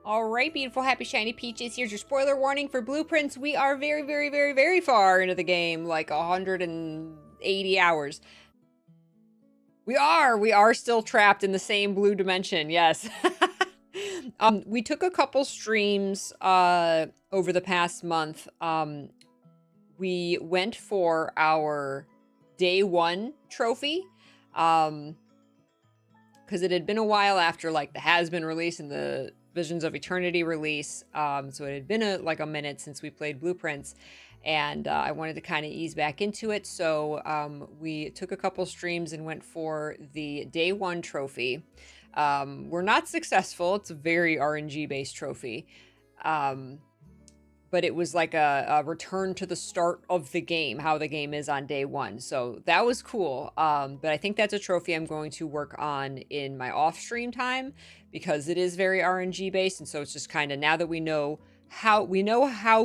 All right, beautiful, happy, shiny peaches. Here's your spoiler warning for Blueprints. We are very, very, very, very far into the game, like 180 hours. We are still trapped in the same blue dimension, yes. We took a couple streams over the past month. We went for our day 1 trophy. Because it had been a while after like the Has Been release and the Visions of Eternity release. So it had been a minute since we played Blueprints, and I wanted to kind of ease back into it. So we took a couple streams and went for the day 1 trophy. We're not successful. It's a very RNG based trophy. But it was like a return to the start of the game, how the game is on day 1. So that was cool. But I think that's a trophy I'm going to work on in my off-stream time, because it is very RNG based. And so it's just kind of, now that we know how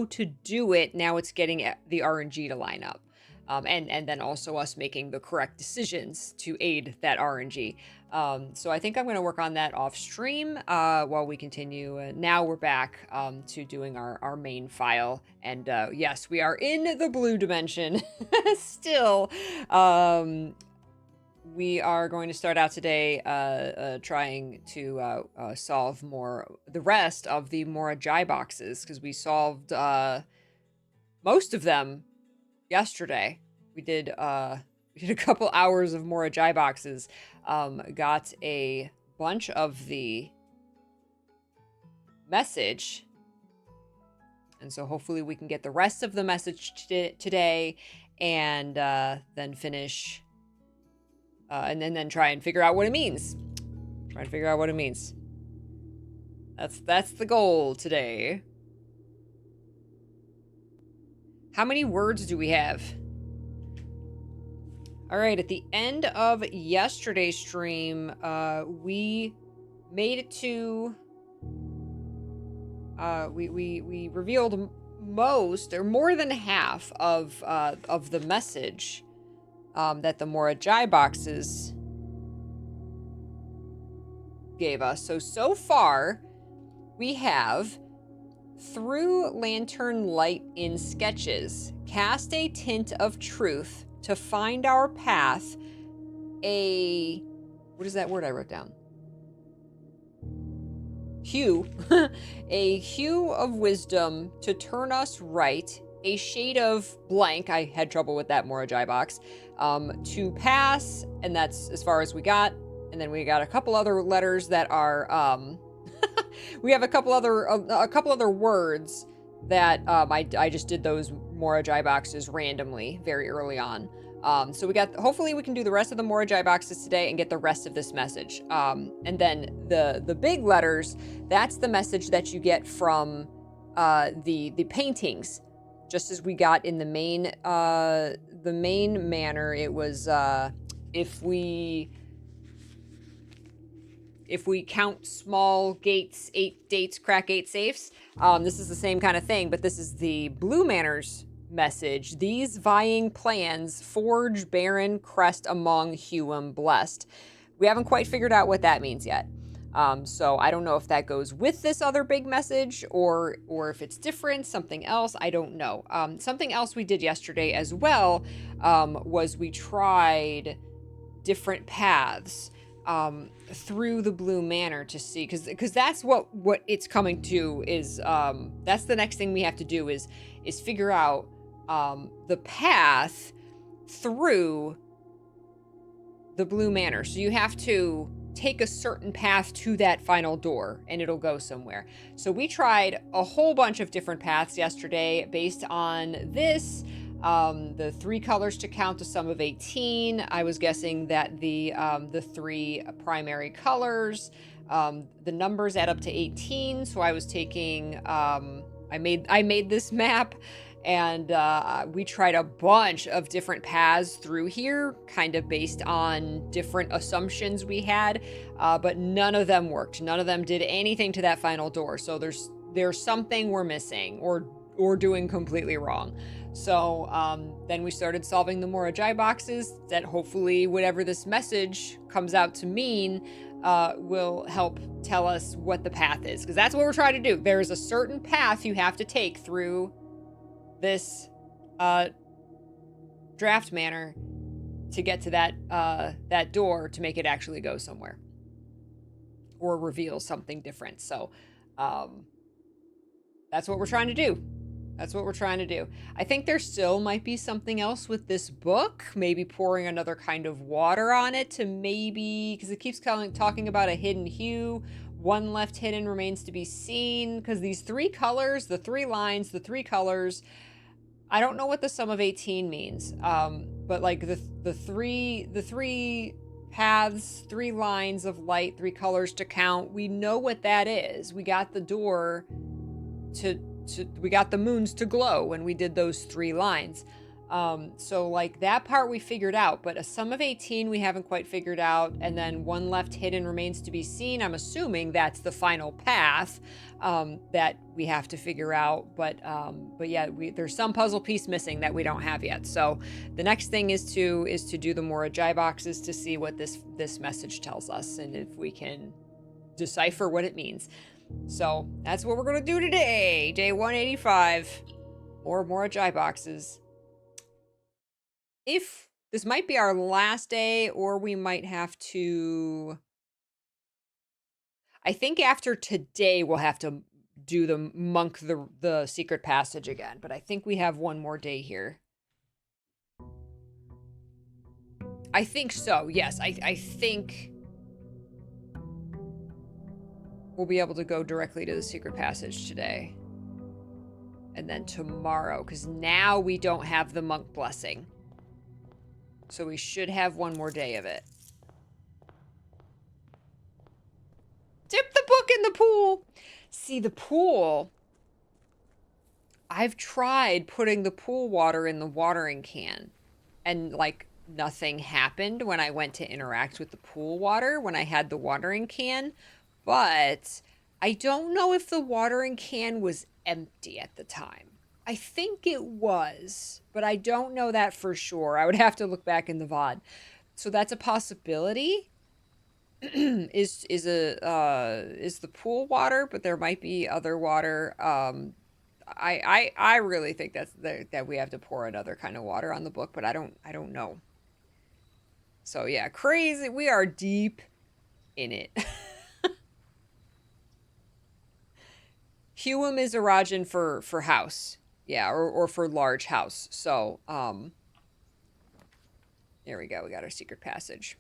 to do it, now it's getting the RNG to line up. And then also us making the correct decisions to aid that RNG. So I think I'm going to work on that off stream while we continue. Now we're back to doing our main file. And yes, we are in the blue dimension still. We are going to start out today trying to solve the rest of the Morajai boxes, because we solved most of them yesterday. We did a couple hours of Morajai boxes, got a bunch of the message, and so hopefully we can get the rest of the message today, and then finish, and then try and figure out what it means. That's the goal today. How many words do we have? All right, at the end of yesterday's stream, we made it to, we revealed most, or more than half of the message that the Morajai boxes gave us. So far, we have: through lantern light in sketches, cast a tint of truth to find our path. What is that word I wrote down? Hue. A hue of wisdom to turn us right. A shade of blank. I had trouble with that Morajai box. To pass, and that's as far as we got. And then we got a couple other letters that are we have a couple other words that I just did those Morajai boxes randomly very early on. So we got, hopefully we can do the rest of the Morajai boxes today and get the rest of this message. And then the big letters, that's the message that you get from the paintings. Just as we got in the main manor, it was if we count small gates, 8 dates, crack 8 safes. This is the same kind of thing, but this is the Blue Manor's message. These vying plans forge barren crest among Huum blessed. We haven't quite figured out what that means yet. So I don't know if that goes with this other big message or if it's different, something else. I don't know. Something else we did yesterday as well was we tried different paths through the Blue Manor to see, because that's what it's coming to is, that's the next thing we have to do is figure out the path through the Blue Manor. So you have to take a certain path to that final door and it'll go somewhere. So we tried a whole bunch of different paths yesterday based on this. The 3 colors to count to sum of 18. I was guessing that the 3 primary colors, the numbers add up to 18. So I was taking, I made this map, and we tried a bunch of different paths through here, kind of based on different assumptions we had, but none of them worked. None of them did anything to that final door. So there's something we're missing or doing completely wrong. So then we started solving the Morajai boxes that hopefully whatever this message comes out to mean, will help tell us what the path is, because that's what we're trying to do. There is a certain path you have to take through this draft manor to get to that door to make it actually go somewhere or reveal something different. So that's what we're trying to do. That's what we're trying to do. I think there still might be something else with this book, maybe pouring another kind of water on it to maybe, because it keeps talking about a hidden hue. One left hidden remains to be seen, because these 3 colors, the 3 lines, the 3 colors, I don't know what the sum of 18 means. But like the three paths, 3 lines of light, 3 colors to count, we know what that is. We got the door we got the moons to glow when we did those 3 lines. So like that part we figured out, but a sum of 18 we haven't quite figured out, and then one left hidden remains to be seen. I'm assuming that's the final path that we have to figure out, but yeah, there's some puzzle piece missing that we don't have yet. So the next thing is to do the Morajai boxes to see what this message tells us, and if we can decipher what it means. So that's what we're going to do today. Day 185. More Morajai boxes. If this might be our last day, or we might have to... I think after today we'll have to do the secret passage again. But I think we have one more day here. I think so. Yes, I think... we'll be able to go directly to the secret passage today. And then tomorrow, because now we don't have the monk blessing. So we should have one more day of it. Dip the book in the pool! See, the pool... I've tried putting the pool water in the watering can. And, like, nothing happened when I went to interact with the pool water when I had the watering can. But I don't know if the watering can was empty at the time. I think it was, but I don't know that for sure. I would have to look back in the VOD. So that's a possibility. is the pool water, but there might be other water. I really think that we have to pour another kind of water on the book, but I don't know. So yeah, crazy. We are deep in it. Huum is Arajan for house. Yeah, or for large house. So, there we go. We got our secret passage.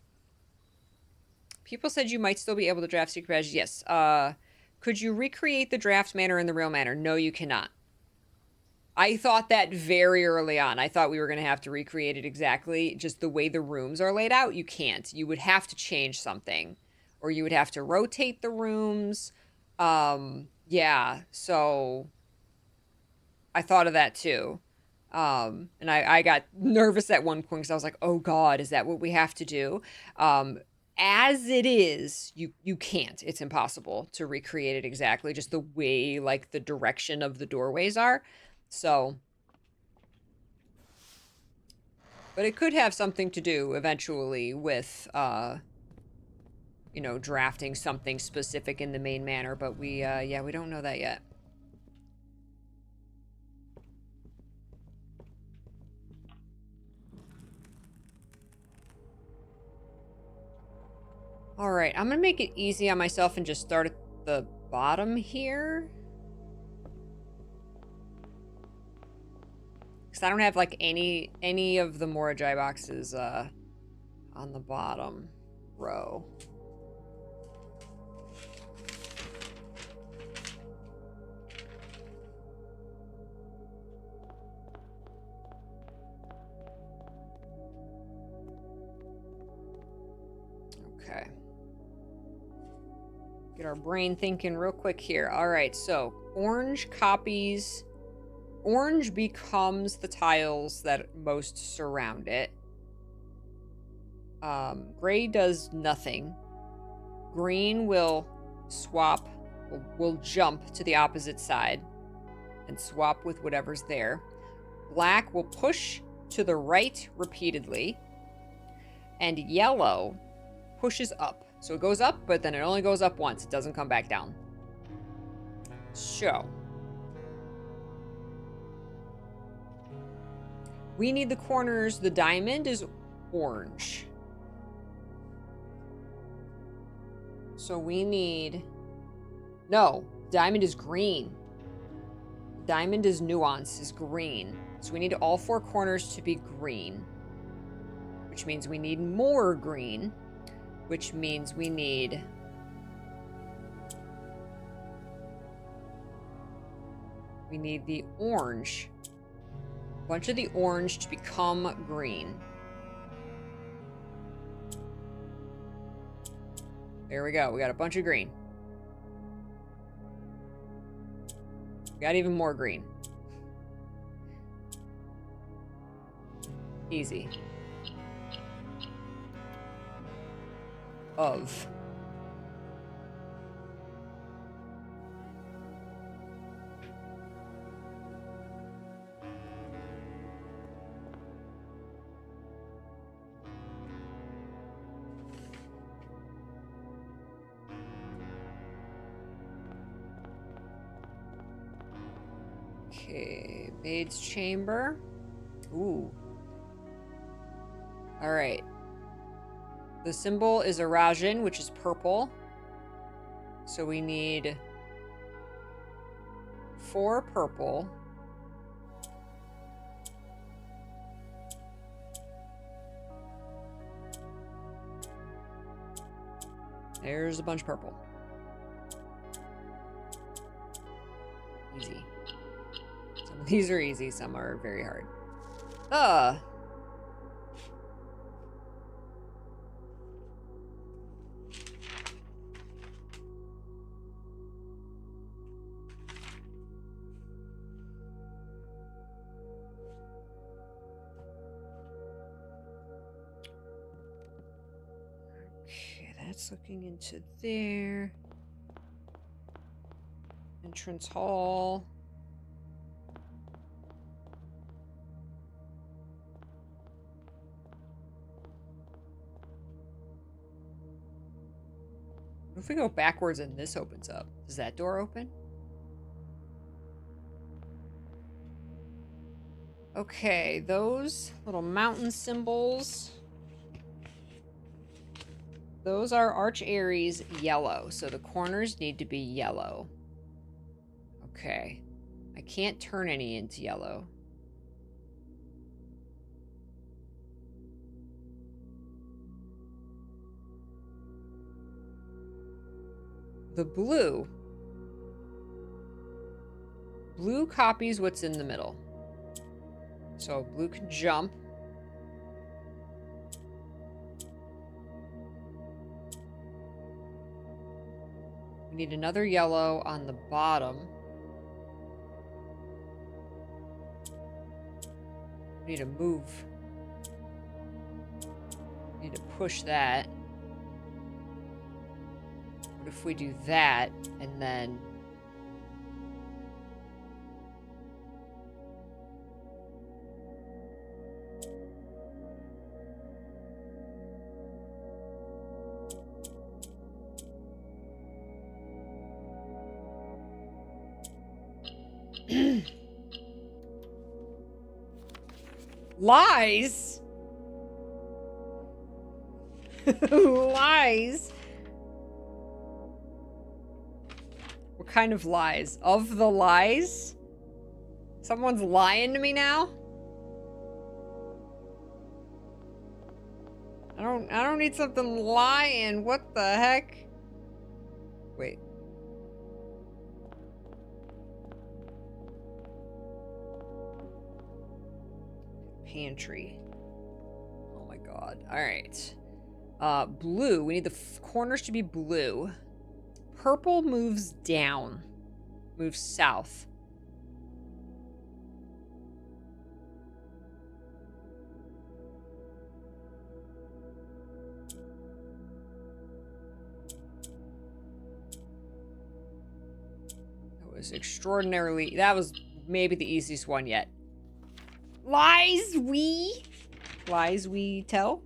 People said you might still be able to draft secret passage. Yes. Could you recreate the draft manor in the real manor? No, you cannot. I thought that very early on. I thought we were going to have to recreate it exactly. Just the way the rooms are laid out, you can't. You would have to change something. Or you would have to rotate the rooms. Yeah, so I thought of that too. And I got nervous at one point because I was like, oh God, is that what we have to do? As it is, you can't. It's impossible to recreate it exactly, just the way, like, the direction of the doorways are. So, but it could have something to do eventually with, you know, drafting something specific in the main manor, but we don't know that yet. All right, I'm gonna make it easy on myself and just start at the bottom here. Because I don't have, like, any of the Morajai boxes on the bottom row. Okay. Get our brain thinking real quick here. All right, so orange copies. Orange becomes the tiles that most surround it. Gray does nothing. Green will swap, will jump to the opposite side and swap with whatever's there. Black will push to the right repeatedly. And yellow pushes up So it goes up, but then it only goes up once. It doesn't come back down. So we need the corners. The diamond is orange. So we need... No, diamond is green. Diamond is nuance, is green. So we need all 4 corners to be green. Which means we need more green. Which means we need... We need the orange. A bunch of the orange to become green. There we go. We got a bunch of green. We got even more green. Easy. Of. Okay, Bade's chamber. Ooh. All right. The symbol is a Rajin, which is purple. So we need 4 purple. There's a bunch of purple. Easy. Some of these are easy, some are very hard. Okay, that's looking into there. Entrance hall. What if we go backwards and this opens up? Does that door open? Okay, those little mountain symbols. Those are Arch Aries yellow, so the corners need to be yellow. Okay. I can't turn any into yellow. The blue. Blue copies what's in the middle. So blue can jump. We need another yellow on the bottom. We need to move. We need to push that. What if we do that and then... Lies? Lies? What kind of lies? Of the lies? Someone's lying to me now? I don't need something lying. What the heck? Wait. Pantry. Oh my god. Alright. Blue. We need the corners to be blue. Purple moves down. Moves south. That was extraordinarily... That was maybe the easiest one yet. Lies we tell?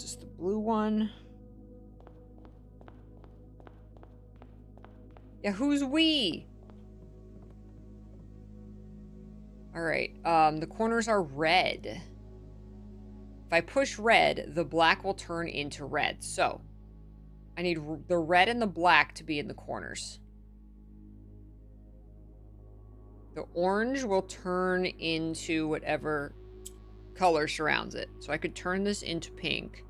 This is the blue one. Yeah, who's we? All right, the corners are red. If I push red, the black will turn into red. So I need the red and the black to be in the corners. The orange will turn into whatever color surrounds it. So I could turn this into pink.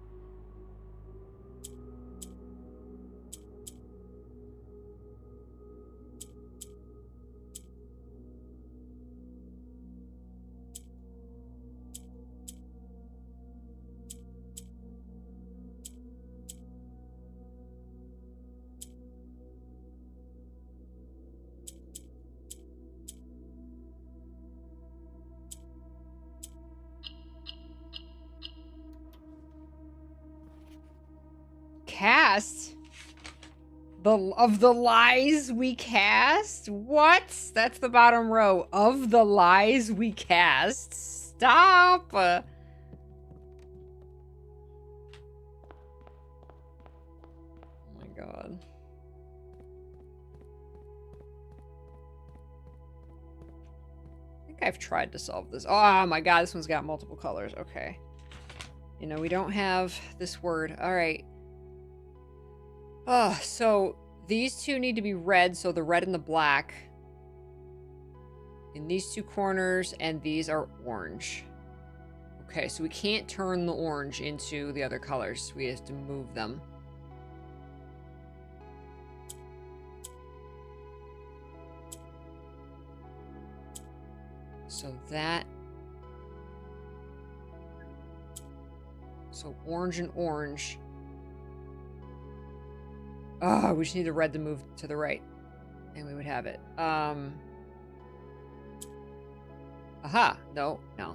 Cast? Of the lies we cast? What? That's the bottom row. Of the lies we cast. Stop! Oh my god. I think I've tried to solve this. Oh my god, this one's got multiple colors. Okay. You know, we don't have this word. Alright. Oh, so these two need to be red, so the red and the black. In these two corners, and these are orange. Okay, so we can't turn the orange into the other colors. We have to move them. So that... So orange and orange. Oh, we just need the red to move to the right. And we would have it. Aha. No, no.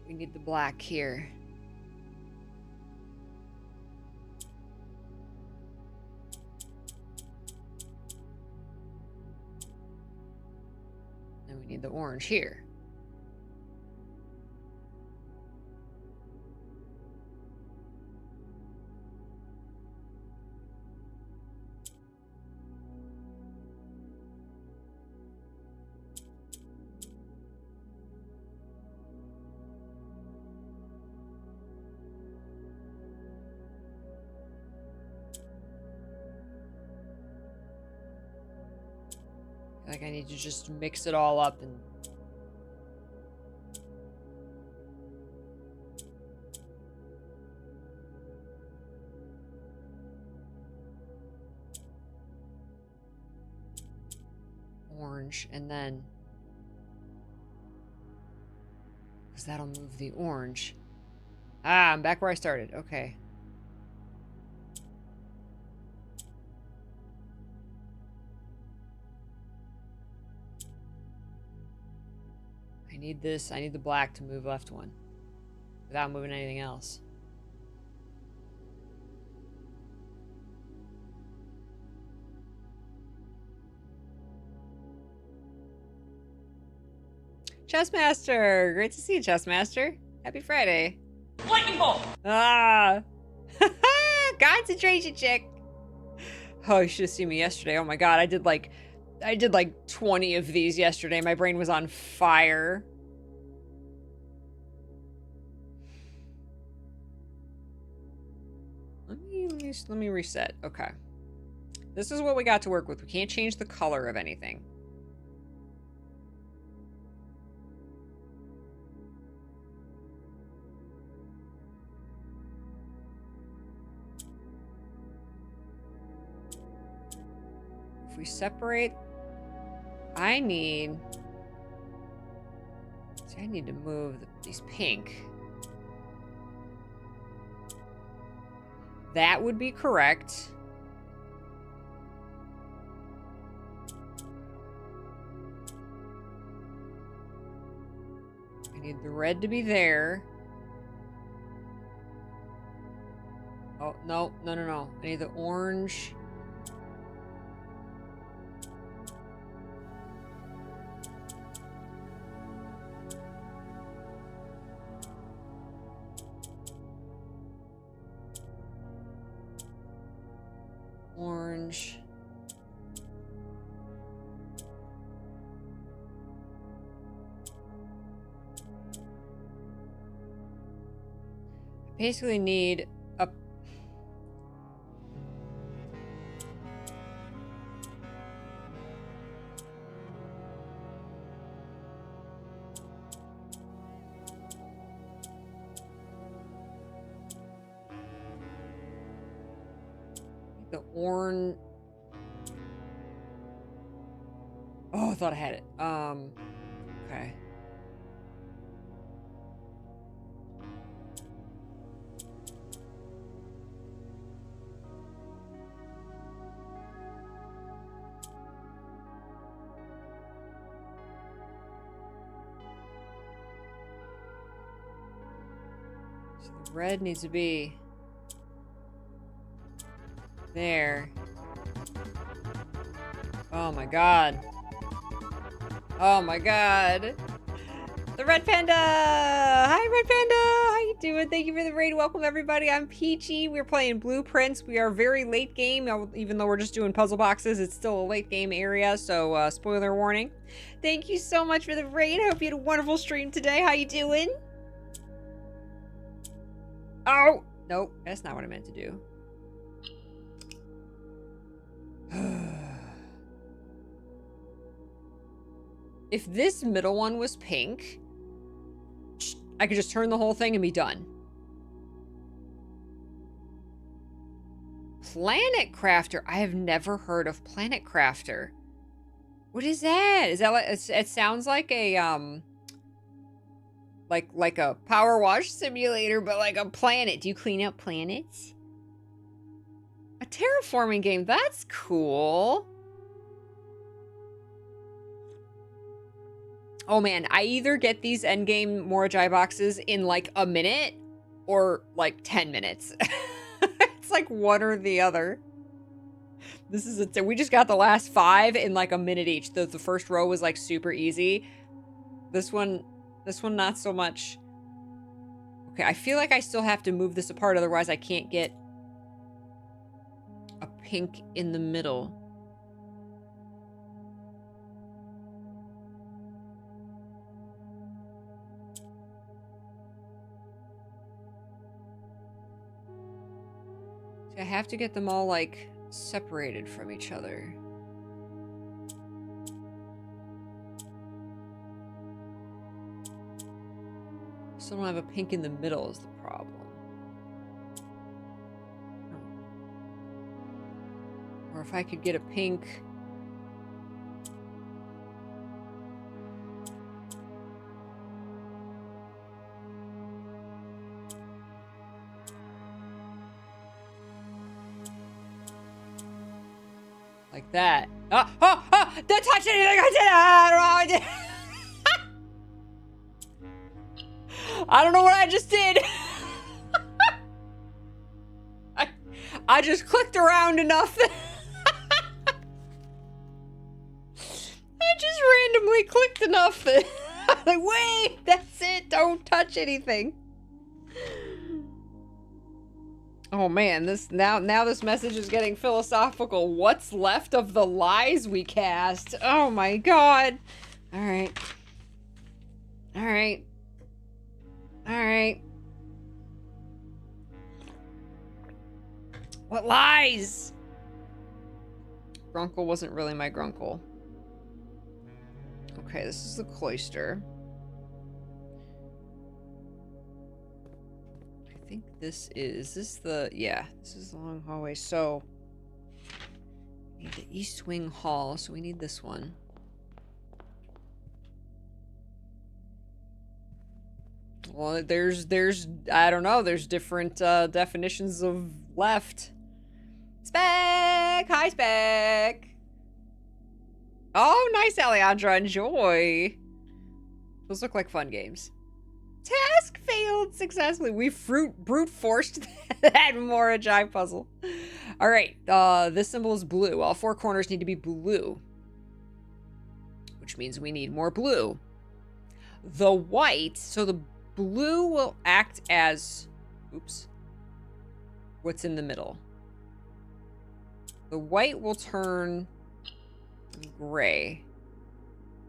We need the black here. And we need the orange here. Like I need to just mix it all up and... Orange, and then... Because that'll move the orange. Ah, I'm back where I started. Okay. I need this. I need the black to move left one. Without moving anything else. Chessmaster! Great to see you, Chessmaster. Happy Friday. Lightning bolt! Ah! Concentration check! Oh, you should have seen me yesterday. Oh my god, I did like 20 of these yesterday. My brain was on fire. Let me reset. Okay. This is what we got to work with. We can't change the color of anything. If we separate, I need See, I need to move these pink. That would be correct. I need the red to be there. Oh, no, no, no, no. I need the orange. Orange. I basically need a... the orange... Oh, I thought I had it. Okay. So the red needs to be there. Oh my god. Oh my god. The Red Panda! Hi, Red Panda! How you doing? Thank you for the raid. Welcome, everybody. I'm Peachy. We're playing Blueprints. We are very late game. Even though we're just doing puzzle boxes, it's still a late game area, so spoiler warning. Thank you so much for the raid. I hope you had a wonderful stream today. How you doing? Oh! Nope, that's not what I meant to do. If this middle one was pink, I could just turn the whole thing and be done. Planet Crafter. I have never heard of Planet Crafter. What is that? Is that like, it sounds like a, like a power wash simulator, but like a planet. Do you clean up planets? A terraforming game. That's cool. Oh man, I either get these endgame Morajai boxes in like a minute or like 10 minutes. It's like one or the other. This is it. We just got the last 5 in like a minute each. The first row was like super easy. This one not so much. Okay, I feel like I still have to move this apart, otherwise I can't get a pink in the middle. I have to get them all, like, separated from each other. Still don't have a pink in the middle is the problem. Or if I could get a pink... like that. Oh, oh, oh! Don't touch anything! I did it! I don't know how I did I don't know what I just did. I just clicked around enough. I just randomly clicked enough that I'm like, wait, that's it. Don't touch anything. Oh man, this now this message is getting philosophical. What's left of the lies we cast? Oh my god. All right. All right. All right. What lies? Grunkle wasn't really my Grunkle. Okay, this is the cloister. I think this is the, yeah, this is the long hallway. So, we need the East Wing Hall, so we need this one. Well, there's, I don't know, there's different definitions of left. Spec! Hi, Spec! Oh, nice, Alejandra. Enjoy. Those look like fun games. Task failed successfully. We brute forced that Morajai puzzle. All right, this symbol is blue. All four corners need to be blue, which means we need more blue. The white, so the blue will act as, oops, what's in the middle. The white will turn gray.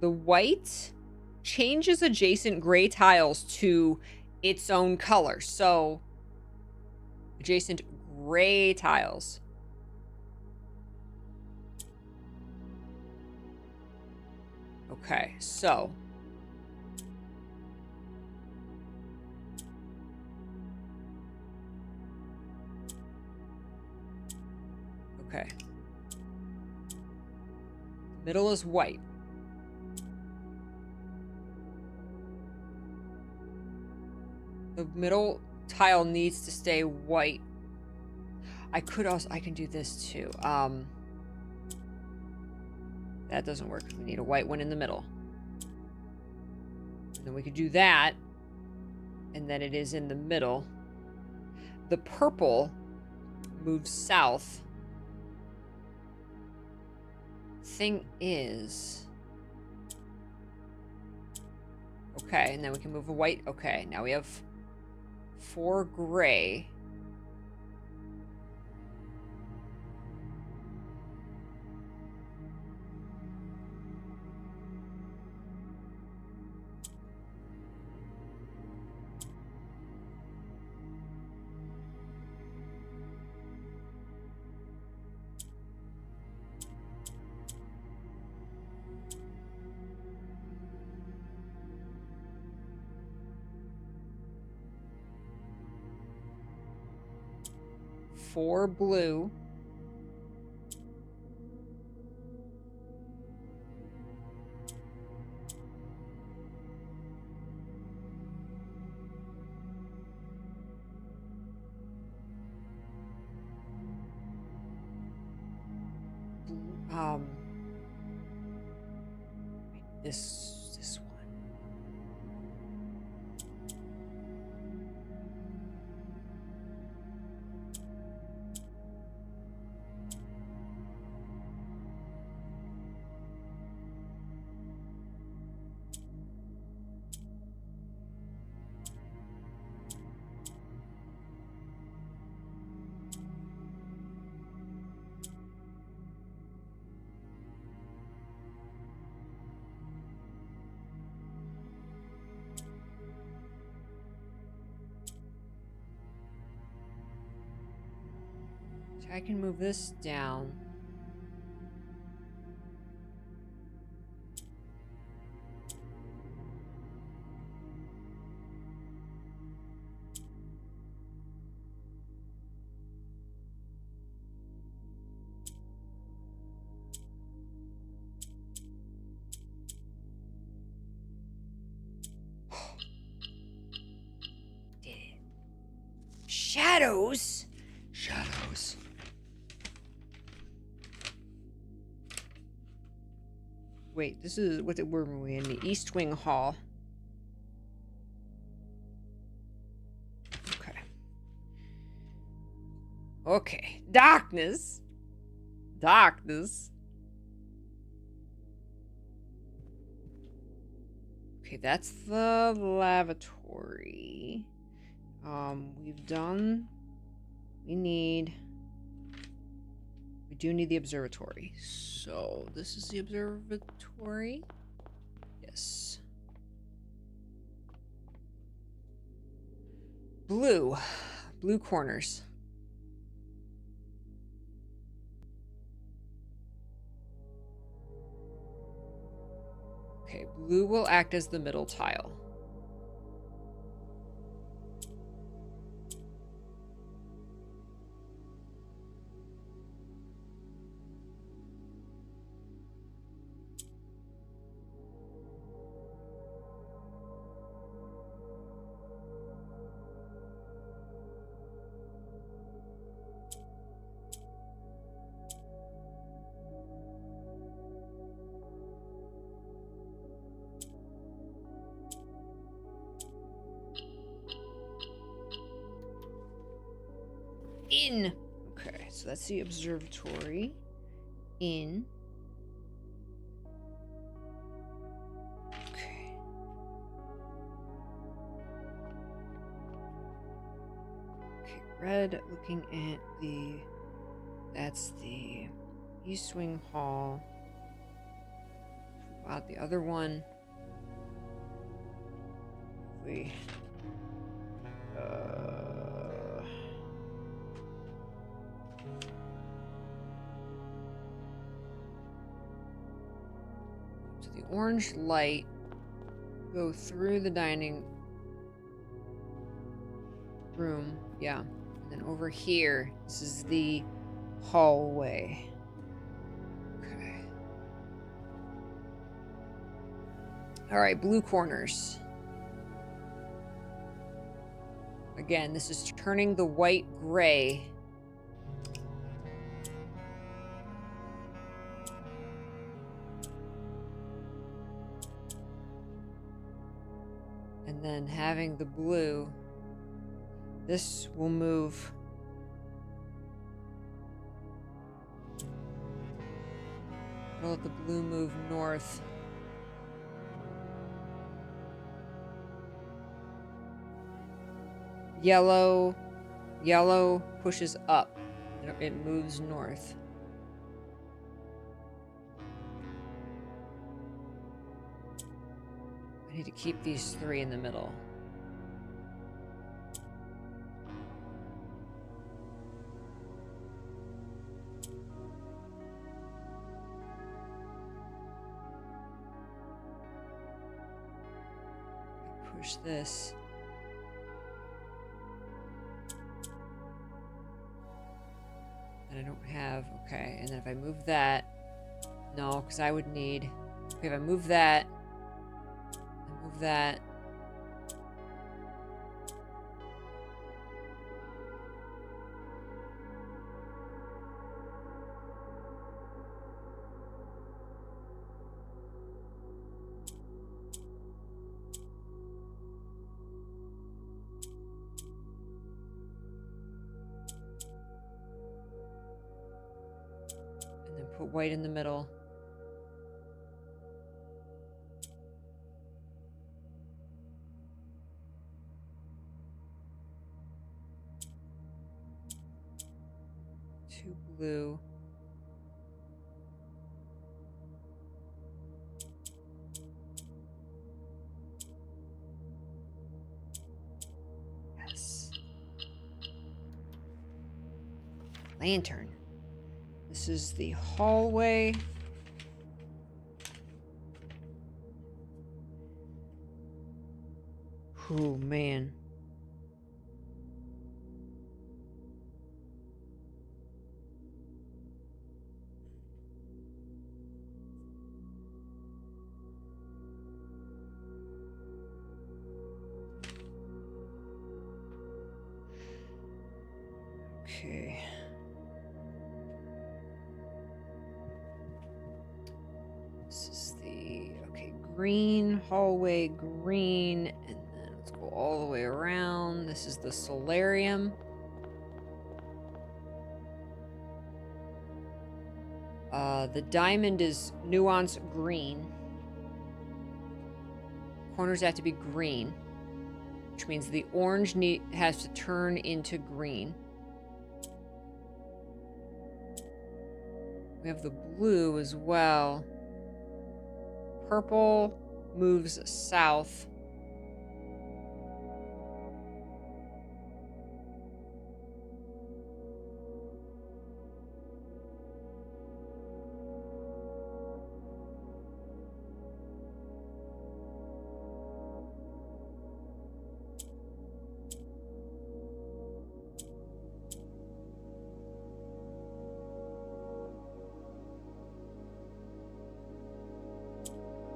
The white changes adjacent gray tiles to its own color. So, adjacent gray tiles. Okay, so. Okay. Middle is white. The middle tile needs to stay white. I can do this too. That doesn't work. We need a white one in the middle. And then we could do that. And then it is in the middle. The purple moves south. Thing is... Okay, and then we can move a white. Okay, now we have 4 gray. Four blue. This one. I can move this down. Did it. Shadows? Shadows. Wait, this is what were we in? The East Wing Hall. Okay. Okay. Darkness. Darkness. Okay, that's the lavatory. We've done... We do need the observatory. So, this is the observatory. Yes. Blue. Blue corners. Okay, blue will act as the middle tile. In. Okay, so that's the observatory. In. Okay. Okay, red, looking at the... That's the East Wing Hall. About the other one. We... So the orange light go through the dining room. Yeah. And then over here, this is the hallway. Okay. All right, blue corners. Again, this is turning the white gray. And then having the blue. This will move. I'll let the blue move north. Yellow pushes up. It moves north. I need to keep these three in the middle. Push this. And I don't have... Okay, and then if I move that... No, because I would need... Okay, if I move that... I move that... Put white in the middle. Two blue. Yes. Lantern. This is the hallway. Oh, man. Okay. This is the... Okay, green, hallway, green, and then let's go all the way around. This is the solarium. The diamond is nuance green. Corners have to be green, which means the orange has to turn into green. We have the blue as well. Purple moves south.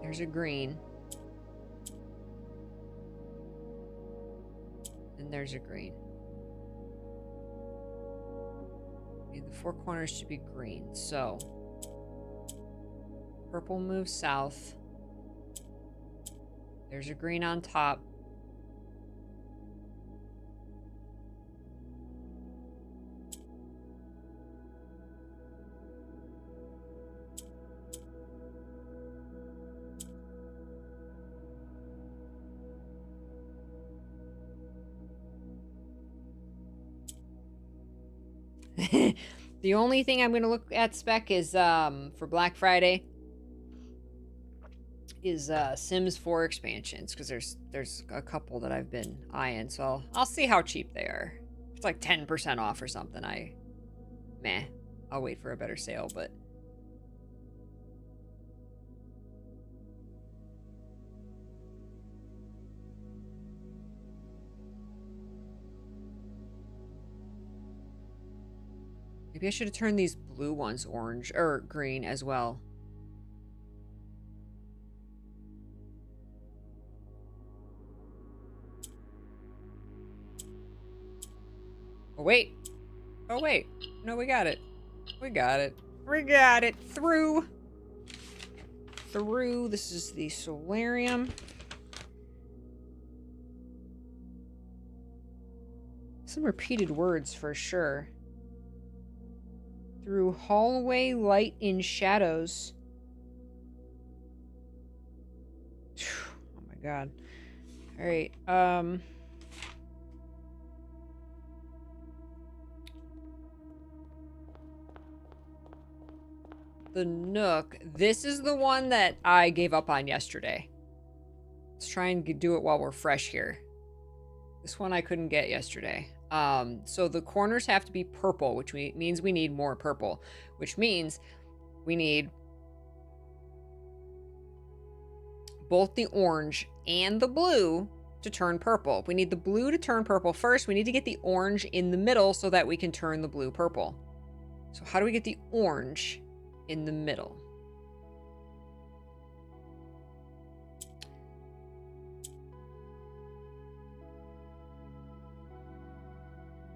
There's a green. And there's a green. And the four corners should be green. So, purple moves south. There's a green on top. The only thing I'm going to look at spec is for Black Friday is Sims 4 expansions, because there's a couple that I've been eyeing, so I'll see how cheap they are. If it's like 10% off or something, I'll wait for a better sale, but maybe I should have turned these blue ones orange or green as well. Oh, wait. Oh, wait. No, we got it. We got it. We got it. Through. This is the solarium. Some repeated words for sure. Through hallway light in shadows. Oh my god. All right. The Nook. This is the one that I gave up on yesterday. Let's try and do it while we're fresh here. This one I couldn't get yesterday. So the corners have to be purple, which means we need more purple, which means we need both the orange and the blue to turn purple. We need the blue to turn purple first. We need to get the orange in the middle so that we can turn the blue purple. So how do we get the orange in the middle?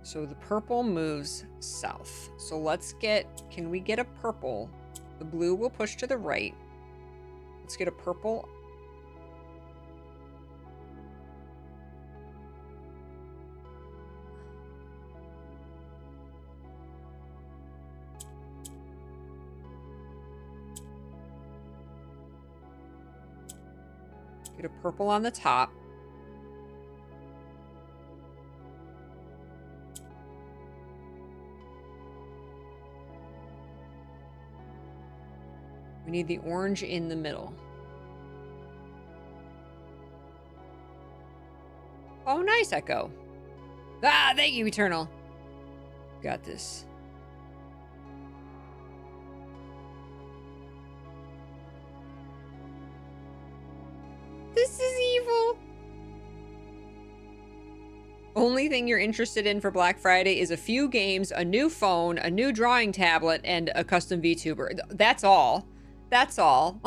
So the purple moves south. So can we get a purple? The blue will push to the right. Let's get a purple. Get a purple on the top. We need the orange in the middle. Oh, nice, Echo. Ah, thank you, Eternal. Got this. This is evil. Only thing you're interested in for Black Friday is a few games, a new phone, a new drawing tablet, and a custom VTuber. That's all. That's all.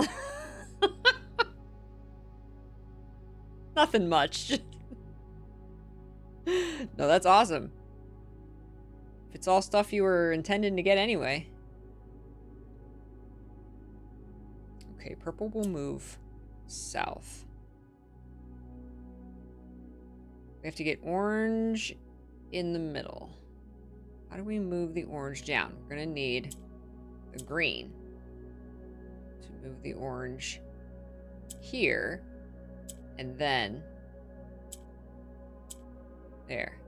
Nothing much. No, that's awesome. If it's all stuff you were intending to get anyway. Okay, purple will move south. We have to get orange in the middle. How do we move the orange down? We're gonna need the green to move the orange here, and then there.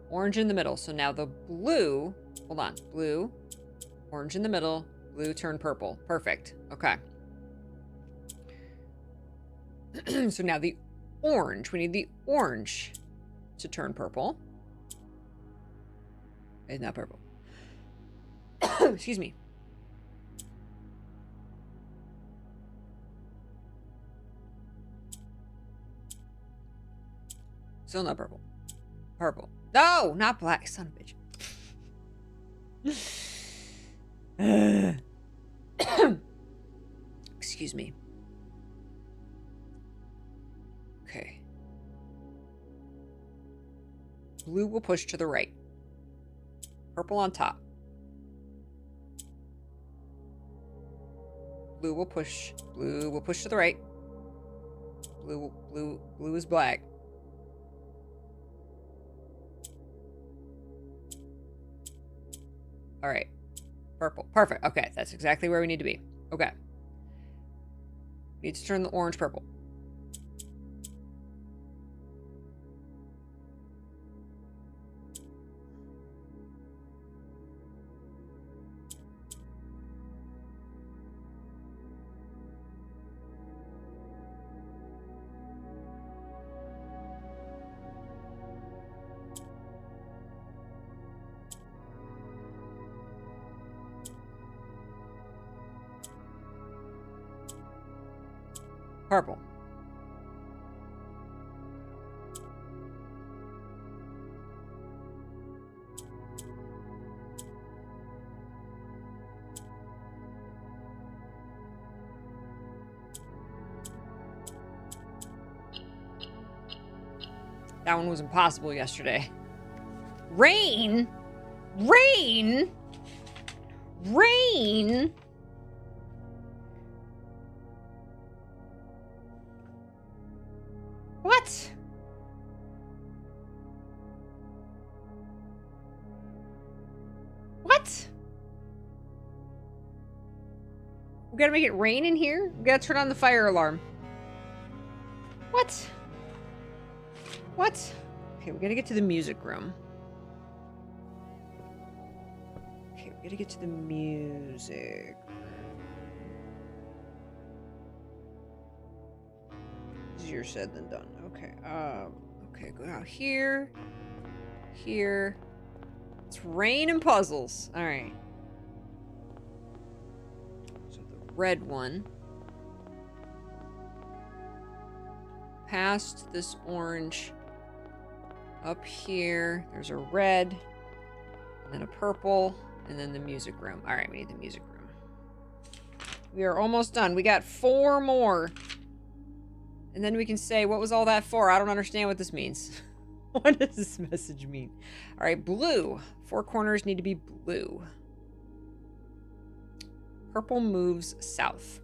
Orange in the middle. So now the blue, hold on, blue, orange in the middle, blue turn purple. Perfect. Okay. So now the orange, we need the orange to turn purple. It's not purple. Excuse me. Still not purple. Purple. No, not black. Son of a bitch. Excuse me. Okay. Blue will push to the right. Purple on top. Blue will push to the right. Blue is black. All right. Purple. Perfect. Okay, that's exactly where we need to be. Okay. Need to turn the orange purple. Purple. That one was impossible yesterday. Rain? Rain? Rain? What? What? We gotta make it rain in here? We gotta turn on the fire alarm. What? What? Okay, we gotta get to the music room. Okay, we gotta get to the music room. Easier said than done. Okay, okay, go out here. Here. It's rain and puzzles. Alright. So the red one. Past this orange. Up here, there's a red, and then a purple, and then the music room. All right, we need the music room. We are almost done. We got 4 more. And then we can say, what was all that for? I don't understand what this means. What does this message mean? All right, blue. 4 corners need to be blue. Purple moves south.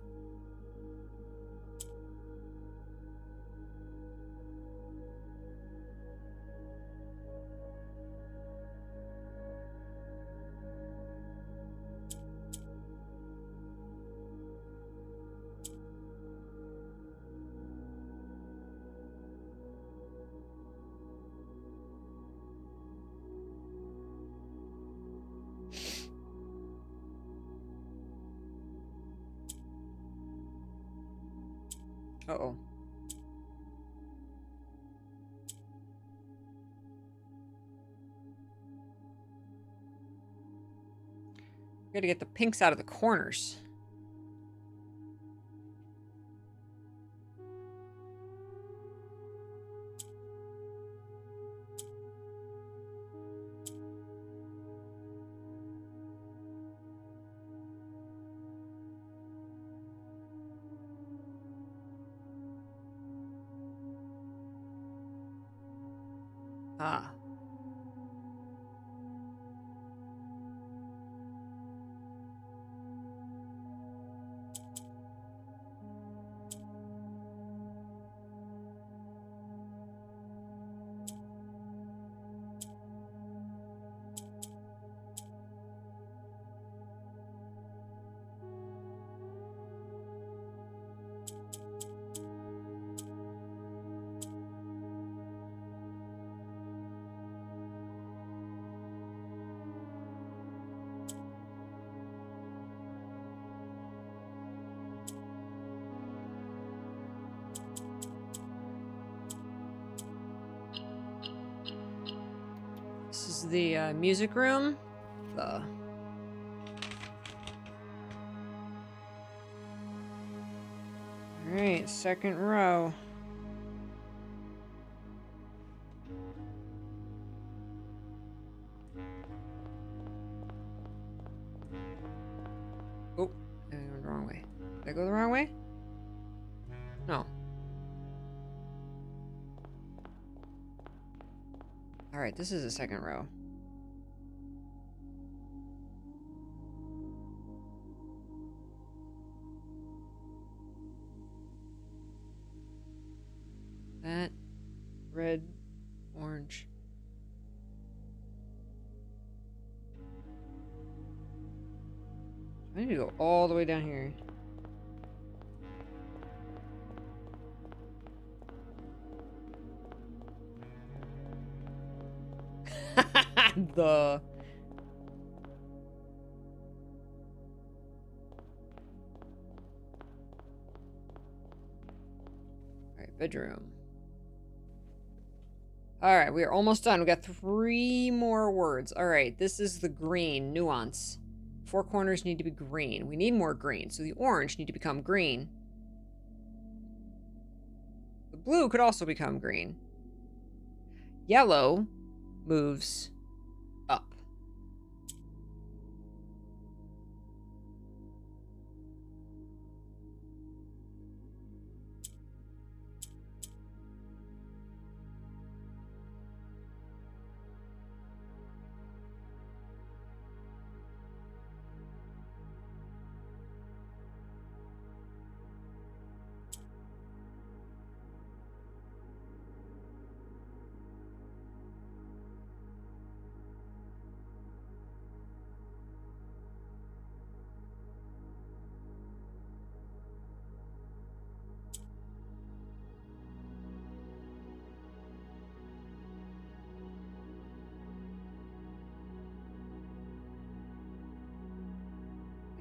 Uh-oh. We gotta get the pinks out of the corners. Ah. This is the music room. All right, second row. Oh, I went the wrong way. Did I go the wrong way? No. All right, this is the second row. That, red, orange. I need to go all the way down here. The... Alright, bedroom. Alright, we are almost done. We got 3 more words. Alright, this is the green nuance. 4 corners need to be green. We need more green, so the orange need to become green. blue could also become green. Yellow moves up.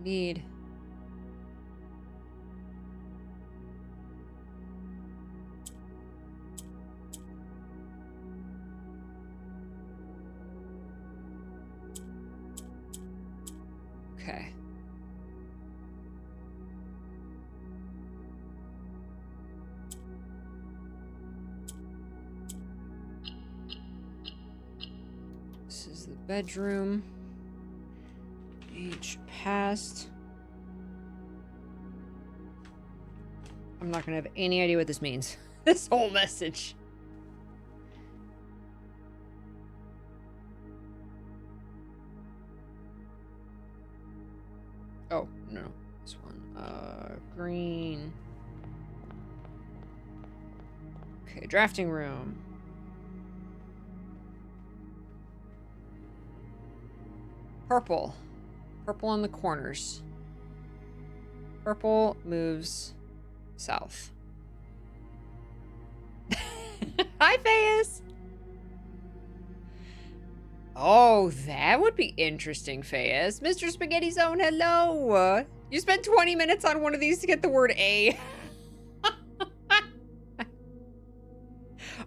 We need... Okay. This is the bedroom. Age passed. I'm not gonna have any idea what this means. This whole message. Oh, no. This one. Green. Okay, drafting room. Purple. Purple on the corners. Purple moves south. Hi, Fayus! Oh, that would be interesting, Fayus. Mr. Spaghetti Zone, hello! You spent 20 minutes on one of these to get the word A.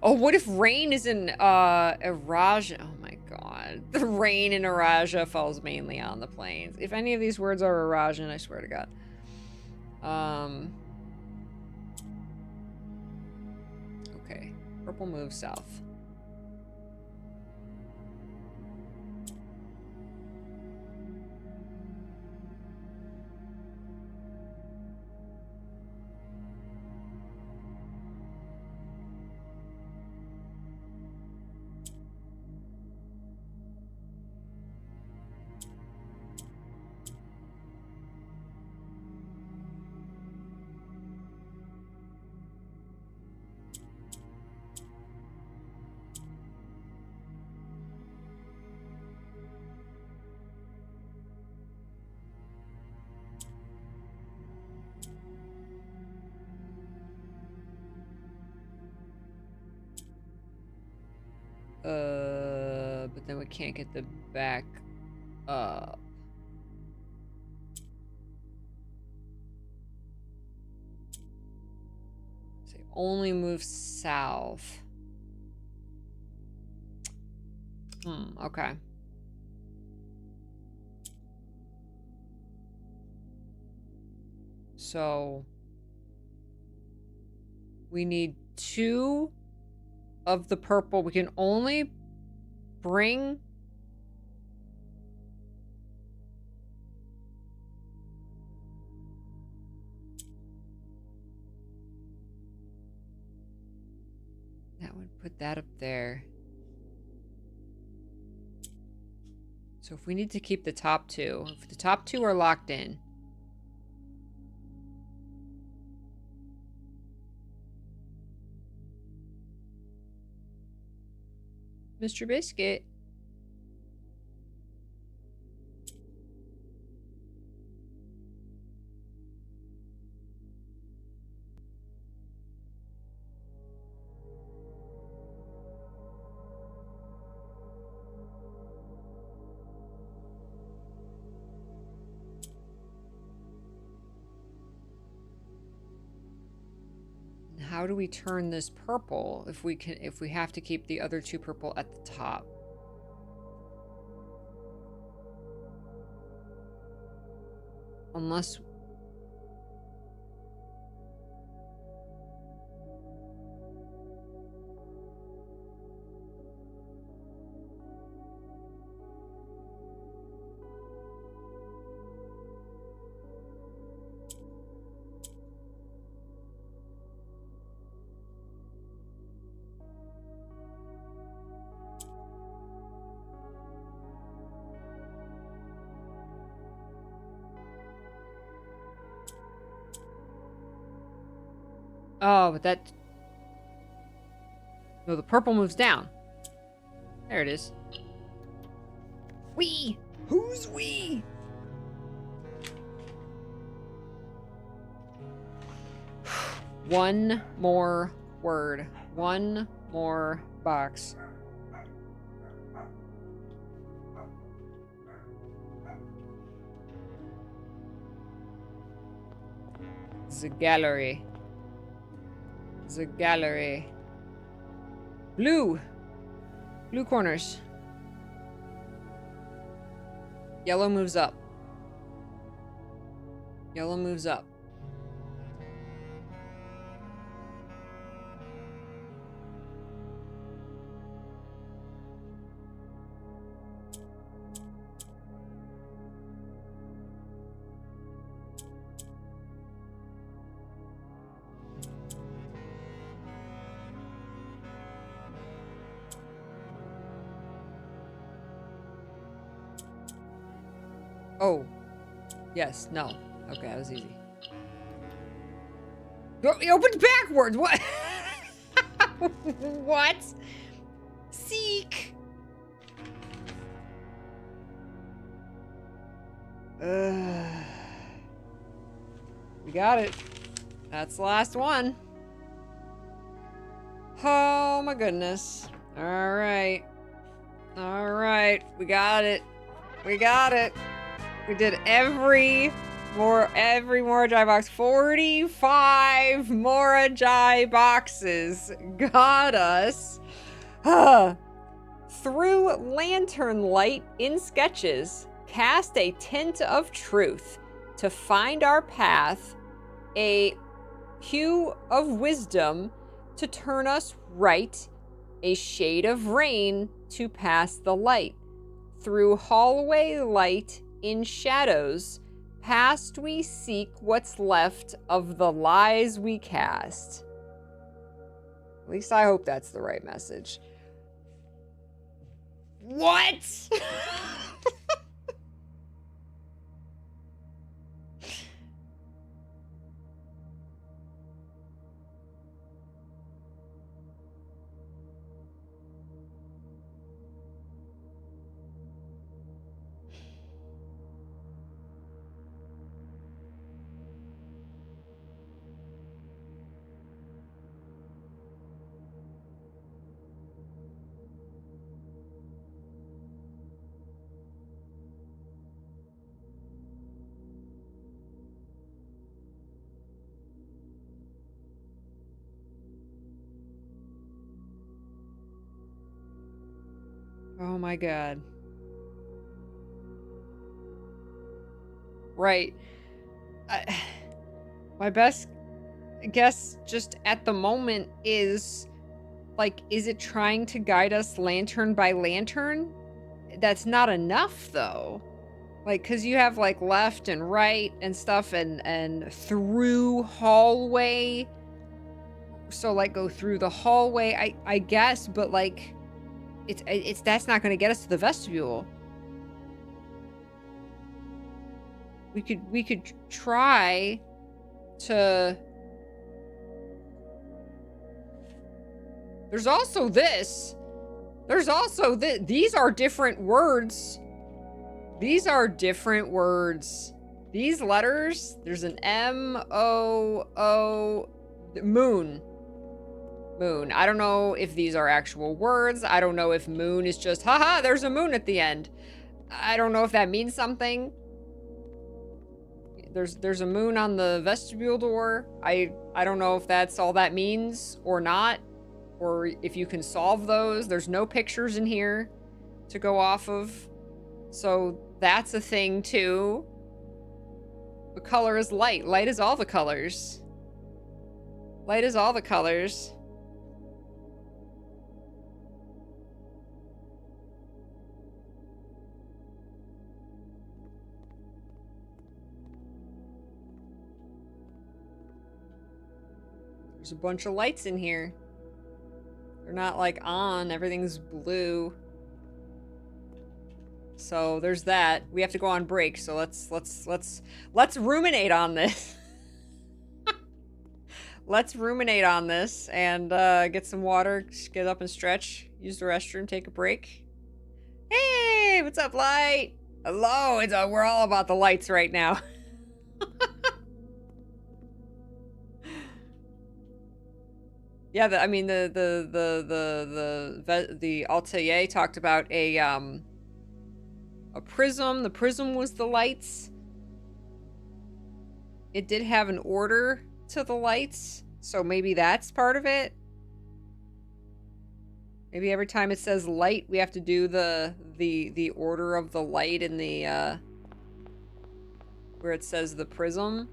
Oh, what if rain is in, Araja? Oh my god. The rain in Araja falls mainly on the plains. If any of these words are Arajan, I swear to god. Okay. Purple moves south. But then we can't get the back up. So only move south. Okay. So we need 2 of the purple. We can only bring that would put that up there. So if we need to keep the top 2, if the top 2 are locked in, Mr. Biscuit. How do we turn this purple if we have to keep the other 2 purple at the top? Unless Oh, but that... No, the purple moves down. There it is. We. Who's we? One more word. One more box. The gallery. The gallery. Blue. Blue corners. Yellow moves up. Yellow moves up. Oh. Yes, no. Okay, that was easy. Oh, it opened backwards! What? What? Seek! We got it. That's the last one. Oh my goodness. Alright. Alright. We got it. We got it. We did every Morajai box. 45 Morajai boxes got us. Through lantern light in sketches, cast a tint of truth to find our path, a hue of wisdom to turn us right, a shade of rain to pass the light. Through hallway light in shadows, past we seek what's left of the lies we cast. At least I hope that's the right message. What? Oh my god. Right. My best guess just at the moment is, like, is it trying to guide us lantern by lantern? That's not enough, though. Like, because you have, like, left and right and stuff and through hallway. So, like, go through the hallway, I guess, but, like... It's that's not going to get us to the vestibule. We could try to... There's also this. There's also this. These are different words. These are different words. These letters, there's an M-O-O... Moon. Moon. I don't know if these are actual words. I don't know if moon is just, haha, there's a moon at the end. I don't know if that means something. There's a moon on the vestibule door. I don't know if that's all that means or not, or if you can solve those. There's no pictures in here to go off of. So that's a thing too. The color is light. Light is all the colors. Light is all the colors. There's a bunch of lights in here. They're not like on, everything's blue. So there's that. We have to go on break, so let's ruminate on this. let's ruminate on this and get some water, get up and stretch, use the restroom, take a break. Hey, what's up, Light? Hello, we're all about the lights right now. Yeah, the Altair talked about a prism. The prism was the lights. It did have an order to the lights, so maybe that's part of it. Maybe every time it says light, we have to do the order of the light in the where it says the prism.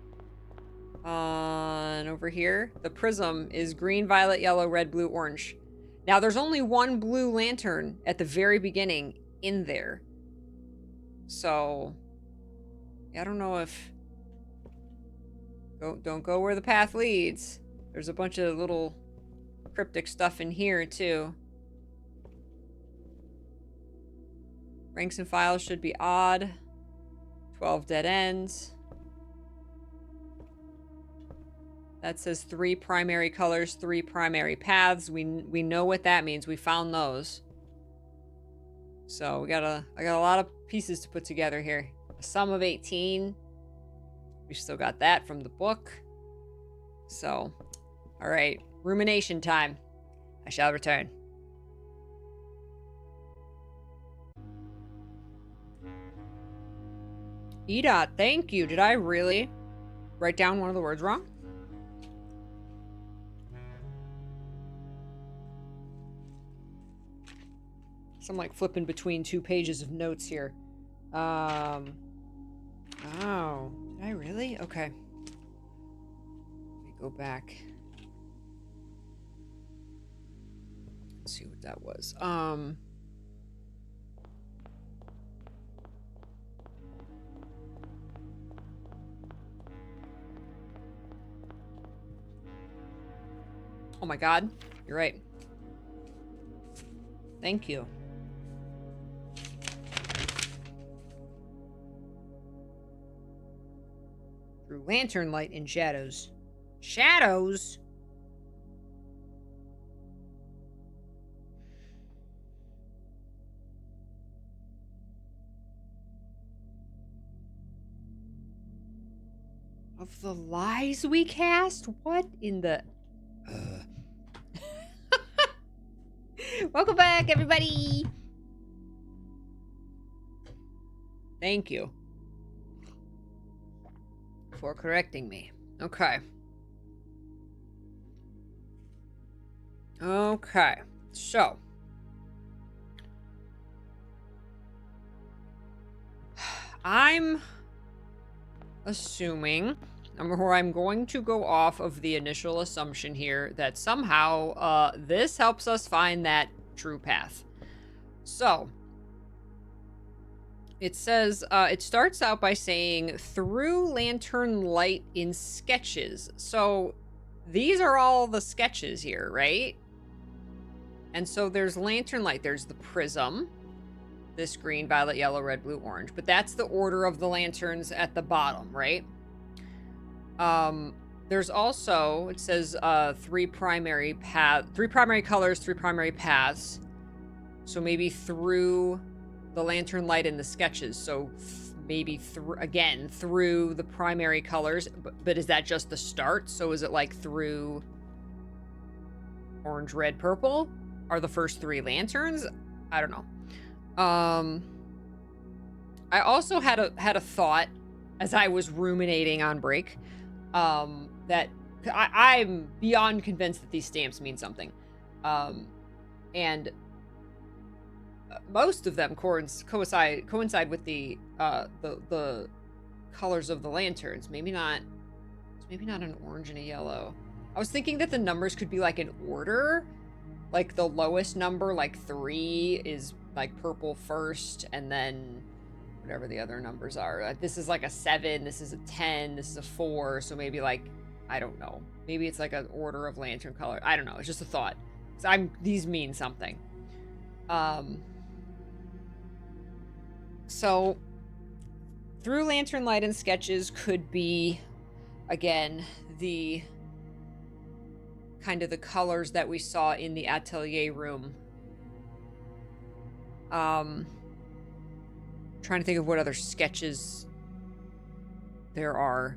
And over here, the prism is green, violet, yellow, red, blue, orange. Now, there's only one blue lantern at the very beginning in there. So, I don't know if... Don't go where the path leads. There's a bunch of little cryptic stuff in here, too. Ranks and files should be odd. 12 dead ends. That says 3 primary colors, 3 primary paths. We know what that means. We found those. So I got a lot of pieces to put together here. A sum of 18. We still got that from the book. So, all right, rumination time. I shall return. EDOT, thank you. Did I really write down one of the words wrong? So I'm like flipping between 2 pages of notes here. Oh, did I really? Okay. Let me go back. Let's see what that was. Oh my God, you're right. Thank you. Through lantern light and shadows. Shadows? Of the lies we cast? What in the... Welcome back, everybody! Thank you for correcting me. Okay. Okay. So. I'm assuming, or I'm going to go off of the initial assumption here that somehow this helps us find that true path. So. It says, it starts out by saying, through lantern light in sketches. So, these are all the sketches here, right? And so there's lantern light. There's the prism. This green, violet, yellow, red, blue, orange. But that's the order of the lanterns at the bottom, right? There's also, it says, 3 primary colors, 3 primary paths. So maybe through... the lantern light in the sketches, so maybe through the primary colors, but is that just the start? So is it like through orange, red, purple are the first 3 lanterns? I don't know. I also had a thought as I was ruminating on break, that I'm beyond convinced that these stamps mean something, and most of them coincide with the colors of the lanterns. Maybe not an orange and a yellow. I was thinking that the numbers could be like an order, like the lowest number, like 3, is like purple first, and then whatever the other numbers are. This is like a 7, this is a 10, this is a 4, so maybe like, I don't know. Maybe it's like an order of lantern color. I don't know. It's just a thought. These mean something. So, through lantern light and sketches could be, again, the kind of the colors that we saw in the atelier room. Trying to think of what other sketches there are.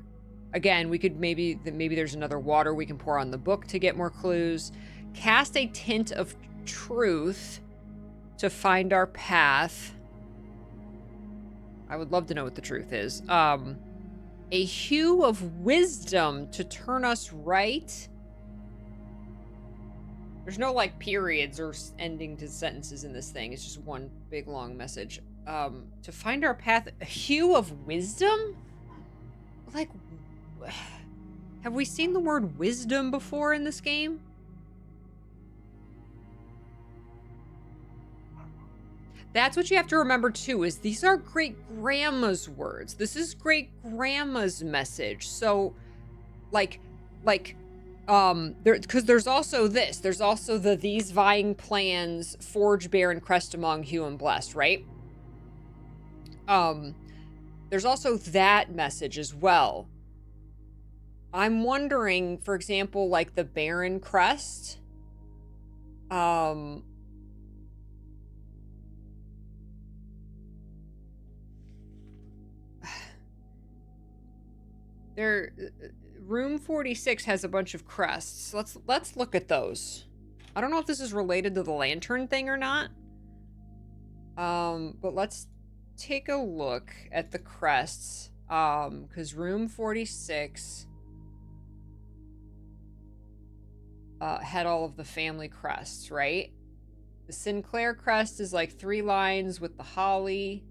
Again, we could maybe there's another water we can pour on the book to get more clues. Cast a tint of truth to find our path. I would love to know what the truth is. A hue of wisdom to turn us right. There's no like periods or ending to sentences in this thing. It's just one big long message. To find our path, a hue of wisdom? Like, have we seen the word wisdom before in this game? That's what you have to remember too, is these are great grandma's words. This is great grandma's message. So because there's also this. There's also these vying plans, forge, bear, and crest among Hugh and Blessed, right? There's also that message as well. I'm wondering, for example, like the Baron crest. Room 46 has a bunch of crests. Let's look at those. I don't know if this is related to the lantern thing or not. But let's take a look at the crests. Because room 46 had all of the family crests, right? The Sinclair crest is like 3 lines with the holly.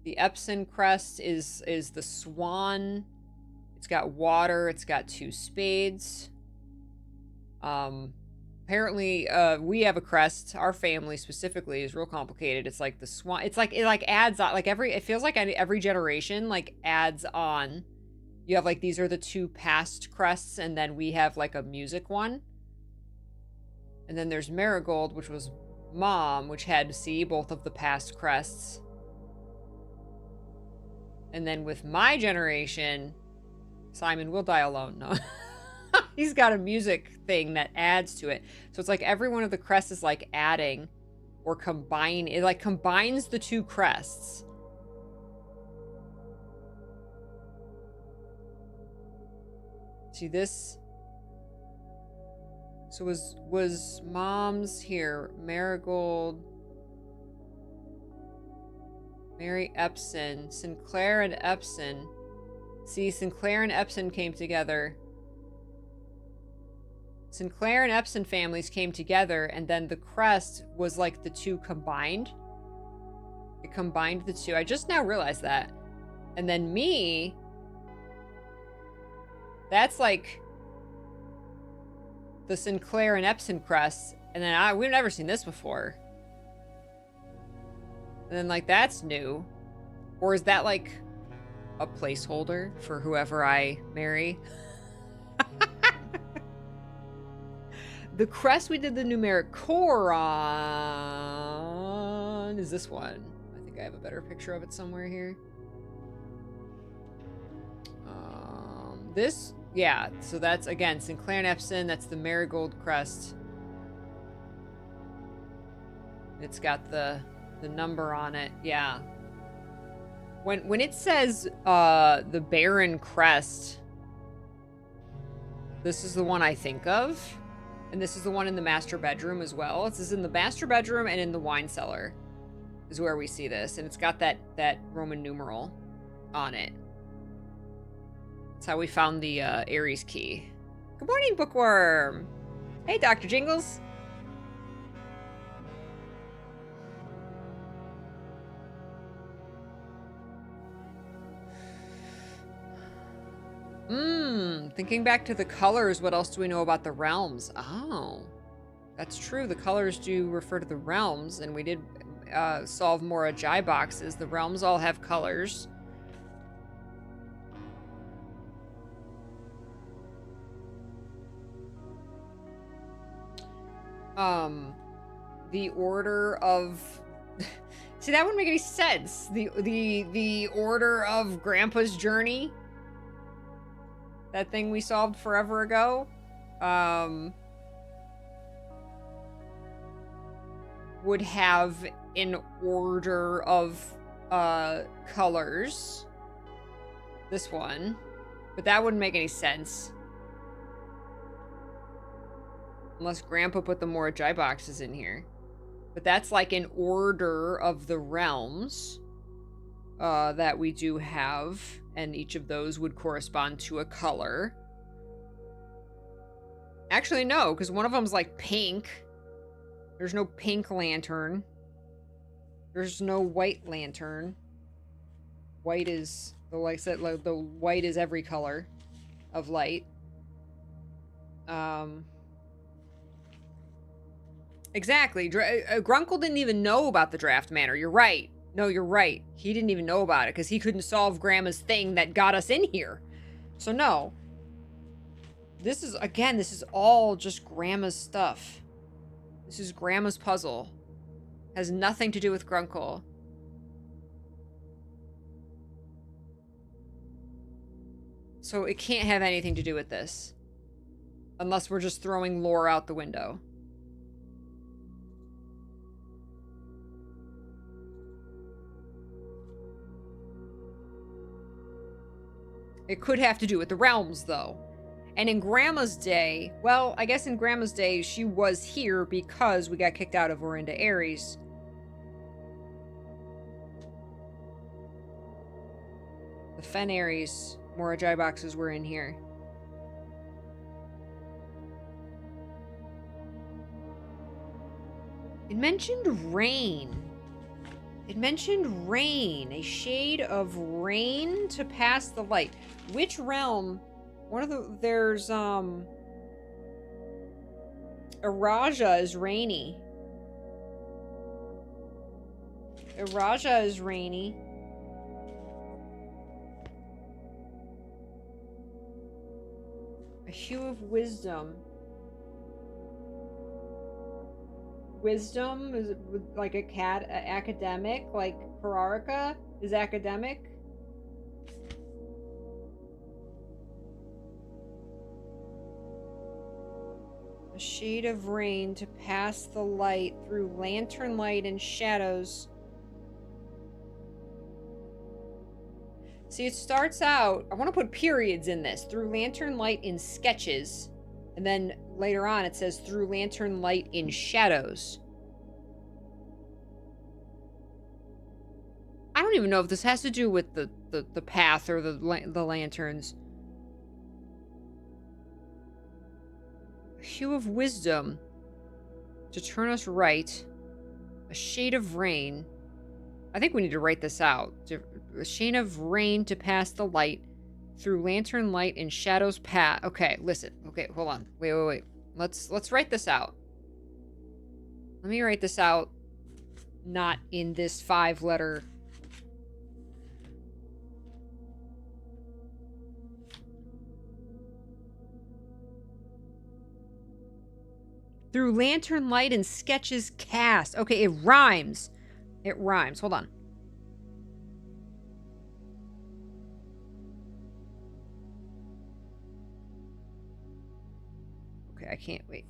The Epson crest is the swan. It's got water. It's got 2 spades. Apparently, we have a crest. Our family specifically is real complicated. It's like the swan. It's like, it like adds on, like it feels like every generation like adds on. You have like, these are the 2 past crests, and then we have like a music one. And then there's Marigold, which was Mom, which had, see, both of the past crests. And then with my generation, Simon will die alone. No. He's got a music thing that adds to it. So it's like every one of the crests is like adding or combining. It like combines the 2 crests. See this? So was Mom's here? Marigold, Mary Epson, Sinclair and Epson. See, Sinclair and Epson came together. Sinclair and Epson families came together, and then the crest was like the 2 combined. It combined the 2. I just now realized that. And then me, that's like the Sinclair and Epson crest. And then we've never seen this before. And then like that's new. Or is that like a placeholder for whoever I marry? The crest we did the numeric core on is this one. I think I have a better picture of it somewhere here. This, yeah, so that's again Sinclair and Epson. That's the Marigold crest. It's got the number on it. Yeah. When it says the Baron crest, this is the one I think of. And this is the one in the master bedroom as well. This is in the master bedroom and in the wine cellar is where we see this. And it's got that Roman numeral on it. That's how we found the Aries key. Good morning, Bookworm. Hey, Dr. Jingles. Thinking back to the colors, what else do we know about the realms? Oh, that's true. The colors do refer to the realms, and we did solve more Ajay boxes. The realms all have colors. The order of... See, that wouldn't make any sense. The order of Grandpa's journey. That thing we solved forever ago. would have an order of colors. This one. But that wouldn't make any sense. Unless Grandpa put the Morajai boxes in here. But that's like an order of the realms that we do have. And each of those would correspond to a color. Actually, no, because one of them's like pink. There's no pink lantern. There's no white lantern. White is, like I said, the white is every color of light. Exactly. Grunkle didn't even know about the draft manor. You're right. No, you're right. He didn't even know about it because he couldn't solve Grandma's thing that got us in here. So no. This is, again, this is all just Grandma's stuff. This is Grandma's puzzle. Has nothing to do with Grunkle. So it can't have anything to do with this. Unless we're just throwing lore out the window. It could have to do with the realms, though. And in Grandma's day, well, I guess in Grandma's day, she was here because we got kicked out of Orinda Aries. The Fen Aries Morajai boxes were in here. It mentioned rain. It mentioned rain. A shade of rain to pass the light. Which realm? One of the... There's, Araja is rainy. Araja is rainy. A hue of wisdom. Wisdom is like a academic, like Pararika is academic. A shade of rain to pass the light through lantern light and shadows. See, it starts out, I want to put periods in this, through lantern light in sketches. And then later on it says through lantern light in shadows. I don't even know if this has to do with the path or the lanterns. A hue of wisdom to turn us right. A shade of rain. I think we need to write this out. A shade of rain to pass the light. Through lantern light and shadows path. Okay, listen. Okay, hold on. Wait. Let's write this out. Let me write this out. Not in this 5-letter. Through lantern light and sketches cast. Okay, it rhymes. It rhymes. Hold on. I can't wait.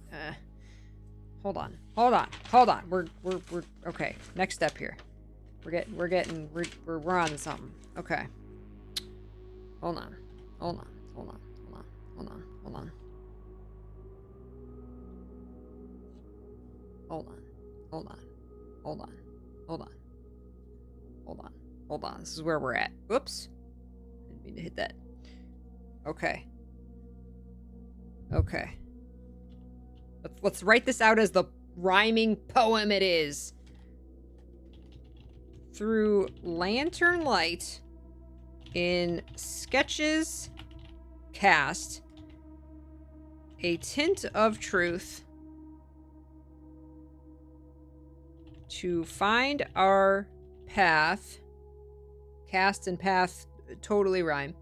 Hold on. We're okay. Next step here. We're on to something. Okay. Hold on. This is where we're at. Whoops. Didn't mean to hit that. Okay. Let's write this out as the rhyming poem it is. Through lantern light in sketches cast a tint of truth to find our path. Cast and path totally rhyme.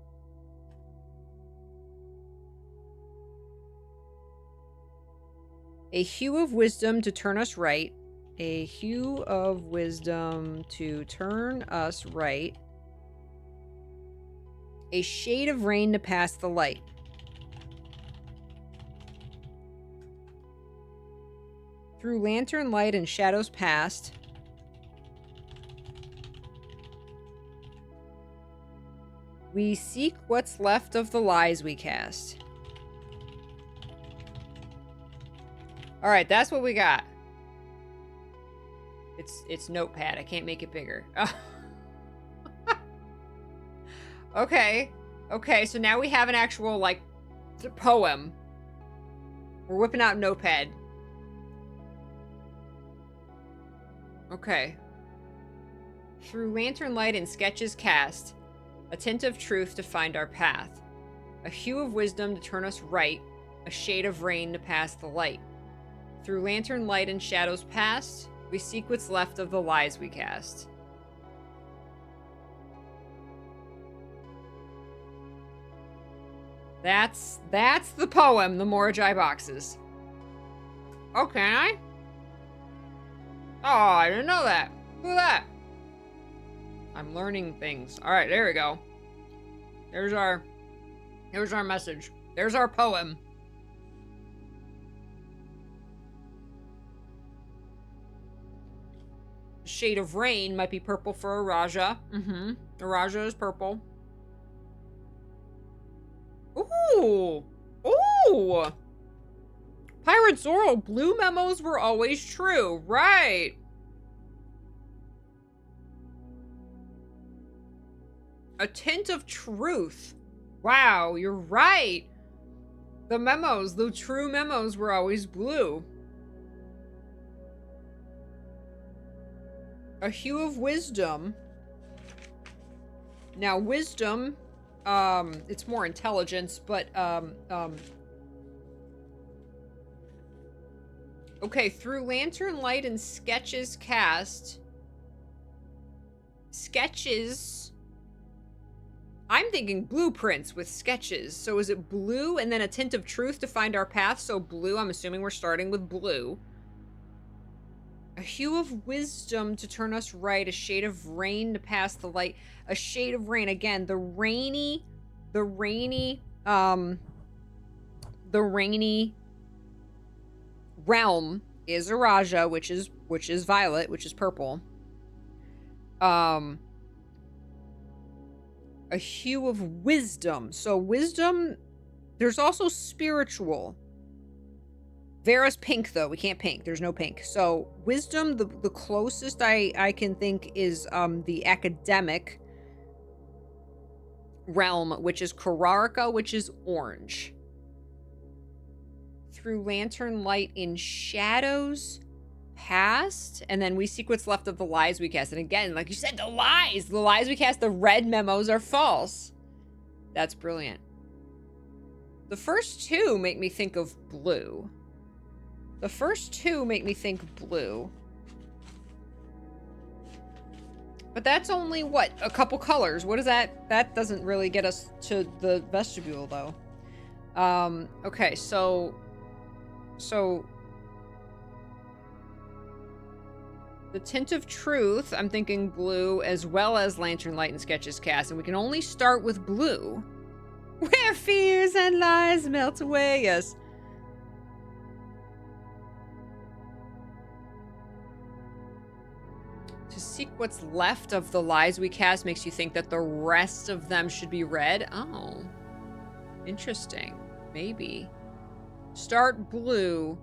A hue of wisdom to turn us right. A hue of wisdom to turn us right. A shade of rain to pass the light. Through lantern light and shadows past. We seek what's left of the lies we cast. Alright, that's what we got. It's notepad. I can't make it bigger. Okay. Okay, so now we have an actual, like, poem. We're whipping out notepad. Okay. Through lantern light and sketches cast, a tint of truth to find our path, a hue of wisdom to turn us right, a shade of rain to pass the light. Through lantern light and shadows past, we seek what's left of the lies we cast. That's the poem, the Morajai boxes. Oh, can I? Oh, I didn't know that. Look at that. I'm learning things. All right, there we go. Here's our message. There's our poem. Shade of rain might be purple for Araja. Araja is purple. Ooh. Ooh. Pirate Zoro, blue memos were always true. Right. A tint of truth. Wow, you're right. The memos, the true memos were always blue. A hue of wisdom. Now, wisdom, it's more intelligence, but, okay, through lantern light and sketches cast. Sketches. I'm thinking blueprints with sketches. So is it blue and then a tint of truth to find our path? So blue, I'm assuming we're starting with blue. A hue of wisdom to turn us right, a shade of rain to pass the light. A shade of rain, again, the rainy realm is Araja, which is violet, which is purple. A hue of wisdom. So wisdom, there's also spiritual. Vera's pink, though. We can't pink. There's no pink. So wisdom, the closest I can think is the academic realm, which is Kararika, which is orange. Through lantern light in shadows past, and then we seek what's left of the lies we cast. And again, like you said, the lies we cast, the red memos are false. That's brilliant. The first two make me think of blue. The first two make me think blue. But that's only, what, a couple colors. What is that? That doesn't really get us to the vestibule, though. Okay, so the tint of truth, I'm thinking blue, as well as lantern light and sketches cast, and we can only start with blue. Where fears and lies melt away, yes. To seek what's left of the lies we cast makes you think that the rest of them should be red. Oh, interesting. Maybe. Start blue.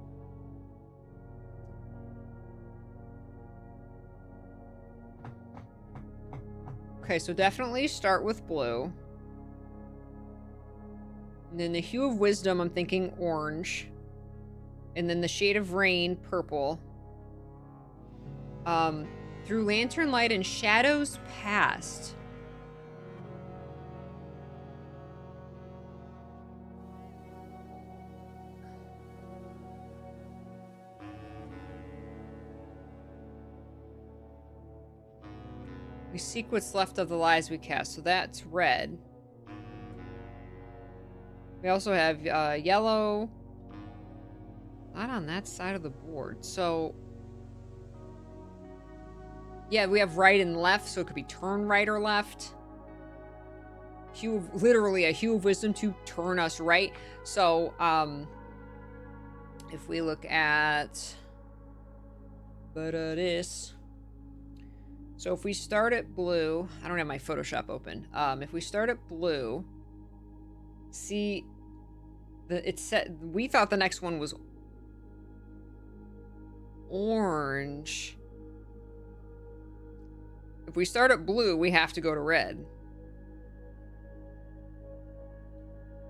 Okay, so definitely start with blue. And then the hue of wisdom, I'm thinking orange. And then the shade of rain, purple. Through lantern light and shadows past. We seek what's left of the lies we cast, so that's red. We also have yellow. Not on that side of the board, so... Yeah, we have right and left, so it could be turn right or left. Literally a hue of wisdom to turn us right. So, if we look at But this. So if we start at blue, I don't have my Photoshop open. If we start at blue, see, it said we thought the next one was orange. If we start at blue, we have to go to red.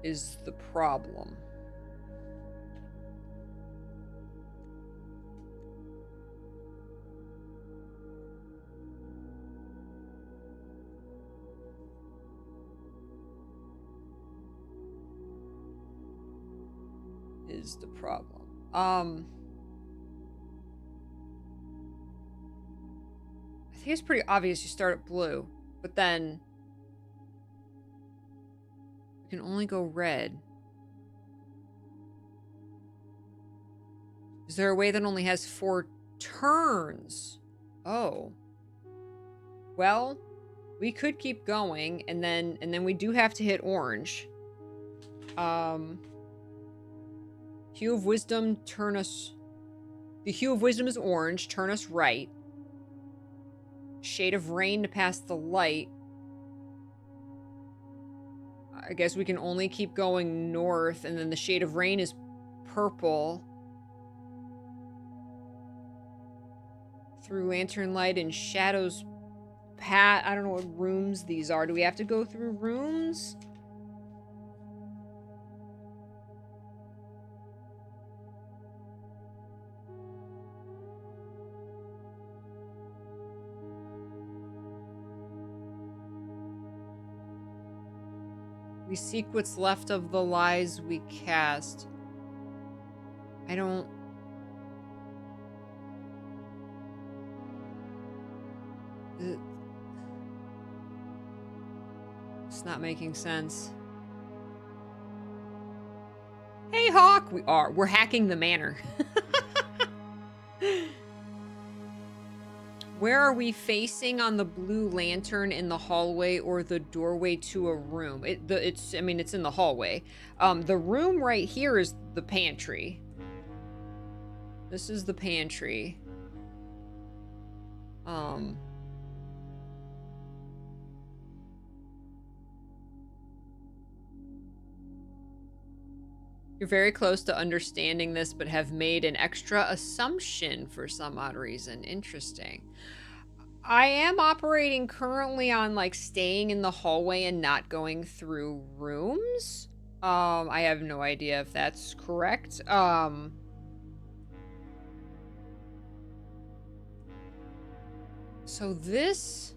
Is the problem. Is the problem. I think it's pretty obvious you start at blue, but then you can only go red. Is there a way that only has 4 turns? Oh. Well, we could keep going, and then we do have to hit orange. Hue of Wisdom, turn us... The Hue of Wisdom is orange, turn us right. Shade of Rain to pass the light. I guess we can only keep going north, and then the Shade of Rain is purple. Through Lantern Light and Shadows Pat. I don't know what rooms these are. Do we have to go through rooms? We seek what's left of the lies we cast. I don't... It's not making sense. Hey, Hawk! We're hacking the manor. Where are we facing on the blue lantern, in the hallway or the doorway to a room? It's in the hallway. The room right here is the pantry. This is the pantry. You're very close to understanding this, but have made an extra assumption for some odd reason. Interesting. I am operating currently on, like, staying in the hallway and not going through rooms. I have no idea if that's correct. So this...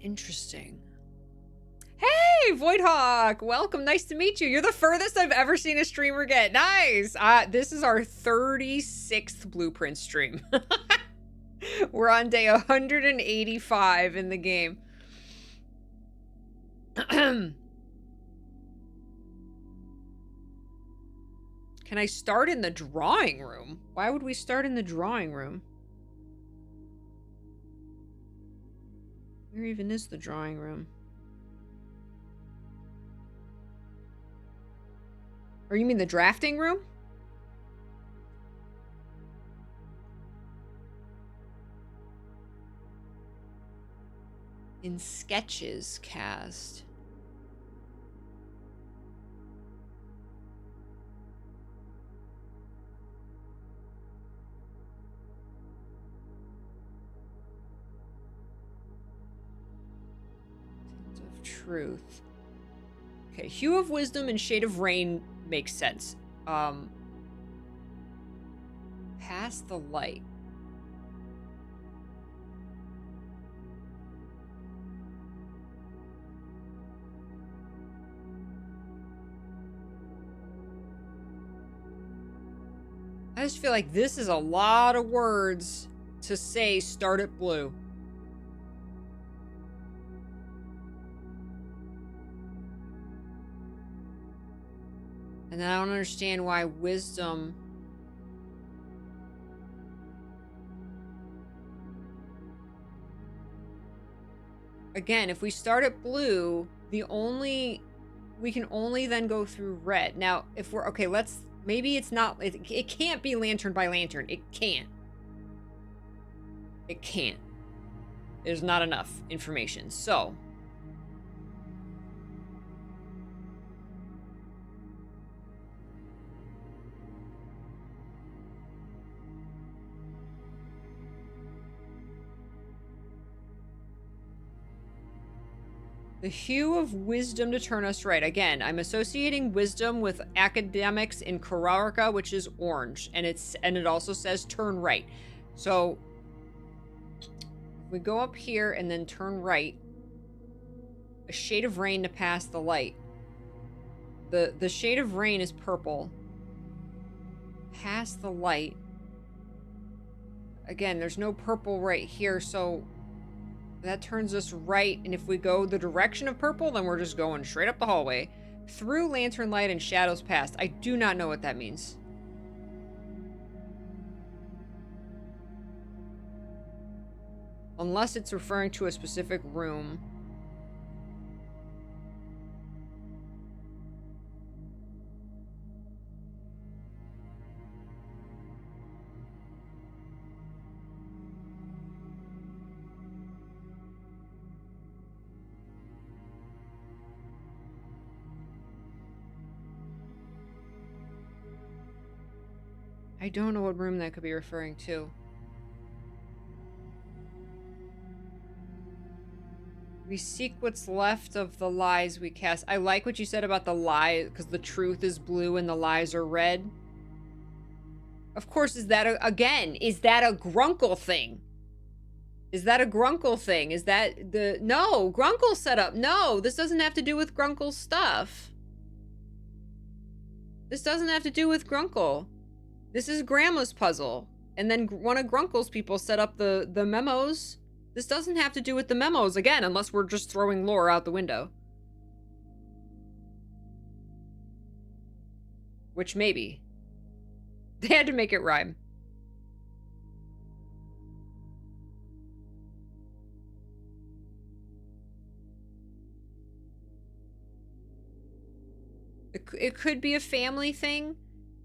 Interesting. Hey, Voidhawk! Welcome, nice to meet you. You're the furthest I've ever seen a streamer get. Nice! This is our 36th Blueprint stream. We're on day 185 in the game. Can I start in the drawing room? Why would we start in the drawing room? Where even is the drawing room? Or you mean the drafting room? In sketches cast. Truth. Okay, Hue of Wisdom and Shade of Rain makes sense. Pass the light. I just feel like this is a lot of words to say start at blue. And I don't understand why wisdom... Again, if we start at blue, we can only then go through red. Now, if we're, okay, maybe it's not, it can't be lantern by lantern. It can't. It can't. There's not enough information. So, the hue of wisdom to turn us right. Again, I'm associating wisdom with academics in Kararka, which is orange, and it also says turn right. So we go up here and then turn right. A shade of rain to pass the light. The shade of rain is purple. Pass the light. Again, there's no purple right here, so that turns us right, and if we go the direction of purple, then we're just going straight up the hallway. Through lantern light and shadows past. I do not know what that means. Unless it's referring to a specific room. I don't know what room that could be referring to. We seek what's left of the lies we cast. I like what you said about the lie, because the truth is blue and the lies are red. Of course, is that a Grunkle thing? Is that a Grunkle thing? Is that no, Grunkle setup. No, this doesn't have to do with Grunkle's stuff. This doesn't have to do with Grunkle. This is Grandma's puzzle. And then one of Grunkle's people set up the memos. This doesn't have to do with the memos, again, unless we're just throwing lore out the window. Which maybe. They had to make it rhyme. It could be a family thing.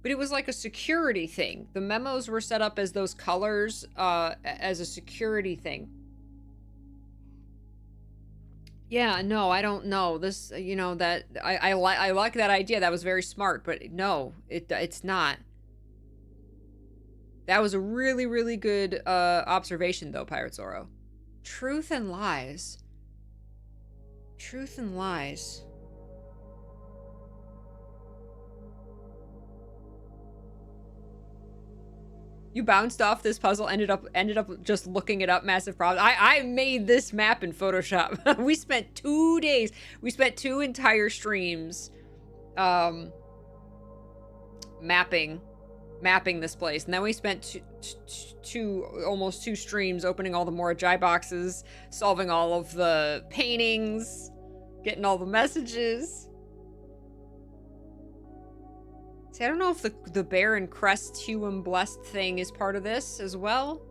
But it was like a security thing. The memos were set up as those colors, as a security thing. Yeah, no, I don't know. This, you know, that I like that idea. That was very smart, but no, it's not. That was a really, really good observation, though, Pirate Zoro. Truth and lies. Truth and lies. You bounced off this puzzle, ended up just looking it up, massive problem. I made this map in Photoshop. We spent 2 days. We spent 2 entire streams mapping this place. And then we spent almost 2 streams opening all the Morajai boxes, solving all of the paintings, getting all the messages. See, I don't know if the bear and crest hue and blessed thing is part of this as well.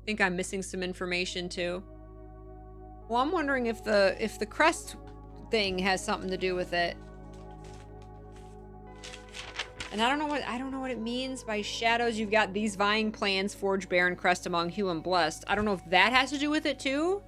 I think I'm missing some information too. Well, I'm wondering if the crest thing has something to do with it. And I don't know what it means by shadows. You've got these vying plans, forge bear and crest among hue and blessed. I don't know if that has to do with it too.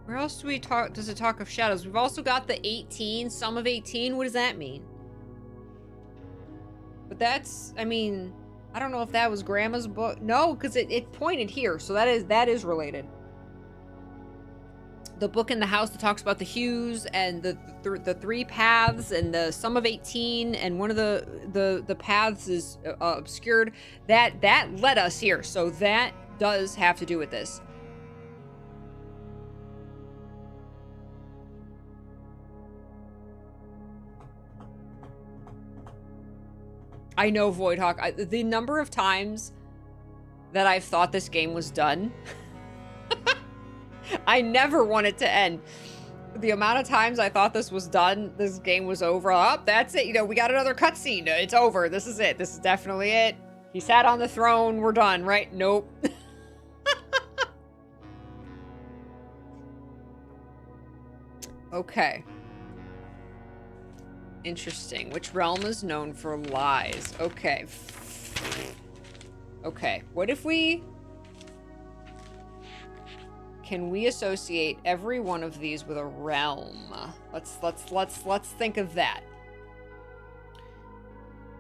Where else do we talk? Does it talk of shadows? We've also got the 18, sum of 18. What does that mean? But that's, I mean, I don't know if that was Grandma's book. No, because it pointed here, so that is related. The book in the house that talks about the hues and the 3 paths and the sum of 18, and one of the paths is obscured. That led us here, so that does have to do with this. I know, Voidhawk. The number of times that I've thought this game was done. I never want it to end. The amount of times I thought this was done, this game was over. Oh, that's it. You know, we got another cutscene. It's over. This is it. This is definitely it. He sat on the throne. We're done, right? Nope. Okay. Interesting. Which realm is known for lies? Okay. Okay. What if we... Can we associate every one of these with a realm? Let's think of that.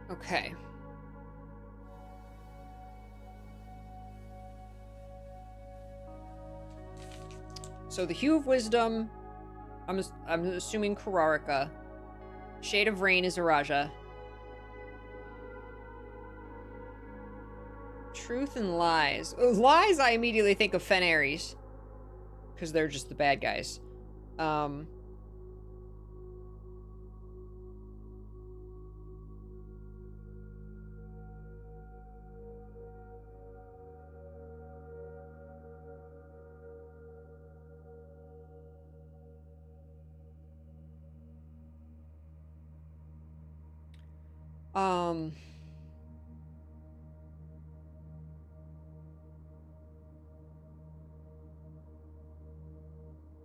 Okay. So the Hue of Wisdom, I'm assuming Kararika. Shade of Rain is Araja. Truth and Lies. Lies, I immediately think of Fenairs. Because they're just the bad guys.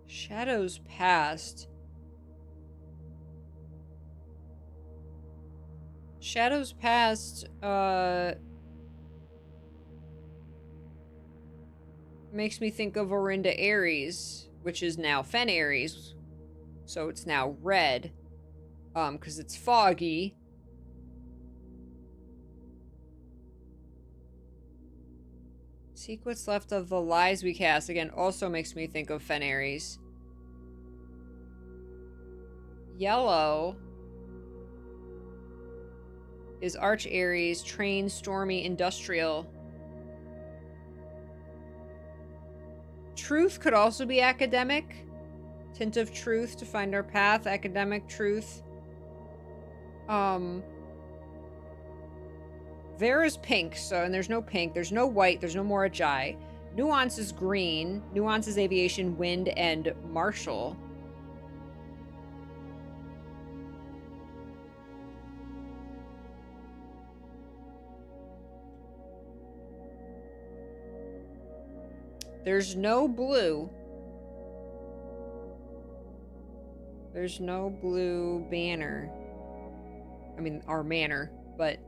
Shadows Past. Shadows Past, makes me think of Orinda Aries, which is now Fen Aries. So it's now red. Because it's foggy. Seek what's left of the lies we cast. Again, also makes me think of Fen Aries. Yellow is Arch Aries, Train, Stormy, Industrial. Truth could also be academic. Tint of Truth to find our path. Academic Truth. Vera's pink, so, and there's no pink. There's no white. There's no Morajai. Nuance is green. Nuance is Aviation, Wind, and Martial. There's no blue. There's no blue banner. I mean, our manor, but...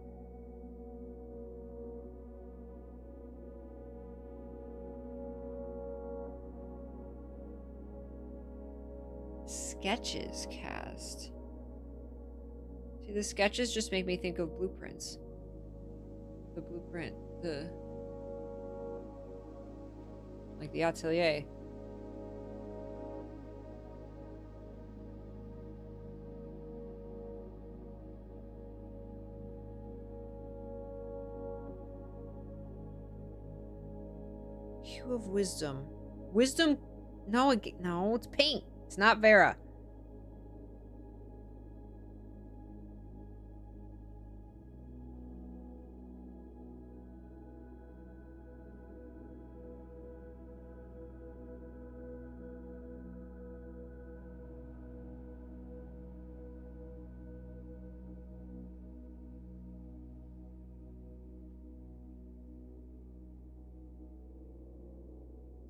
Sketches cast. See, the sketches just make me think of blueprints. The blueprint, like the atelier. Hue of Wisdom. Wisdom? No, it's pink. It's not Vera.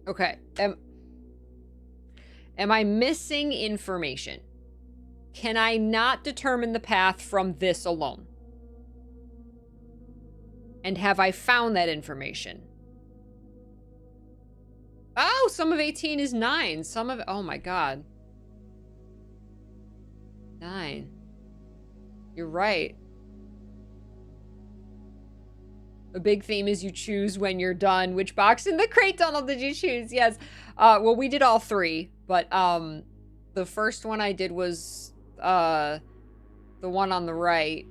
Okay. Am I missing information? Can I not determine the path from this alone? And have I found that information? Oh, some of 18 is 9. Some of... Oh my god. 9. You're right. A big theme is you choose when you're done. Which box in the crate tunnel did you choose? Yes. Well, we did all 3. But, the first one I did was, the one on the right.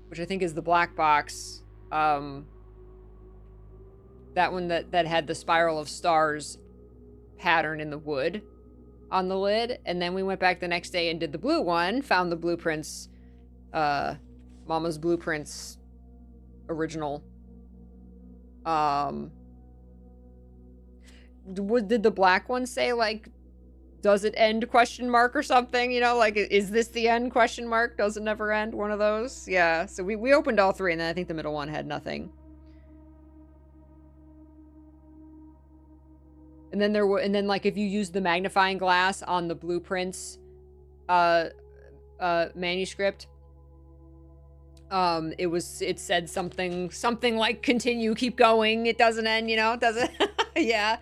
Which I think is the black box. That one that had the spiral of stars pattern in the wood on the lid. And then we went back the next day and did the blue one. Found the blueprints. Mama's Blueprints original Did the black one say, like, does it end question mark or something? You know, like, is this the end question mark? Does it never end? One of those? Yeah, so we opened all three, and then I think the middle one had nothing. And then like, if you use the magnifying glass on the blueprints manuscript, it said something like, continue, keep going, it doesn't end, you know, it doesn't. Yeah.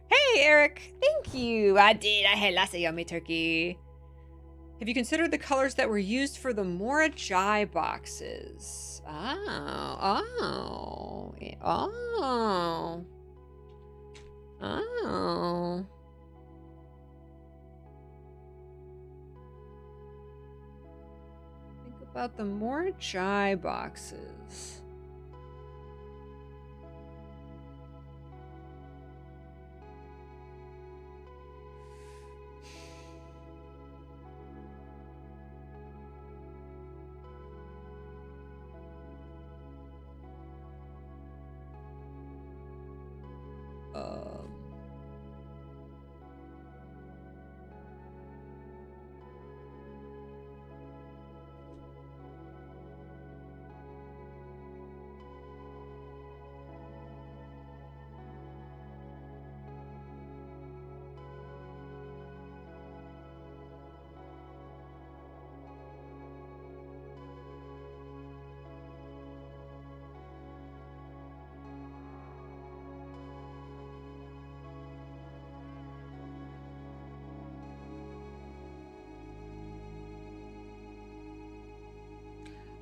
Hey, Eric, thank you. I had lots of yummy turkey. Have you considered the colors that were used for the Morajai boxes? Oh. Think about the Morajai boxes.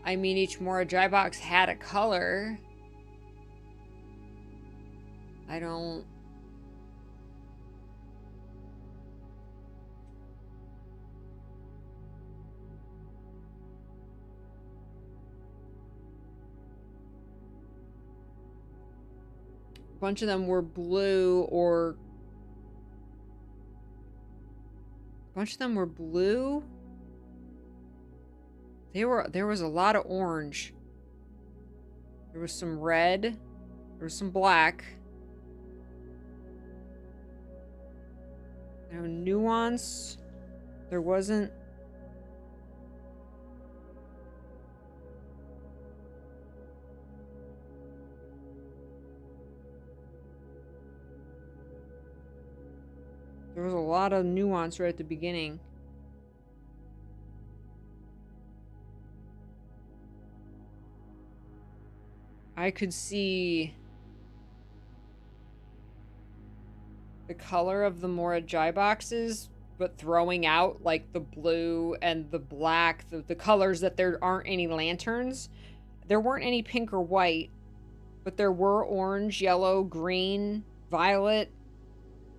I mean, each Morajai box had a color. I don't... A bunch of them were blue or... A bunch of them were blue? There was a lot of orange. There was some red. There was some black. No nuance. There wasn't. There was a lot of nuance right at the beginning. I could see the color of the Morajai boxes, but throwing out like the blue and the black, the colors that there aren't any lanterns. There weren't any pink or white, but there were orange, yellow, green, violet,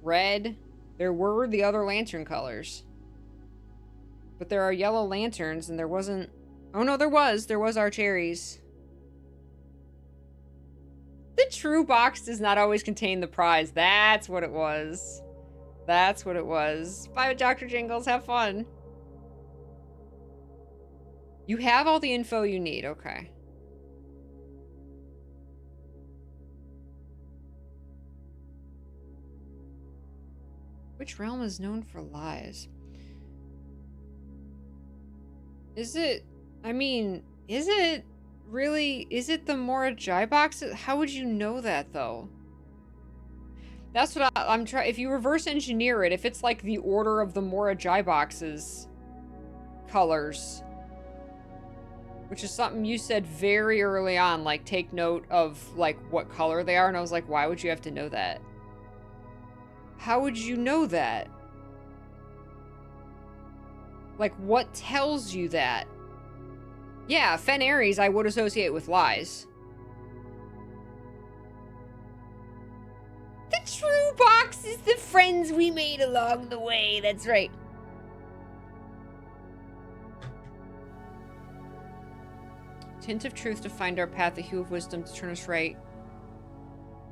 red. There were the other lantern colors. But there are yellow lanterns, and there wasn't... Oh no, there was our cherries. The true box does not always contain the prize. That's what it was. That's what it was. Bye, Dr. Jingles. Have fun. You have all the info you need. Okay. Which realm is known for lies? Is it... I mean, is it... Really, is it the Morajai boxes? How would you know that, though? That's what I'm trying... If you reverse engineer it, if it's like the order of the Morajai boxes colors, which is something you said very early on, like, take note of, like, what color they are, and I was like, why would you have to know that? How would you know that? Like, what tells you that? Yeah, Fen Aries I would associate with lies. The true box is the friends we made along the way. That's right. Tint of truth to find our path, the hue of wisdom to turn us right.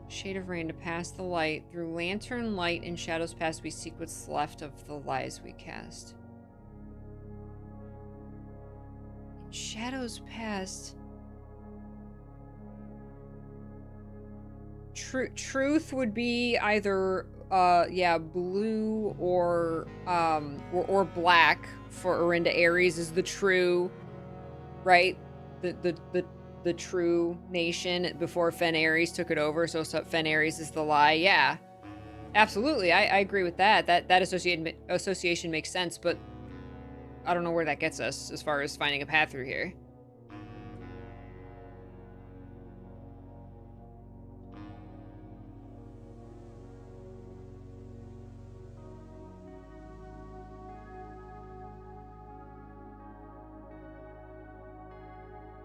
Shade of rain to pass the light. Through lantern light and shadows past, we seek what's left of the lies we cast. Shadows past. Truth would be either yeah, blue or black for Orinda Aries is the true, right? The true nation before Fen Aries took it over. So Fen Aries is the lie. Yeah, absolutely. I agree with that. That association makes sense, but I don't know where that gets us as far as finding a path through here.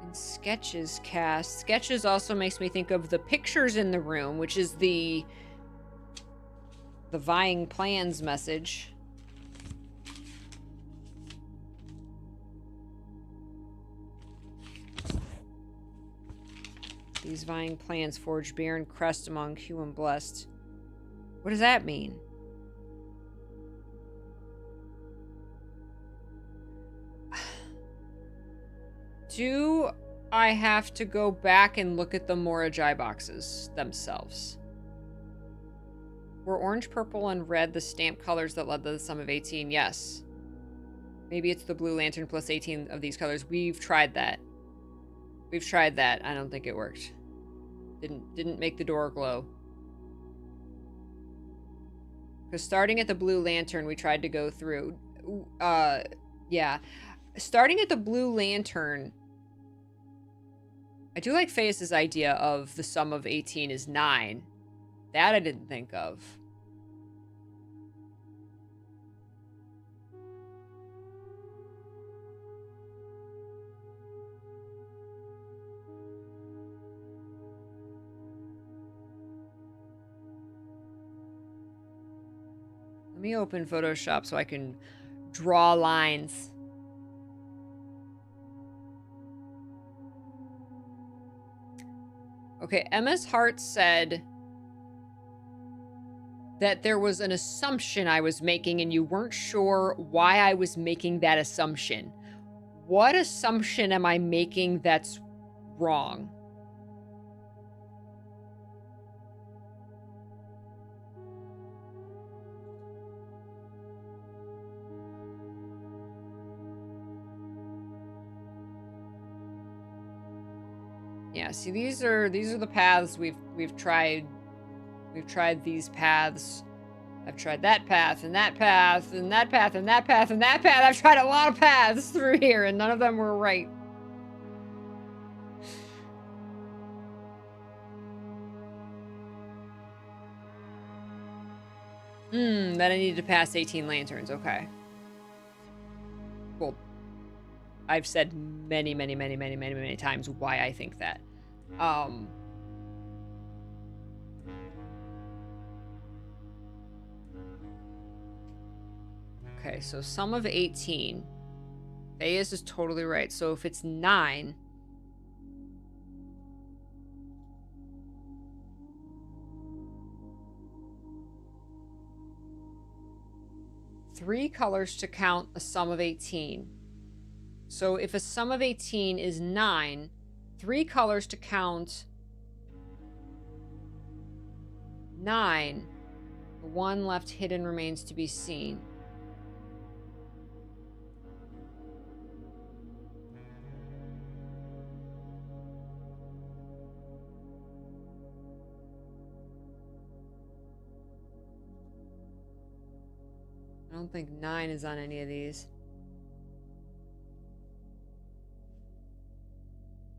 And sketches cast. Sketches also makes me think of the pictures in the room, which is the vying plans message. These vying plans forge barren crest among human blessed. What does that mean? Do I have to go back and look at the Morajai boxes themselves? Were orange, purple, and red the stamp colors that led to the sum of 18? Yes. Maybe it's the blue lantern plus 18 of these colors. We've tried that. We've tried that. I don't think it worked. Didn't make the door glow. Because starting at the blue lantern, we tried to go through. Yeah. Starting at the blue lantern, I do like Faye's idea of the sum of 18 is 9. That I didn't think of. Let me open Photoshop so I can draw lines. Okay, MS Hart said that there was an assumption I was making and you weren't sure why I was making that assumption. What assumption am I making that's wrong? Yeah, see, these are the paths we've tried. We've tried these paths. I've tried that path and that path and that path and that path and that path. I've tried a lot of paths through here and none of them were right. That I needed to pass 18 lanterns. Okay. Well, I've said many times why I think that. Okay, so sum of 18. Thais is totally right. So if it's 9... Three colors to count a sum of 18. So if a sum of 18 is 9, 3 colors to count 9. The one left hidden remains to be seen. I don't think 9 is on any of these.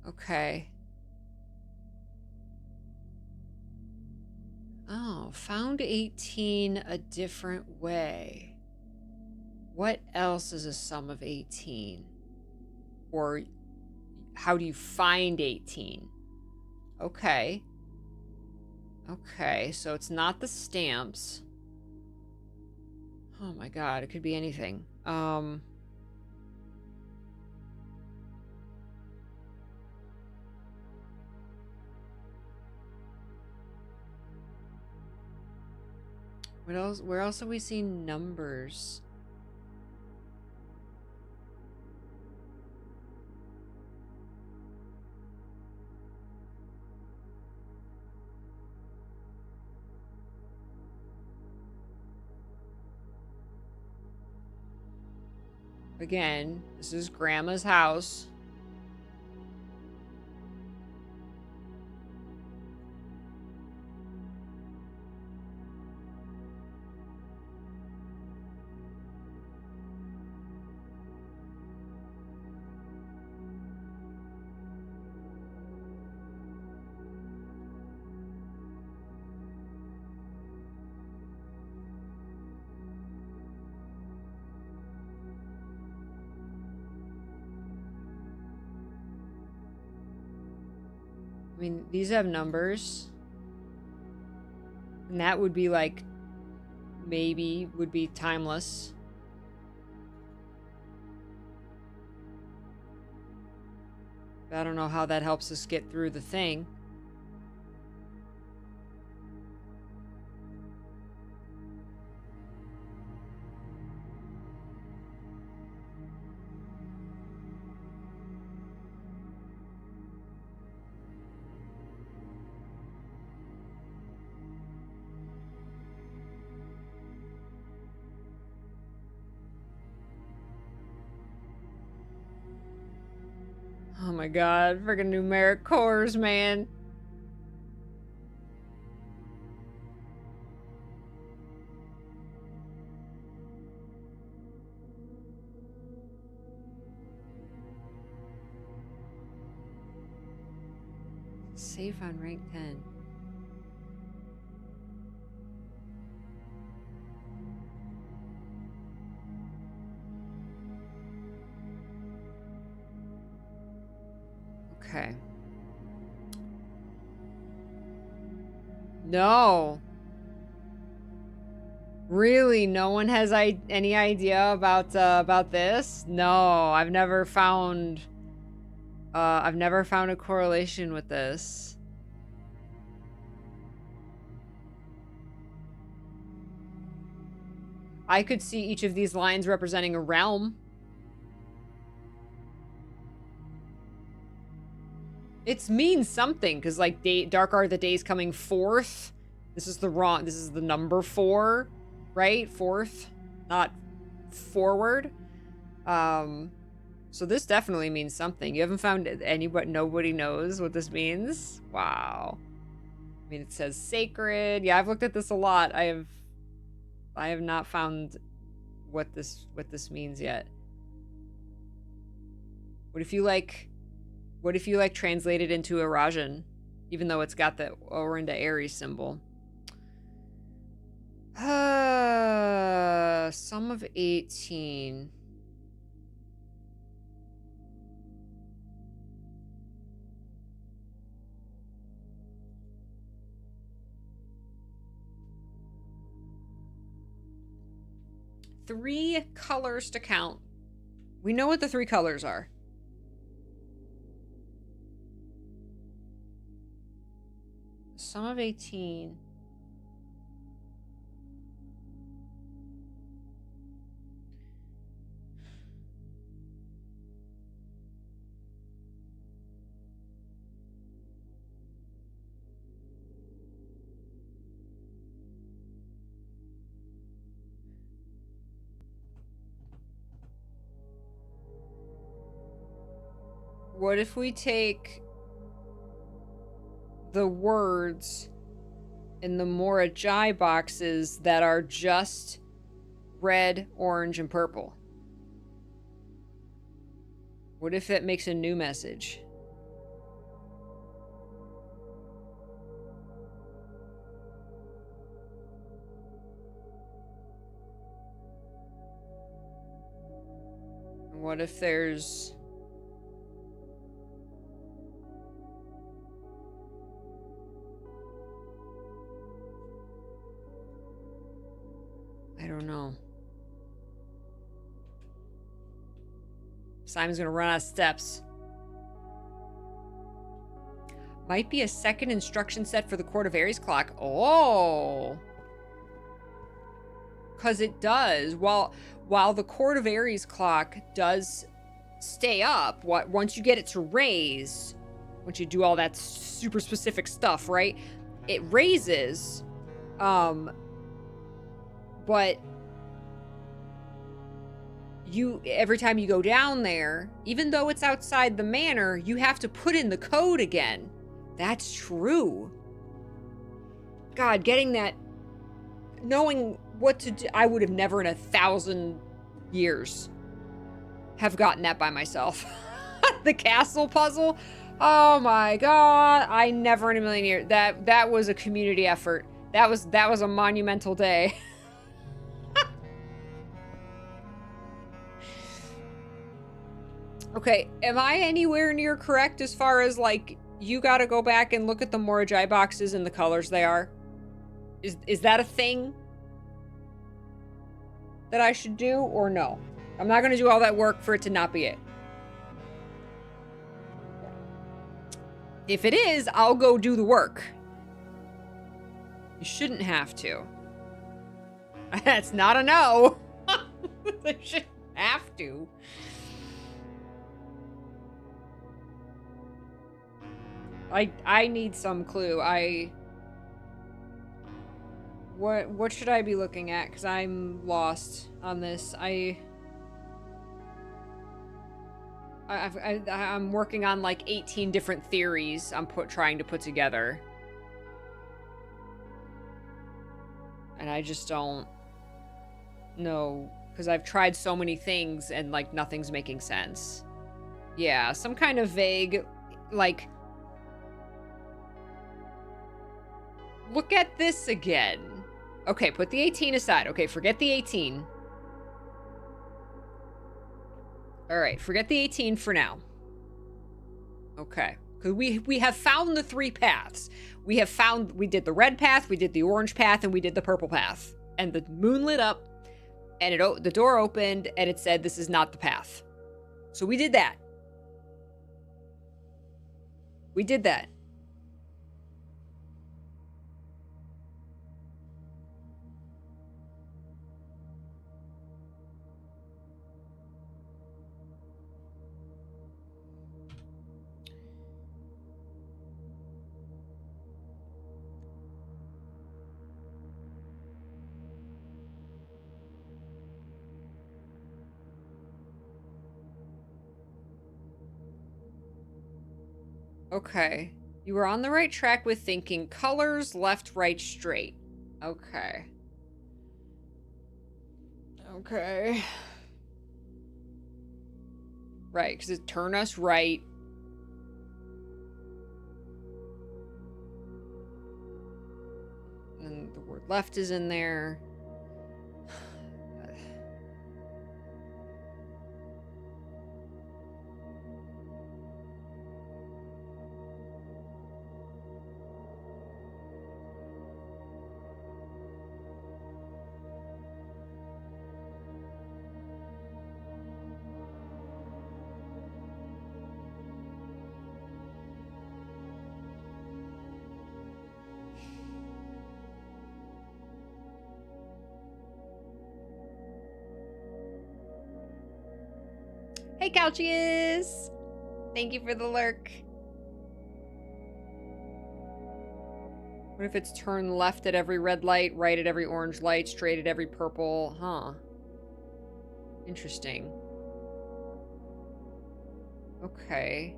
Okay. Oh, found 18 a different way. What else is a sum of 18? Or how do you find 18? Okay. Okay, so it's not the stamps. Oh my god, it could be anything. What else? Where else have we seen numbers? Again, this is Grandma's house. I mean, these have numbers. And that would be like, maybe would be timeless. But I don't know how that helps us get through the thing. Oh my god, freaking numeric cores, man. Safe on rank 10. Okay. No. Really, no one has any idea about this? No, I've never found a correlation with this. I could see each of these lines representing a realm. It means something, because like dark are the days coming forth. This is the number 4, right? Fourth, not forward. So this definitely means something. You haven't found nobody knows what this means? Wow. I mean, it says sacred. Yeah, I've looked at this a lot. I have not found what this means yet. What if you translate it into Arajan, even though it's got the Orin to Aries symbol? Sum of 18. Three colors to count. We know what the 3 colors are. Sum of 18. What if we take the words in the Morajai boxes that are just red, orange, and purple? What if it makes a new message? What if there's... I don't know. Simon's gonna run out of steps. Might be a second instruction set for the Court of Aries clock. Oh. Because it does. While the Court of Aries clock does stay up, once you get it to raise, once you do all that super specific stuff, right? It raises, but every time you go down there, even though it's outside the manor, you have to put in the code again. That's true. God, getting that, knowing what to do, I would have never in 1,000 years have gotten that by myself. The castle puzzle. Oh my God. I never in a million years. That was a community effort. That was a monumental day. Okay, am I anywhere near correct as far as, like, you gotta go back and look at the Morajai boxes and the colors they are? Is that a thing that I should do, or no? I'm not gonna do all that work for it to not be it. If it is, I'll go do the work. You shouldn't have to. That's not a no. They shouldn't have to. I need some clue. What should I be looking at? Because I'm lost on this. I'm working on like 18 different theories I'm trying to put together. And I just don't know, because I've tried so many things and like nothing's making sense. Yeah, some kind of vague, like, look at this again. Okay, put the 18 aside. Okay, forget the 18. All right, forget the 18 for now. Okay, because we have found the 3 paths. We did the red path, we did the orange path, and we did the purple path. And the moon lit up, and the door opened, and it said, this is not the path. So we did that. We did that. Okay. You were on the right track with thinking colors, left, right, straight. Okay. Okay. Right, because it turned us right. And the word left is in there. Hey, Couchies! Thank you for the lurk. What if it's turn left at every red light, right at every orange light, straight at every purple? Huh. Interesting. Okay.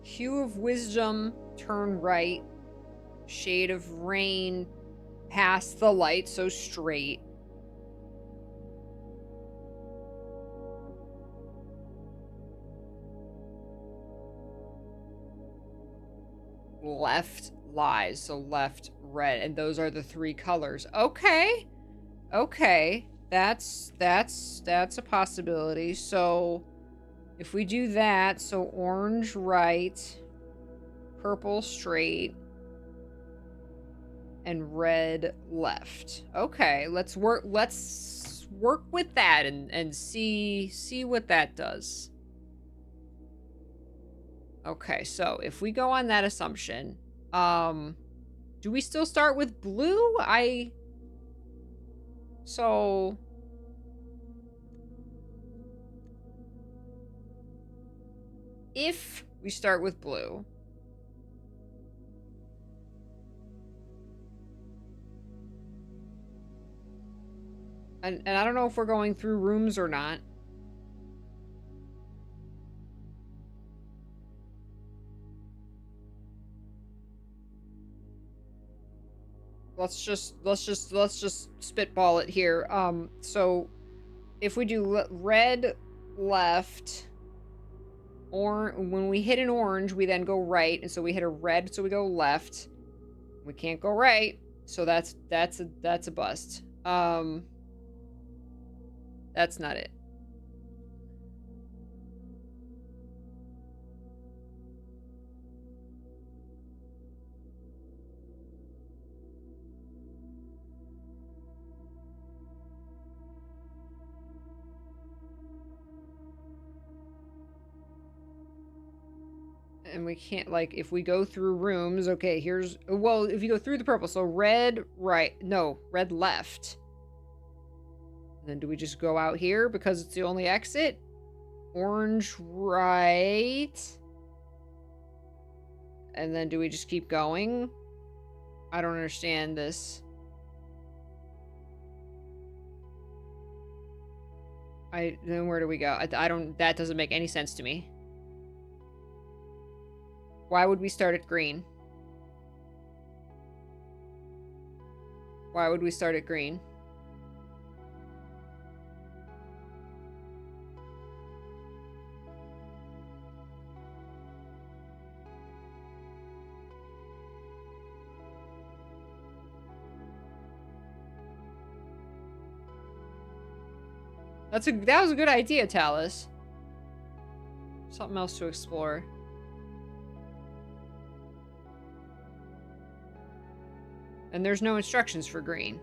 Hue of wisdom, turn right. Shade of rain, past the light, so straight. Left lies, so left red, and those are the 3 colors. Okay. Okay. That's a possibility. So if we do that, so orange right, purple straight, and red left. Okay, let's work with that and see what that does. Okay, so if we go on that assumption, do we still start with blue? So if we start with blue. And I don't know if we're going through rooms or not. Let's just spitball it here. So if we do red left, or when we hit an orange, we then go right, and so we hit a red, so we go left. We can't go right, so that's a bust. That's not it. And we can't, like, if we go through rooms, okay, here's, well, if you go through the purple, so red right, no, red left. And then do we just go out here because it's the only exit? Orange right. And then do we just keep going? I don't understand this. Then where do we go? I don't, that doesn't make any sense to me. Why would we start at green? Why would we start at green? That was a good idea, Talus. Something else to explore. And there's no instructions for green.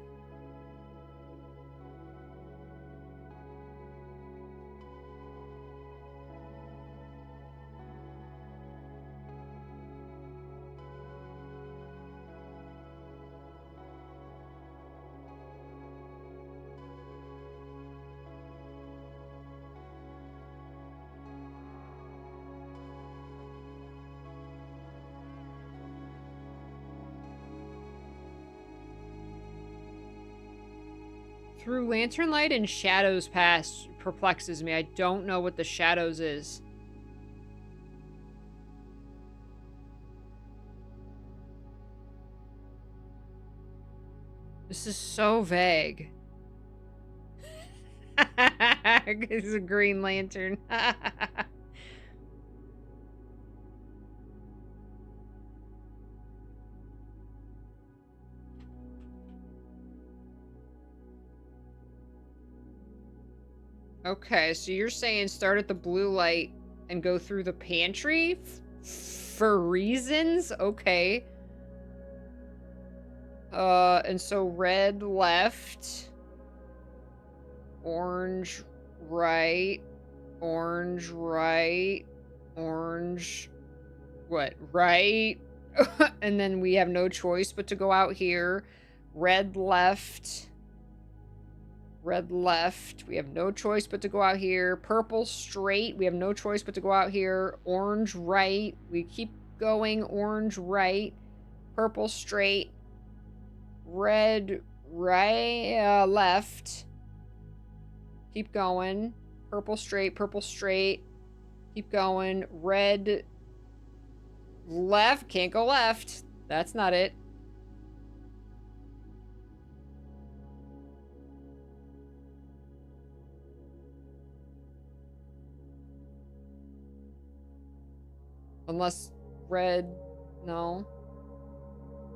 Through lantern light and shadows past perplexes me. I don't know what the shadows is. This is so vague. It's a green lantern. Okay, so you're saying start at the blue light and go through the pantry? For reasons? Okay. And so red left, orange right, orange right, orange, what, right? And then we have no choice but to go out here. Red left. Red left. We have no choice but to go out here. Purple straight. We have no choice but to go out here. Orange right. We keep going. Orange right. Purple straight. Red right. Left. Keep going. Purple straight. Purple straight. Keep going. Red left. Can't go left. That's not it. Unless red, no.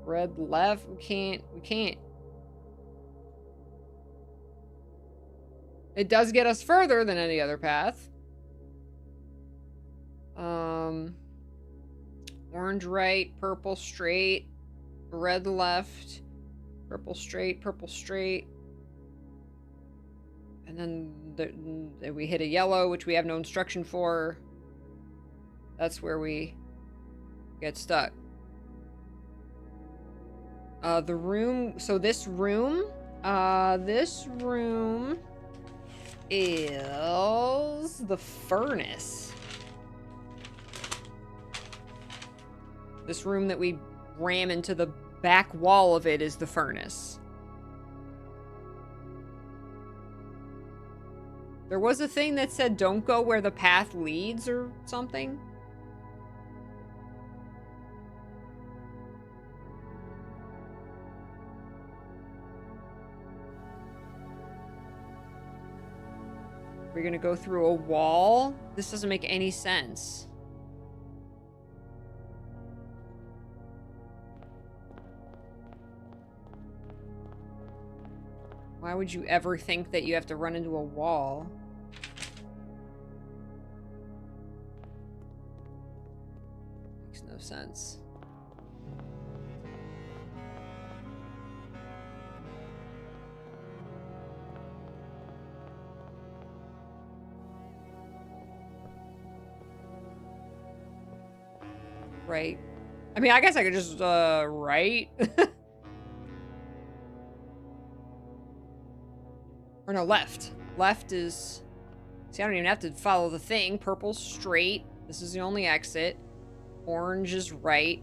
Red left, we can't. It does get us further than any other path. Orange right, purple straight, red left, purple straight, and then we hit a yellow, which we have no instruction for. That's where we get stuck. The room, so this room is the furnace. This room that we ram into the back wall of it is the furnace. There was a thing that said don't go where the path leads or something. We're gonna go through a wall? This doesn't make any sense. Why would you ever think that you have to run into a wall? Makes no sense. Right. I mean, I guess I could just, right? Or no, left. Left is... See, I don't even have to follow the thing. Purple's straight. This is the only exit. Orange is right.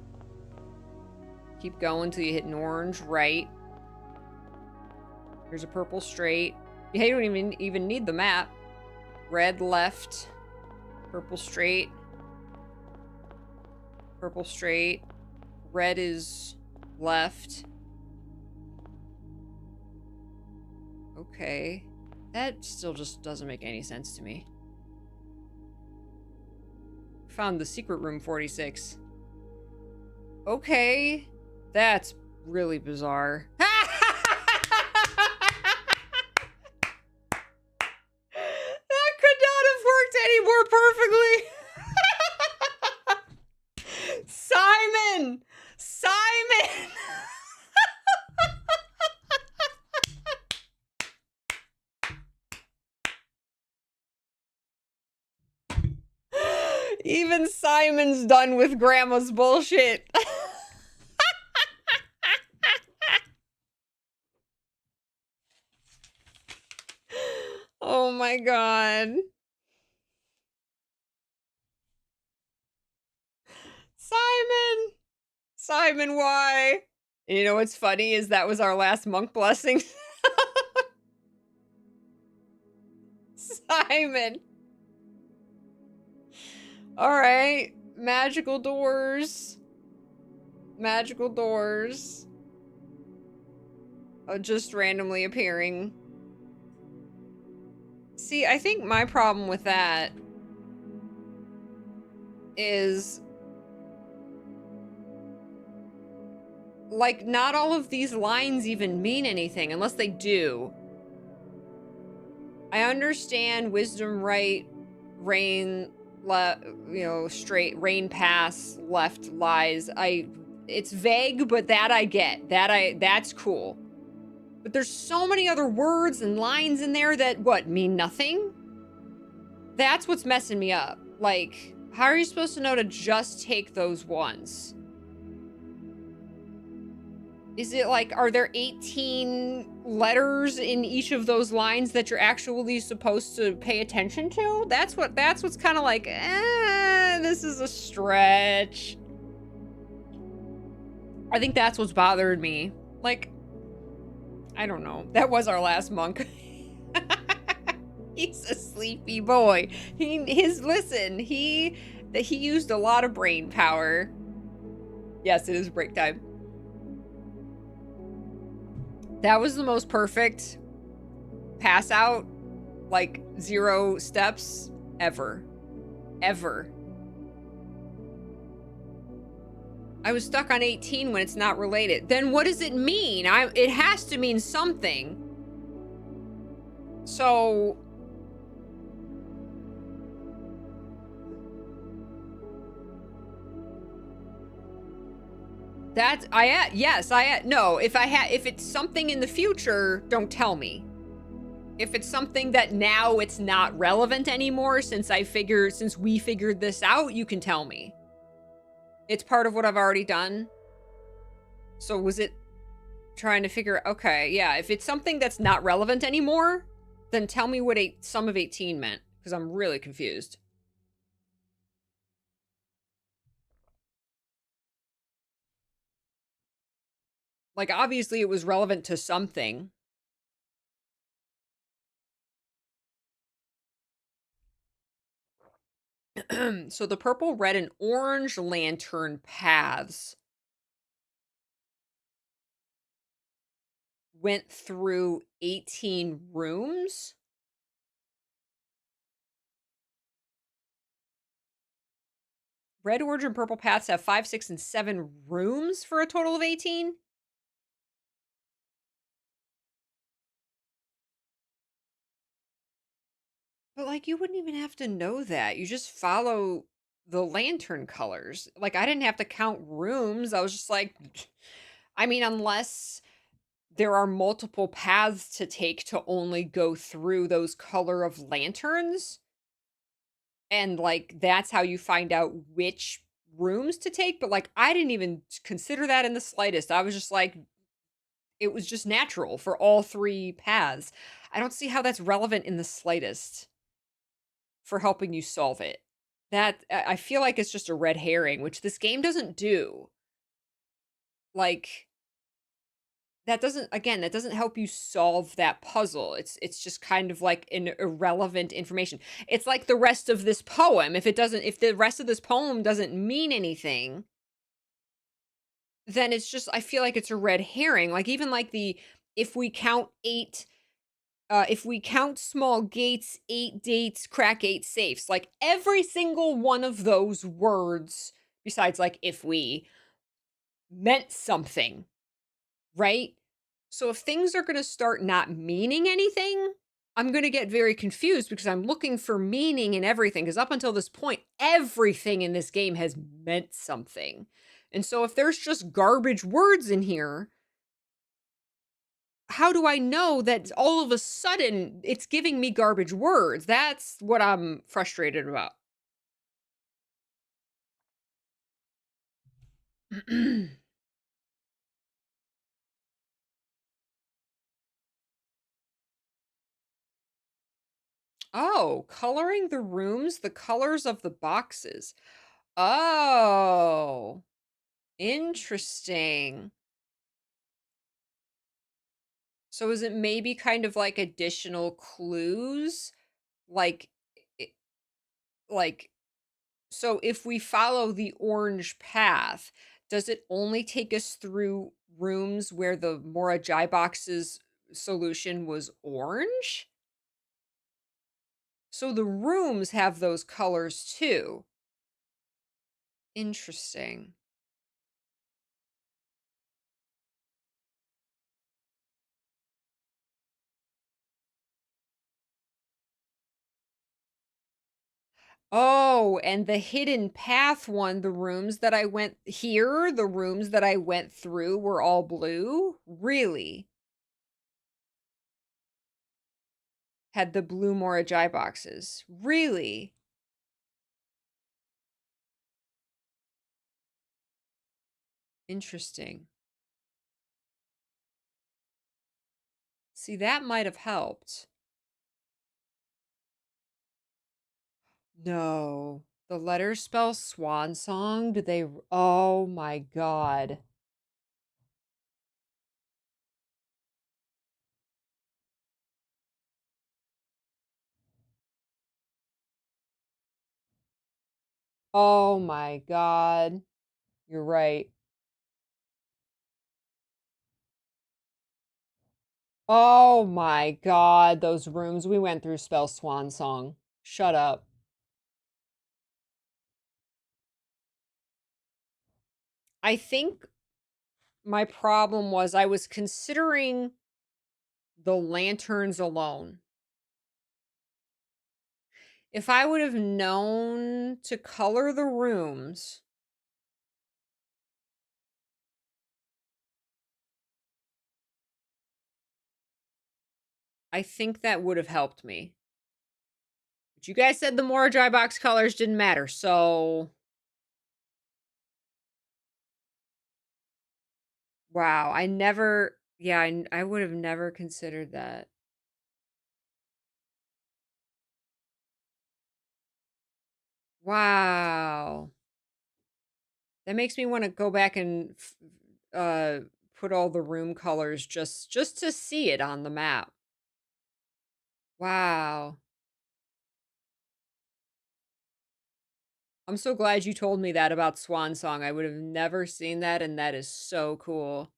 Keep going till you hit an orange right. Here's a purple straight. Yeah, you don't even need the map. Red left. Purple straight. Purple straight. Red is left. Okay. That still just doesn't make any sense to me. Found the secret room 46. Okay. That's really bizarre. That could not have worked any more perfectly. Simon! Simon! Even Simon's done with Grandma's bullshit. Oh my god. Simon! Simon, why? And you know what's funny is that was our last monk blessing. Simon. Alright. Magical doors. Magical doors. Just randomly appearing. See, I think my problem with that is... like, not all of these lines even mean anything, unless they do. I understand wisdom right, rain, straight, rain pass, left lies. It's vague, but that I get. That's cool. But there's so many other words and lines in there that, what, mean nothing? That's what's messing me up. Like, how are you supposed to know to just take those ones? Is it like, are there 18 letters in each of those lines that you're actually supposed to pay attention to? That's what's kind of like, this is a stretch. I think that's what's bothered me. Like, I don't know. That was our last monk. He's a sleepy boy. He used a lot of brain power. Yes, it is break time. That was the most perfect pass out, like 0 steps ever. Ever. I was stuck on 18 when it's not related. Then what does it mean? It has to mean something. So... no, if it's something in the future, don't tell me. If it's something that now it's not relevant anymore since we figured this out, you can tell me. It's part of what I've already done. So was it trying to figure, okay, yeah, if it's something that's not relevant anymore, then tell me what sum of 18 meant, because I'm really confused. Like, obviously, it was relevant to something. So the purple, red, and orange lantern paths went through 18 rooms. Red, orange, and purple paths have 5, 6, and 7 rooms for a total of 18. But, like, you wouldn't even have to know that. You just follow the lantern colors. Like, I didn't have to count rooms. I was just like, I mean, unless there are multiple paths to take to only go through those color of lanterns. And, like, that's how you find out which rooms to take. But, like, I didn't even consider that in the slightest. I was just like, it was just natural for all three paths. I don't see how that's relevant in the slightest for helping you solve it. That I feel like it's just a red herring, which this game doesn't do. Like, that doesn't help you solve that puzzle. It's just kind of like an irrelevant information. It's like the rest of this poem. If the rest of this poem doesn't mean anything, then it's just, I feel like it's a red herring. Like, even like the, if we count eight if we count small gates, 8 dates, crack 8 safes, like every single one of those words, besides like if we, meant something, right? So if things are going to start not meaning anything, I'm going to get very confused because I'm looking for meaning in everything. Because up until this point, everything in this game has meant something. And so if there's just garbage words in here, how do I know that all of a sudden it's giving me garbage words? That's what I'm frustrated about. Oh, coloring the rooms the colors of the boxes. Oh, interesting. So is it maybe kind of like additional clues? Like, I- like, so if we follow the orange path, does it only take us through rooms where the Morajai box's solution was orange? So the rooms have those colors too. Interesting. Oh, and the hidden path one, the rooms that I went through were all blue? Really? Had the blue Morajai boxes. Really? Interesting. See, that might have helped. No. The letters spell swan song? Do they? Oh my god. Oh my god. You're right. Oh my god. Those rooms we went through spell swan song. Shut up. I think my problem was I was considering the lanterns alone. If I would have known to color the rooms, I think that would have helped me. But you guys said the more dry box colors didn't matter, so wow, I would have never considered that. Wow. That makes me want to go back and put all the room colors just to see it on the map. Wow. I'm so glad you told me that about Swan Song. I would have never seen that, and that is so cool.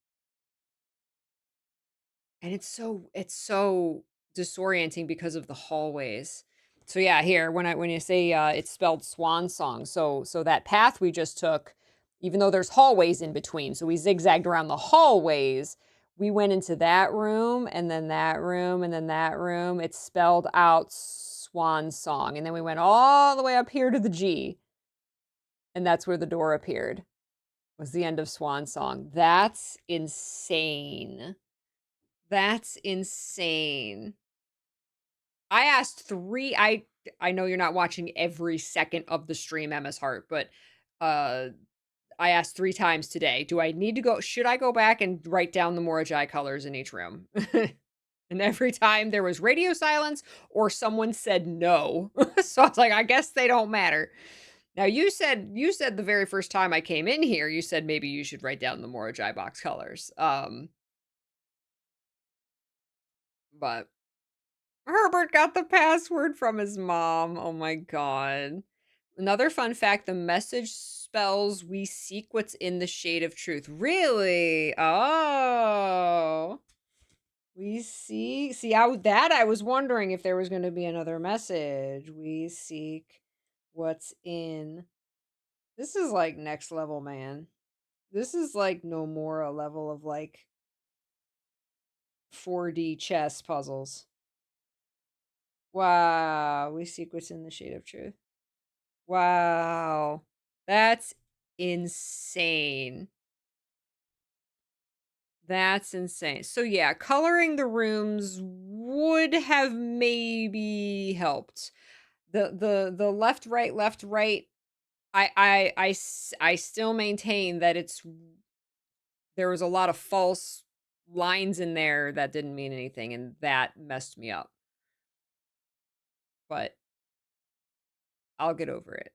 And it's so disorienting because of the hallways. So yeah, here when you say it's spelled Swan Song, so that path we just took, even though there's hallways in between, so we zigzagged around the hallways. We went into that room and then that room and then that room. It's spelled out Swan Song, and then we went all the way up here to the G, and that's where the door appeared. Was the end of Swan Song. That's insane. That's insane. I asked 3 I know you're not watching every second of the stream, MS Heart, but, uh, I asked 3 times today, "Do I need to go should I go back and write down the Morajai colors in each room?" And every time there was radio silence or someone said no. So I was like, "I guess they don't matter." Now you said the very first time I came in here, you said maybe you should write down the Morajai box colors, but Herbert got the password from his mom. Oh my god. Another fun fact, the message spells we seek what's in the shade of truth. Really? Oh. We see I was wondering if there was going to be another message. We seek what's in. This is like next level, man. This is like no more a level of like 4D chess puzzles. Wow, we seek what's in the shade of truth. Wow. That's insane. That's insane. So yeah, coloring the rooms would have maybe helped. The left right. I still maintain that there was a lot of false lines in there that didn't mean anything, and that messed me up. But I'll get over it.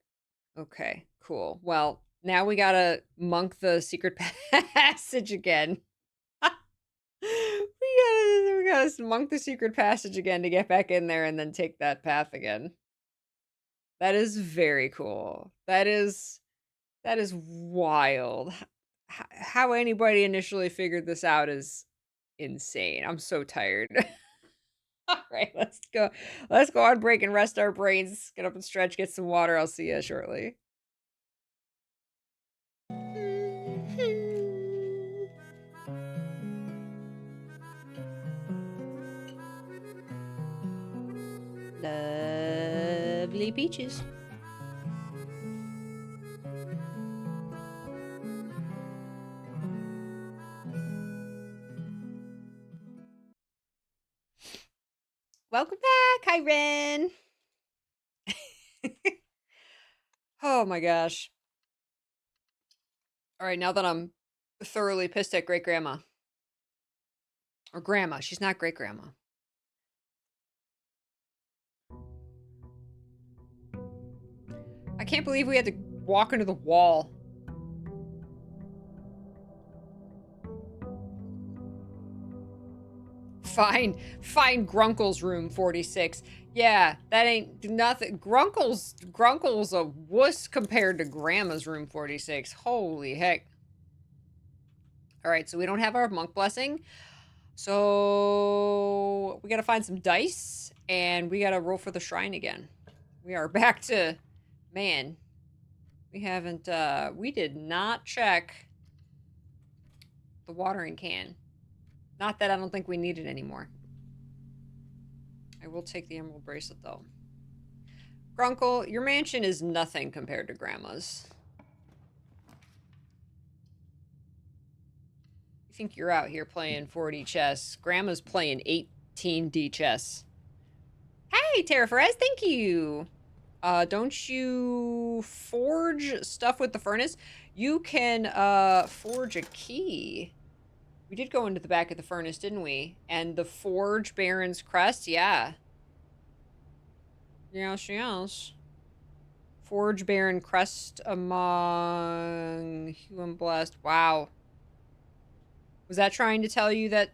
Okay, cool. Well, now we gotta monk the secret passage again. We gotta monk the secret passage again to get back in there and then take that path again. That is very cool. That is wild. How anybody initially figured this out is insane. I'm so tired. All right, let's go. Let's go on break and rest our brains. Get up and stretch, get some water. I'll see you shortly. Lovely peaches. Welcome back. Hi, Ren. Oh my gosh. All right, now that I'm thoroughly pissed at great grandma. Or grandma. She's not great grandma. I can't believe we had to walk into the wall. Find Grunkle's room 46. Yeah, that ain't nothing. Grunkle's a wuss compared to Grandma's room 46. Holy heck. All right, so we don't have our monk blessing. So we got to find some dice and we got to roll for the shrine again. We are back to, man, we did not check the watering can. Not that I don't think we need it anymore. I will take the emerald bracelet though. Grunkle, your mansion is nothing compared to Grandma's. You think you're out here playing 4D chess. Grandma's playing 18D chess. Hey, Terraforez, thank you. Don't you forge stuff with the furnace? You can, forge a key. We did go into the back of the furnace, didn't we? And the forge Baron's crest, yeah. Yes. Forge Baron crest among human blessed. Wow. Was that trying to tell you that,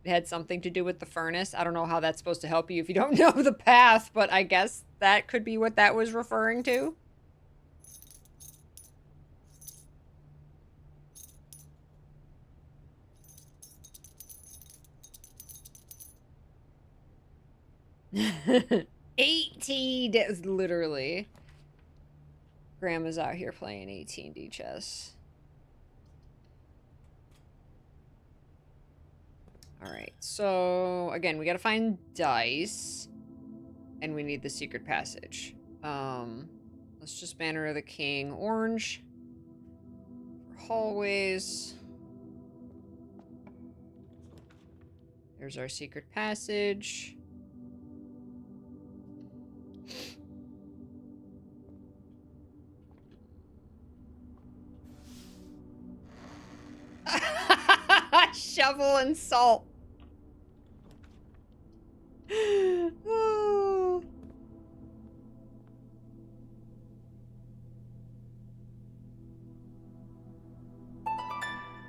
it had something to do with the furnace? I don't know how that's supposed to help you if you don't know the path, but I guess that could be what that was referring to. $18, literally. Grandma's out here playing 18D chess. Alright, so again, we gotta find dice. And we need the secret passage. Let's just Banner of the King. Orange. For hallways. There's our secret passage. Shovel and salt. Oh.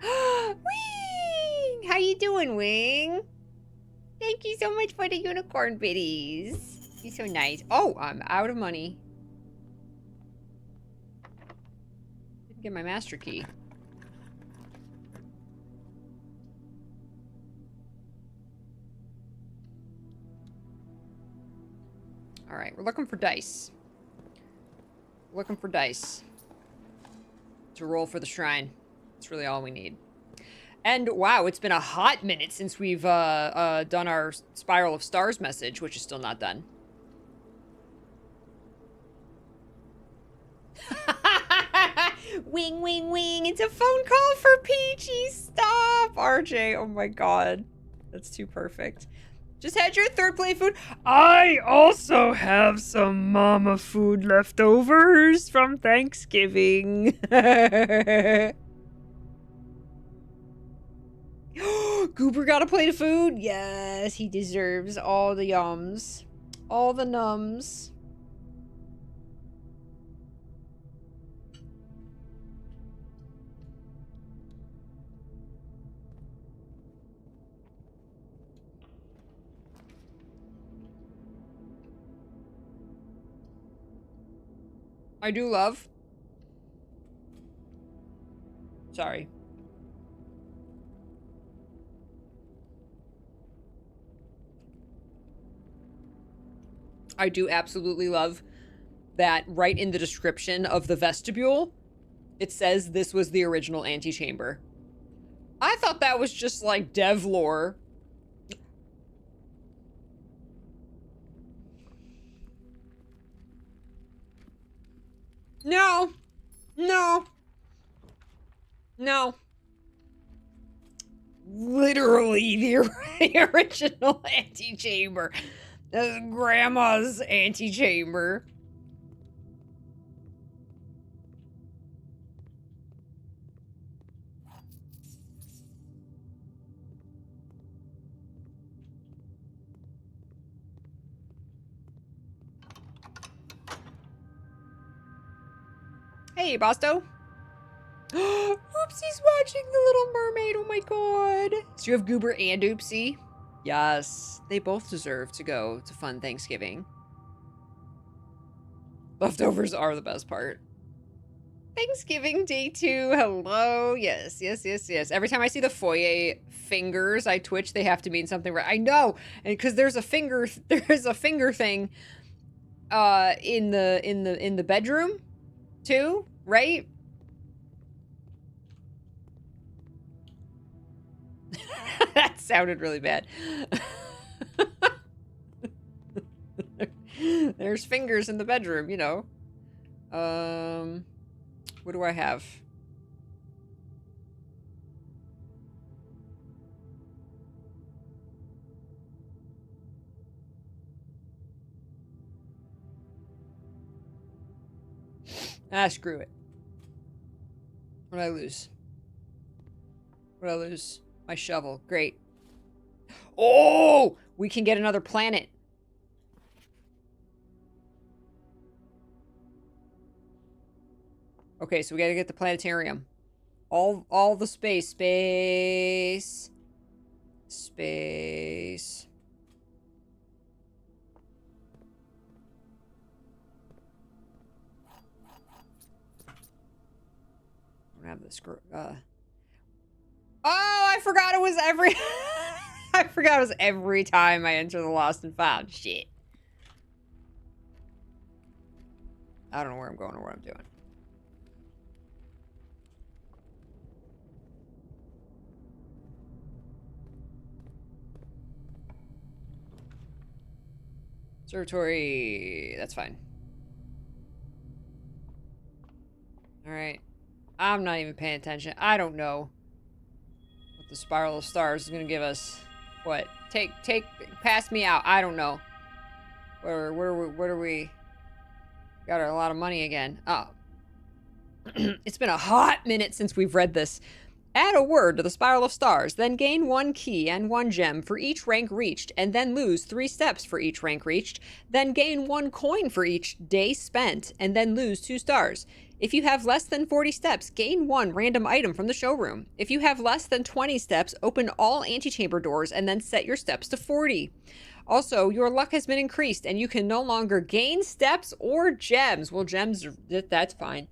Wing! How you doing, Wing? Thank you so much for the unicorn biddies. You're so nice. Oh, I'm out of money. Didn't get my master key. Alright, we're looking for dice. Looking for dice. To roll for the shrine. That's really all we need. And wow, it's been a hot minute since we've done our Spiral of Stars message, which is still not done. Wing, wing, wing. It's a phone call for Peachy. Stop, RJ. Oh my god. That's too perfect. Just had your third plate food. I also have some mama food leftovers from Thanksgiving. Goober got a plate of food? Yes, he deserves all the yums. All the nums. I do love. Sorry. I do absolutely love that right in the description of the vestibule, it says this was the original antechamber. I thought that was just like dev lore. No. No. No. Literally the original antechamber. That's Grandma's antechamber. Hey, Bosto. Oopsie's watching The Little Mermaid. Oh my god. So you have Goober and Oopsie? Yes. They both deserve to go to fun Thanksgiving. Leftovers are the best part. Thanksgiving day 2. Hello. Yes, yes, yes, yes. Every time I see the foyer fingers, I twitch. They have to mean something right. I know. And because there's a finger thing in the bedroom too, right? That sounded really bad. There's fingers in the bedroom, you know. What do I have? Ah, screw it. What did I lose? What did I lose? My shovel. Great. Oh! We can get another planet. Okay, so we gotta get the planetarium. All the space. Space. Space. I don't have the screw. Oh, I forgot it was every. I forgot it was every time I enter the lost and found. Shit. I don't know where I'm going or what I'm doing. Observatory. That's fine. Alright. I'm not even paying attention. I don't know what the spiral of stars is gonna give us. What? Pass me out. I don't know. What are we? Got a lot of money again. Oh. It's been a hot minute since we've read this. Add a word to the spiral of stars, then gain 1 key and 1 gem for each rank reached, and then lose 3 steps for each rank reached, then gain 1 coin for each day spent, and then lose 2 stars. If you have less than 40 steps, gain 1 random item from the showroom. If you have less than 20 steps, open all antechamber doors and then set your steps to 40. Also, your luck has been increased and you can no longer gain steps or gems. Well, gems, that's fine.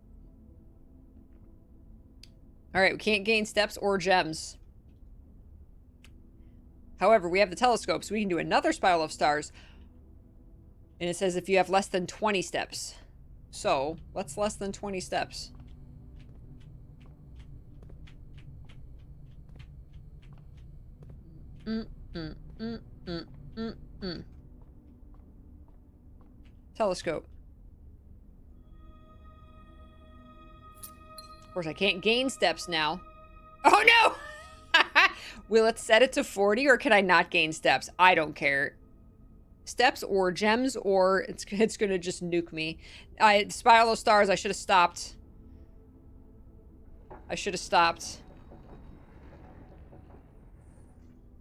Alright, we can't gain steps or gems. However, we have the telescope, so we can do another spiral of stars. And it says if you have less than 20 steps. So, what's less than 20 steps? Telescope. Of course, I can't gain steps now. Oh, no! Will it set it to 40, or can I not gain steps? I don't care. Steps or gems, or it's going to just nuke me. Spiral of stars, I should have stopped. I should have stopped.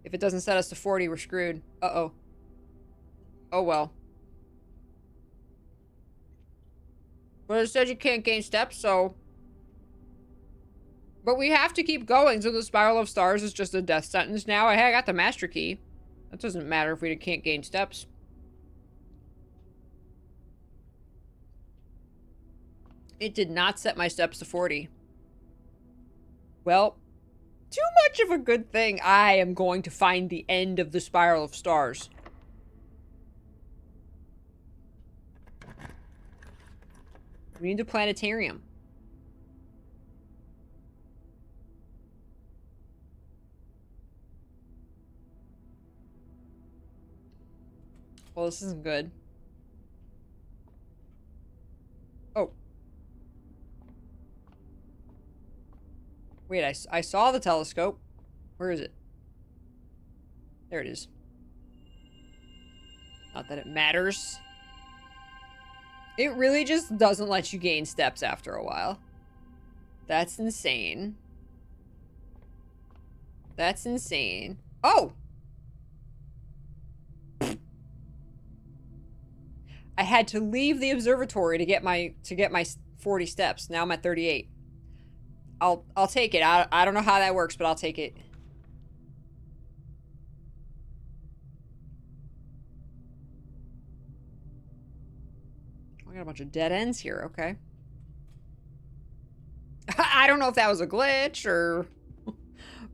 If it doesn't set us to 40, we're screwed. Uh-oh. Oh, well. But it says you can't gain steps, so... But we have to keep going, so the spiral of stars is just a death sentence now. Hey, I got the master key. That doesn't matter if we can't gain steps. It did not set my steps to 40. Well, too much of a good thing. I am going to find the end of the spiral of stars. We need a planetarium. Well, this isn't good. Oh. Wait, I saw the telescope. Where is it? There it is. Not that it matters. It really just doesn't let you gain steps after a while. That's insane. That's insane. Oh! I had to leave the observatory to get my 40 steps. Now I'm at 38. I'll take it. I don't know how that works, but I'll take it. I got a bunch of dead ends here. Okay. I don't know if that was a glitch or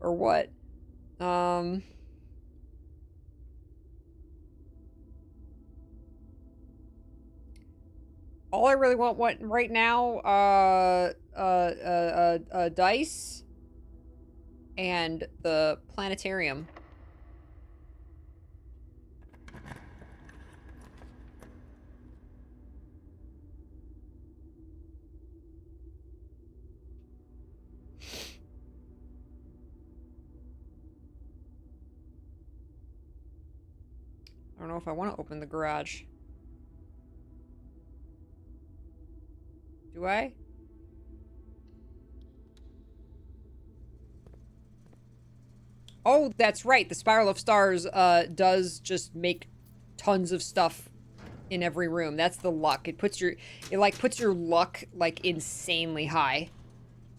what. All I really want right now, dice and the planetarium. I don't know if I want to open the garage. Do I? Oh, that's right. The Spiral of Stars does just make tons of stuff in every room. That's the luck. It like puts your luck like insanely high.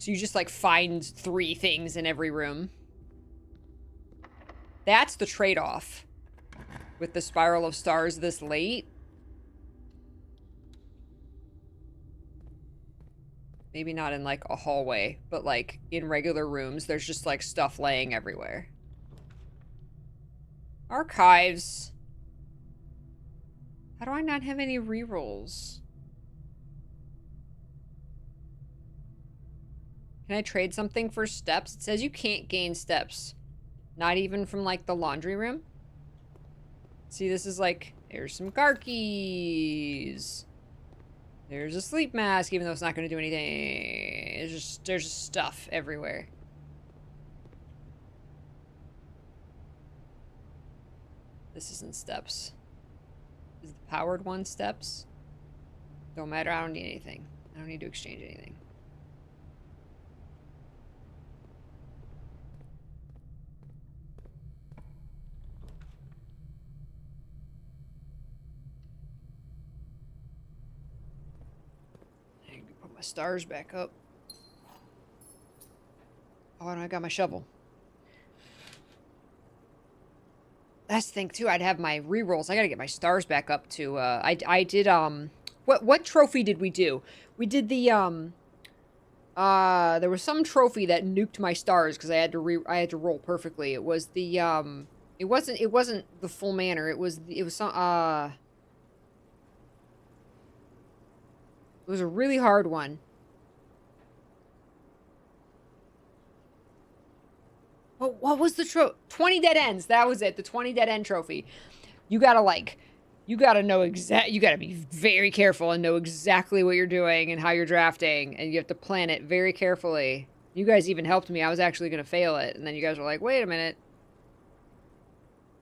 So you just, like, find 3 things in every room. That's the trade-off with the Spiral of Stars this late. Maybe not in, like, a hallway, but, like, in regular rooms, there's just, like, stuff laying everywhere. Archives. How do I not have any rerolls? Can I trade something for steps? It says you can't gain steps. Not even from, like, the laundry room. See, this is like, here's some car keys. There's a sleep mask, even though it's not going to do anything. There's just stuff everywhere. This isn't steps. Is the powered one steps? Don't matter, I don't need anything. I don't need to exchange anything. I can put my stars back up. Oh, and I got my shovel. That's the thing too, I'd have my rerolls. I gotta get my stars back up to, I did, what trophy did we do? We did the, there was some trophy that nuked my stars because I had to roll perfectly. It was the, it wasn't the full manor. It was some, it was a really hard one. What was the trophy? 20 dead ends. That was it. The 20 dead end trophy. You gotta, like, you gotta know you gotta be very careful and know exactly what you're doing and how you're drafting, and you have to plan it very carefully. You guys even helped me. I was actually gonna fail it, and then you guys were like, wait a minute.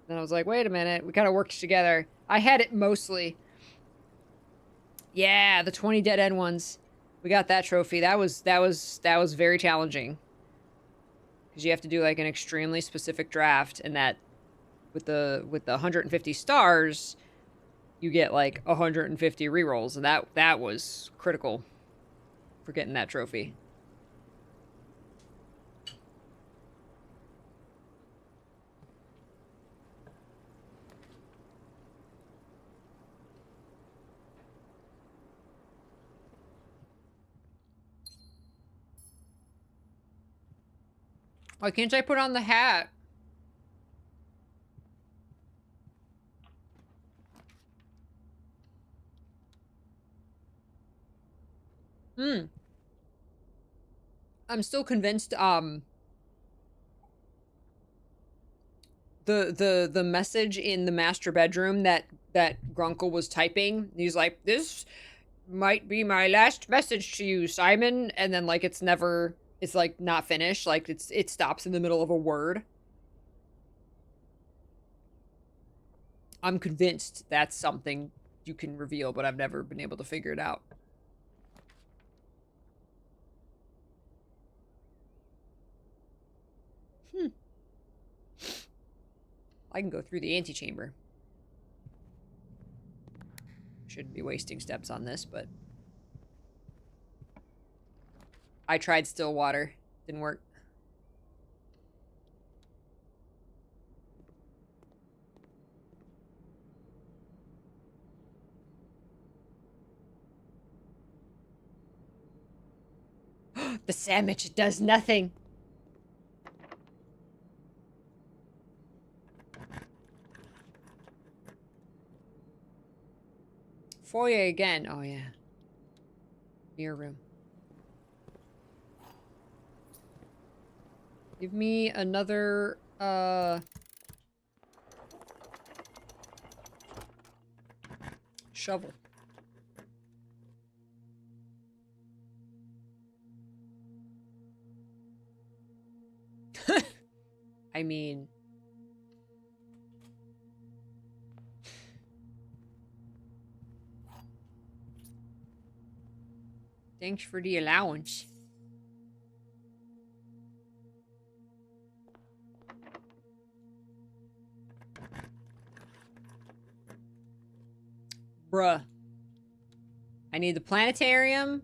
Then I was like, wait a minute. We kind of worked together. I had it mostly. Yeah, the 20 dead end ones. We got that trophy. That was very challenging. Because you have to do, like, an extremely specific draft, and that with the 150 stars, you get, like, 150 rerolls, and that was critical for getting that trophy. Why can't I put on the hat? I'm still convinced, the message in the master bedroom that Grunkle was typing, he's like, this might be my last message to you, Simon, and then, like, it's like not finished, like it stops in the middle of a word. I'm convinced that's something you can reveal, but I've never been able to figure it out. I can go through the antechamber. Shouldn't be wasting steps on this, but I tried still water. Didn't work. The sandwich does nothing. Foyer again. Oh, yeah. Mirror room. Give me another, shovel. I mean... Thanks for the allowance. Bruh. I need the planetarium.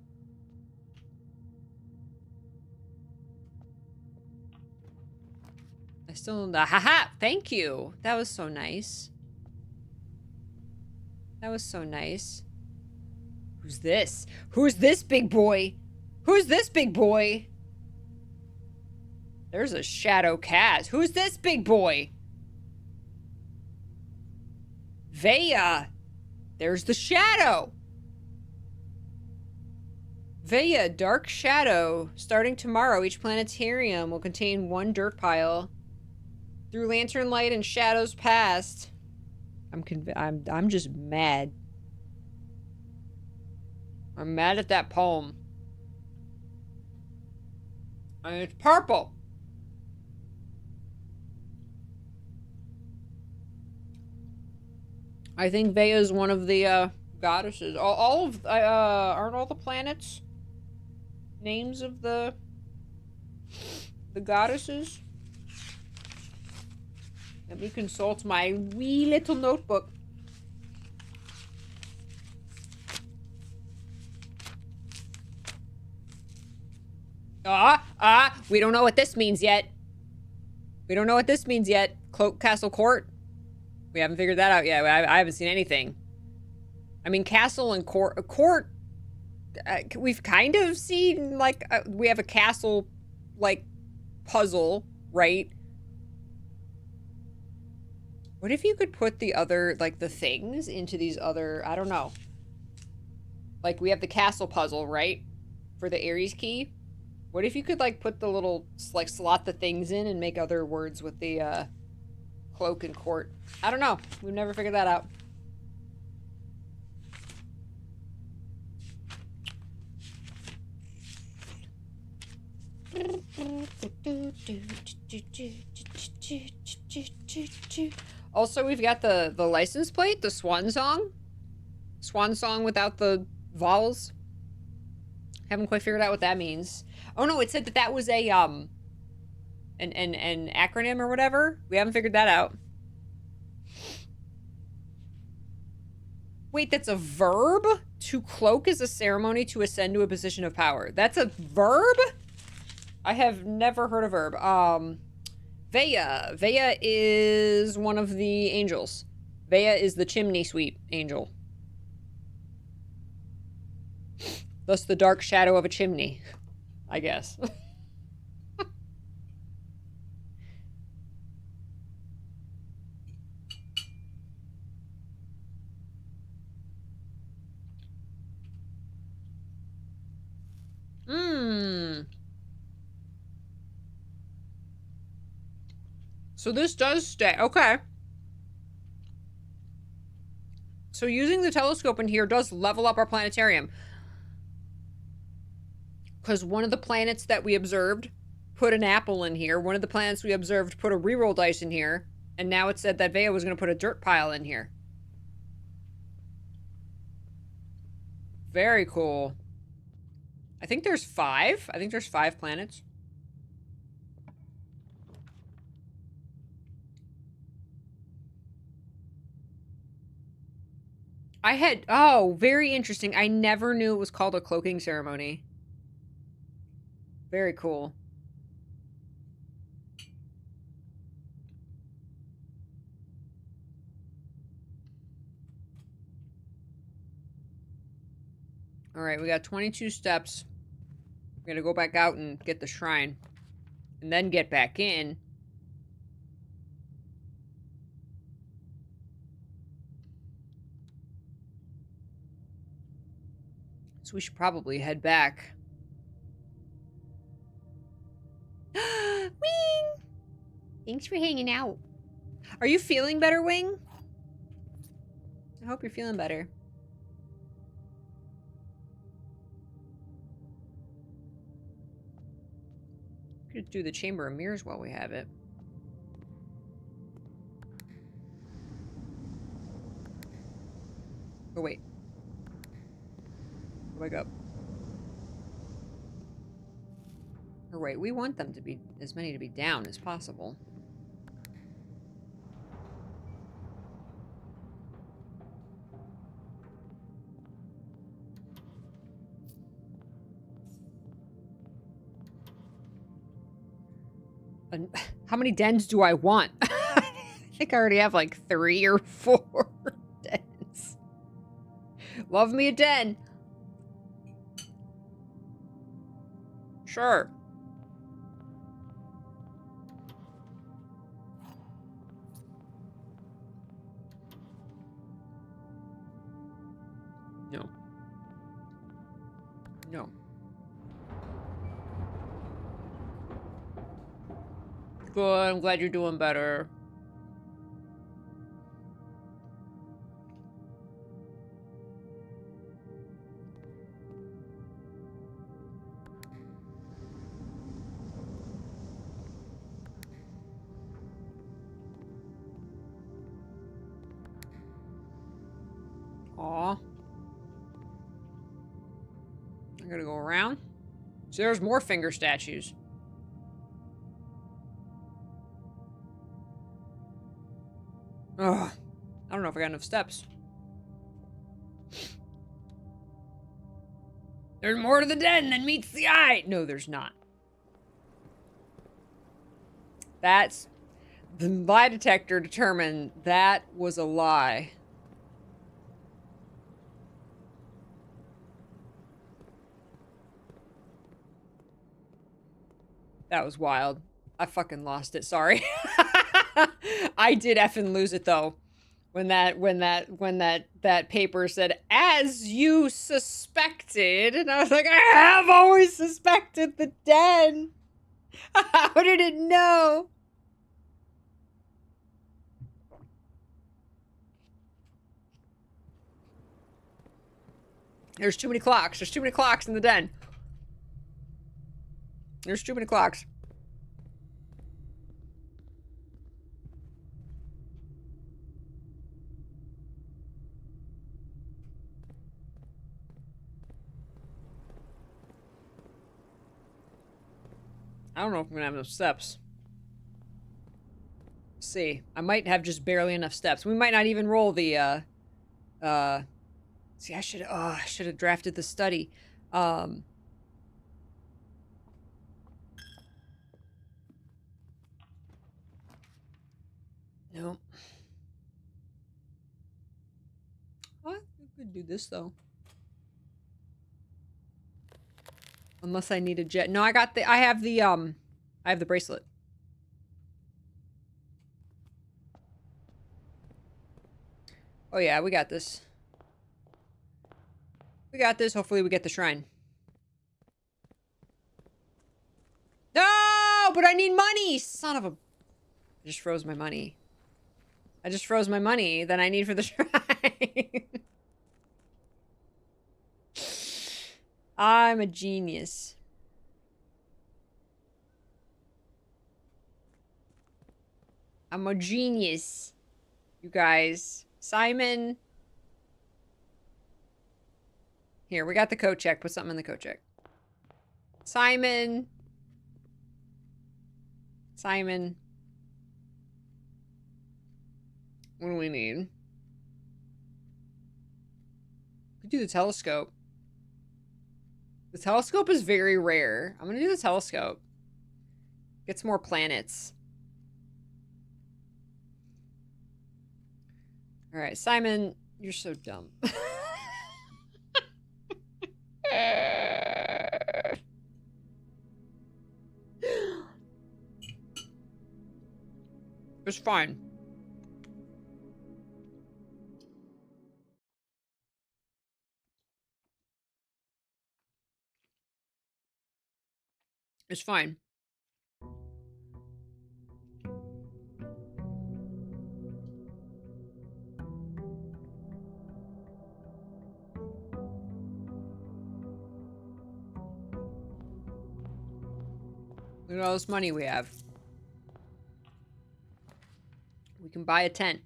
still... Haha! Thank you! That was so nice. That was so nice. Who's this? Who's this big boy? Who's this big boy? There's a shadow cat. Who's this big boy? Vea! There's the shadow! Vea, dark shadow. Starting tomorrow, each planetarium will contain one dirt pile. Through lantern light and shadows past. I'm just mad. I'm mad at that poem. And it's purple. I think Vea is one of the goddesses. Aren't all the planets names of the goddesses? Let me consult my wee little notebook. We don't know what this means yet. We don't know what this means yet. Cloak Castle Court? We haven't figured that out yet. I haven't seen anything. I mean, castle and court... we've kind of seen, like, we have a castle, like, puzzle, right? What if you could put the other, like, the things into these other... I don't know. Like, we have the castle puzzle, right? For the Ares key. What if you could, like, put the little, like, slot the things in and make other words with the, cloak and court? I don't know. We've never figured that out. Also, we've got the license plate, the swan song. Swan song without the vowels. Haven't quite figured out what that means. Oh no, it said that was a an acronym or whatever. We haven't figured that out. Wait, that's a verb? To cloak is a ceremony to ascend to a position of power. That's a verb? I have never heard a verb. Vea. Vea is one of the angels. Vea is the chimney sweep angel. Thus the dark shadow of a chimney, I guess. So this does stay. Okay. So using the telescope in here does level up our planetarium. Because one of the planets that we observed put an apple in here. One of the planets we observed put a reroll dice in here. And now it said that Vea was going to put a dirt pile in here. Very cool. I think there's 5. I think there's 5 planets. Oh, very interesting. I never knew it was called a cloaking ceremony. Very cool. All right, we got 22 steps. We're gonna go back out and get the shrine. And then get back in. So we should probably head back. Wing! Thanks for hanging out. Are you feeling better, Wing? I hope you're feeling better. Could do the Chamber of Mirrors while we have it. Oh, wait. Wake up. Or wait, we want them to be, as many to be down as possible. How many dens do I want? I think I already have like 3 or 4 dens. Love me a den. Sure. No. No. Good, I'm glad you're doing better. Aw. I'm gonna go around. So there's more finger statues. Ugh. I don't know if I got enough steps. There's more to the den than meets the eye. No, there's not. That's... The lie detector determined that was a lie. That was wild. I fucking lost it, sorry. I did effing lose it though. When that paper said, as you suspected, and I was like, I have always suspected the den. How did it know? There's too many clocks. There's too many clocks in the den. There's too many clocks. I don't know if I'm gonna have enough steps. Let's see. I might have just barely enough steps. We might not even roll the, see, I should have drafted the study. No. What? We could do this, though. Unless I need a jet. No, I have the bracelet. Oh yeah, we got this. We got this. Hopefully we get the shrine. No, but I need money! Son of a... I just froze my money. I just froze my money that I need for the shrine. I'm a genius. I'm a genius. You guys. Simon. Here, we got the coat check. Put something in the coat check. Simon. Simon. What do we need? We could do the telescope. The telescope is very rare. I'm gonna do the telescope. Get some more planets. Alright, Simon, you're so dumb. It's fine. It's fine. Look at all this money we have. We can buy a tent.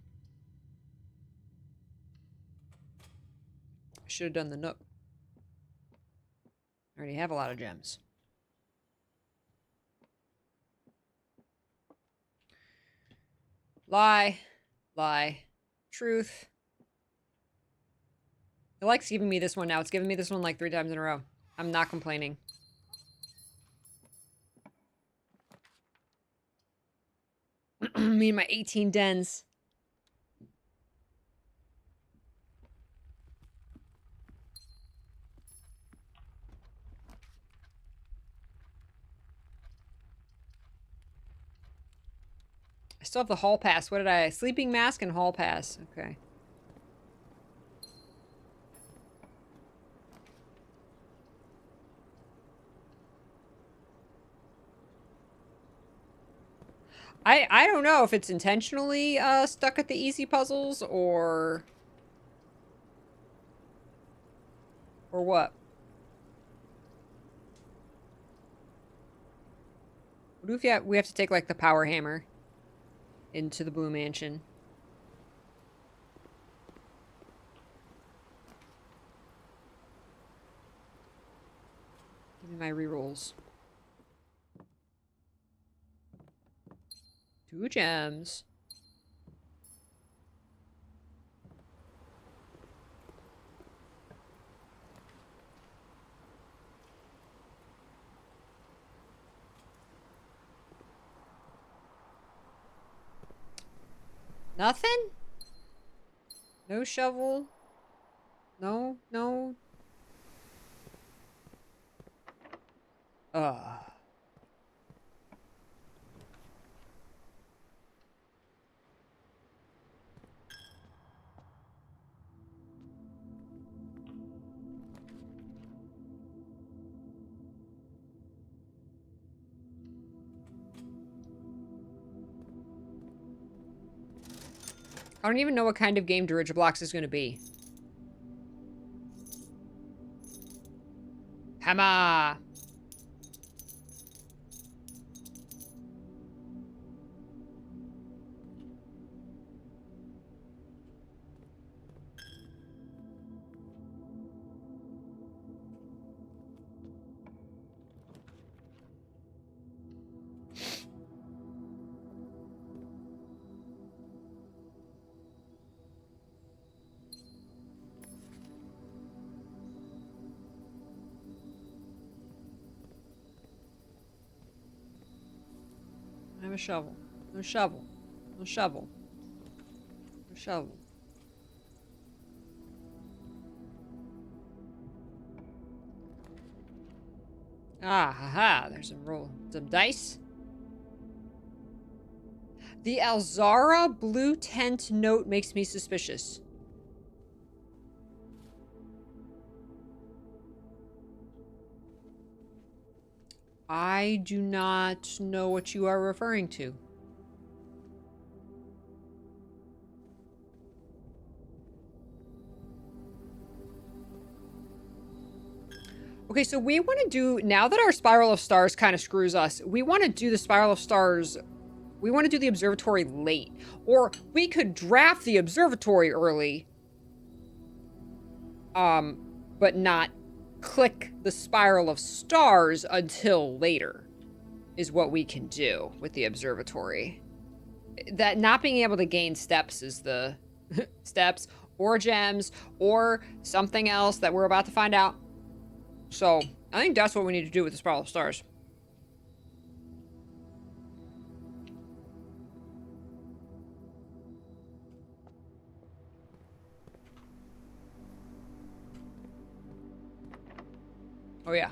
I should have done the Nook. I already have a lot of gems. Lie. Lie. Truth. It likes giving me this one now. It's giving me this one like 3 times in a row. I'm not complaining. Me and my 18 dens. I still have the hall pass. What did I... Sleeping mask and hall pass. Okay. I don't know if it's intentionally stuck at the easy puzzles or what. What if we have to take like the power hammer into the Blue Mansion? Give me my rerolls. 2 gems. Nothing? No shovel? No? No? Ugh. I don't even know what kind of game Dirigiblocks is going to be. Hammer! I have a shovel. No shovel. No shovel. No shovel. Ah, haha. There's some dice. The Alzara blue tent note makes me suspicious. I do not know what you are referring to. Okay, so we want to do, now that our Spiral of Stars kind of screws us, we want to do the Spiral of Stars, we want to do the observatory late. Or we could draft the observatory early, but not click the Spiral of Stars until later, is what we can do with the observatory. That not being able to gain steps is the steps or gems or something else that we're about to find out. So I think that's what we need to do with the Spiral of Stars. Oh yeah.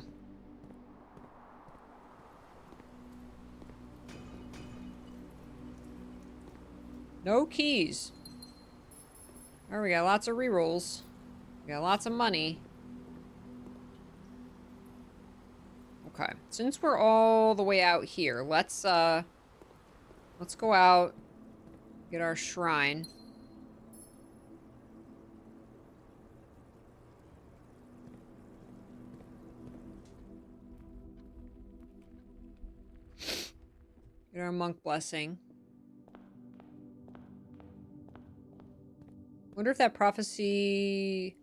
No keys. Alright, we got lots of rerolls. We got lots of money. Okay, since we're all the way out here, let's go out, get our shrine. Get our monk blessing. Wonder if that prophecy...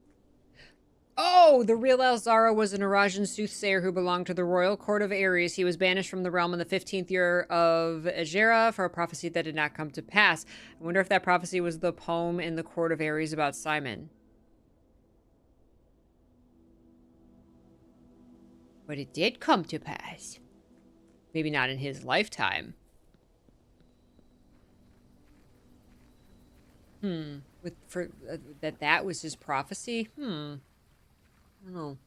Oh, the real Alzara was an Arajan soothsayer who belonged to the royal court of Ares. He was banished from the realm in the 15th year of Egera for a prophecy that did not come to pass. I wonder if that prophecy was the poem in the court of Ares about Simon. But it did come to pass. Maybe not in his lifetime. That was his prophecy? I don't know.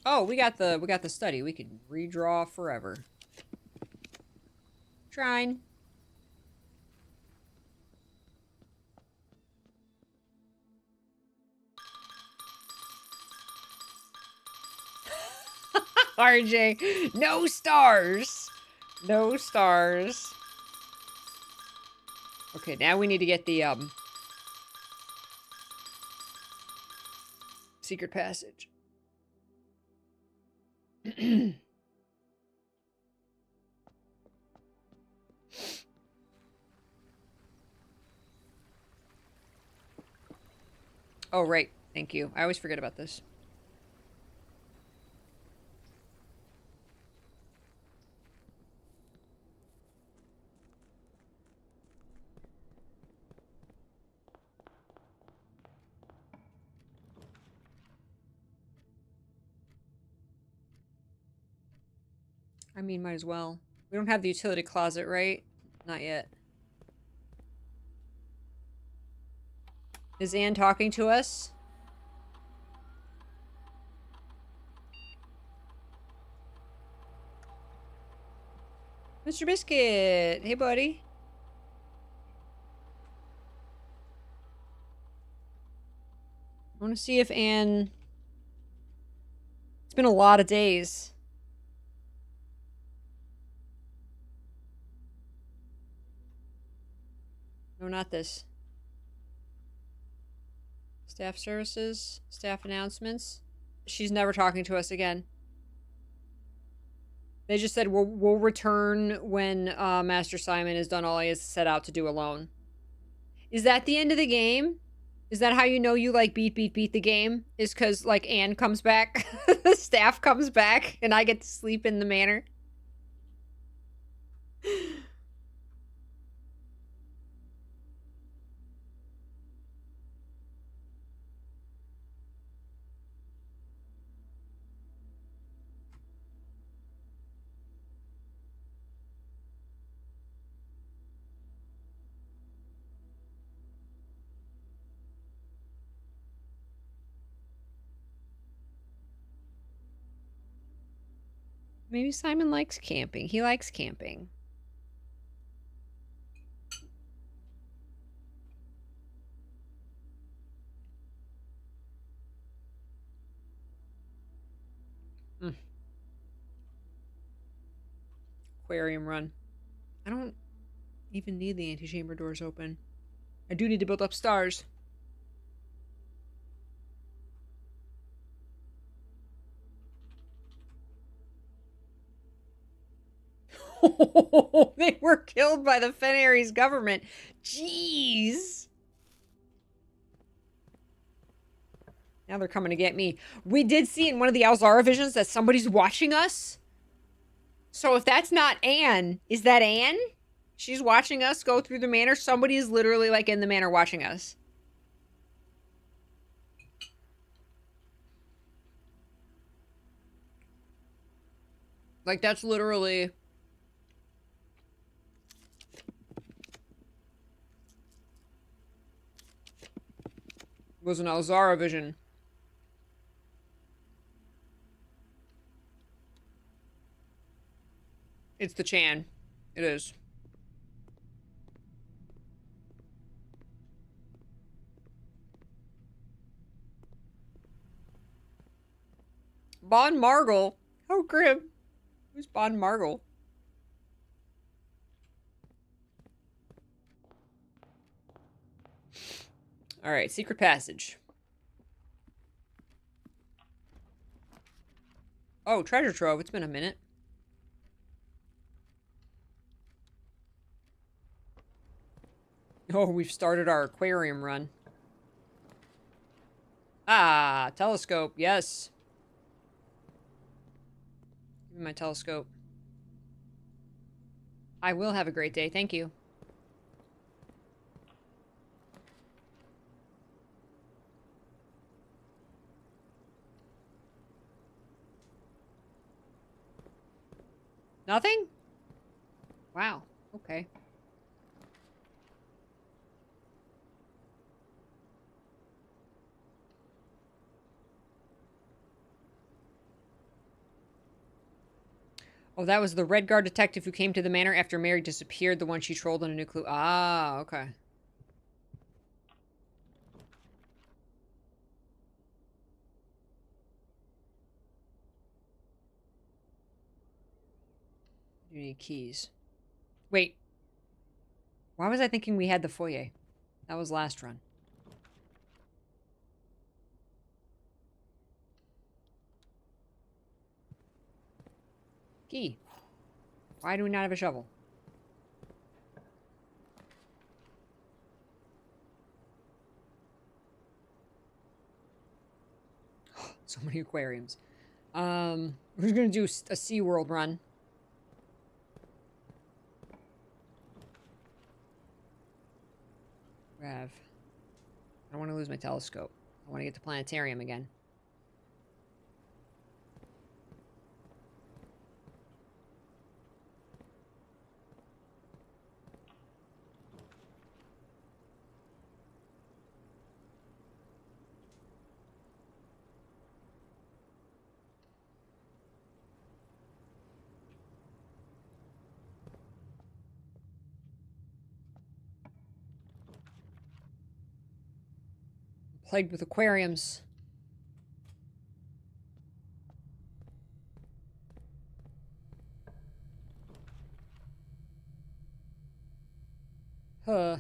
Oh, we got the study. We could redraw forever. Shrine. RJ, no stars. No stars. Okay, now we need to get the secret passage. Oh, right. Thank you. I always forget about this. I mean, might as well. We don't have the utility closet, right? Not yet. Is Anne talking to us? Mr. Biscuit! Hey, buddy. I want to see if Anne... It's been a lot of days. No, not this. Staff services, staff announcements. She's never talking to us again. They just said we'll return when Master Simon has done all he has set out to do alone. Is that the end of the game? Is that how you know you like beat the game? Is because like Anne comes back, the staff comes back, and I get to sleep in the manor? Maybe Simon likes camping. He likes camping. Aquarium run. I don't even need the antechamber doors open. I do need to build up stars. They were killed by the Fenaries government. Jeez. Now they're coming to get me. We did see in one of the Alzara visions that somebody's watching us. So if that's not Anne, is that Anne? She's watching us go through the manor. Somebody is literally like in the manor watching us. Like that's literally... was an Alzara vision. It's the Chan. It is. Bon Margle? How grim. Who's Bon Margle? Alright, secret passage. Oh, treasure trove. It's been a minute. Oh, we've started our aquarium run. Ah, telescope. Yes. Give me my telescope. I will have a great day. Thank you. Nothing? Wow. Okay. Oh, that was the Red Guard detective who came to the manor after Mary disappeared, the one she trolled on a new clue. Ah, okay. You need keys. Wait. Why was I thinking we had the foyer? That was last run. Key. Why do we not have a shovel? So many aquariums. We're gonna do a SeaWorld run. Rev. I don't want to lose my telescope. I want to get to planetarium again. I'm plagued with aquariums. Huh.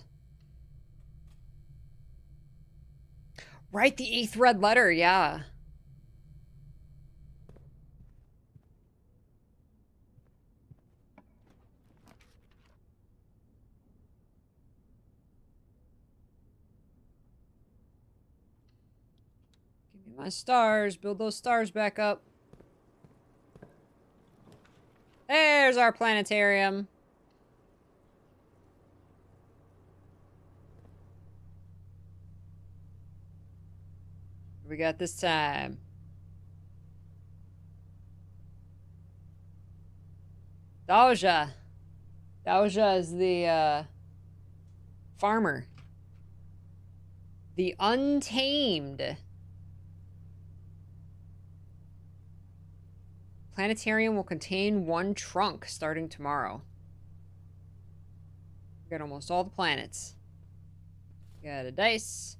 Write the 8th red letter, yeah. Give me my stars. Build those stars back up. There's our planetarium. What we got this time? Doja. Doja is the, farmer. The Untamed. Planetarium will contain 1 trunk starting tomorrow. We got almost all the planets. Got a dice.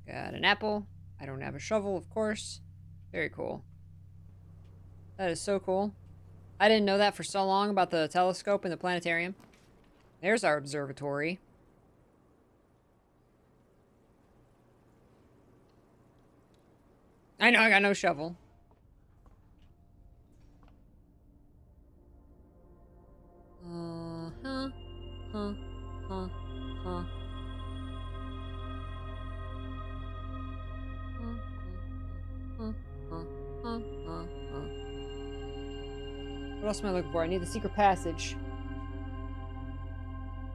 Got an apple. I don't have a shovel, of course. Very cool. That is so cool. I didn't know that for so long about the telescope and the planetarium. There's our observatory. I know, I got no shovel. Huh. Huh. Huh. Huh. What else am I looking for? I need the secret passage.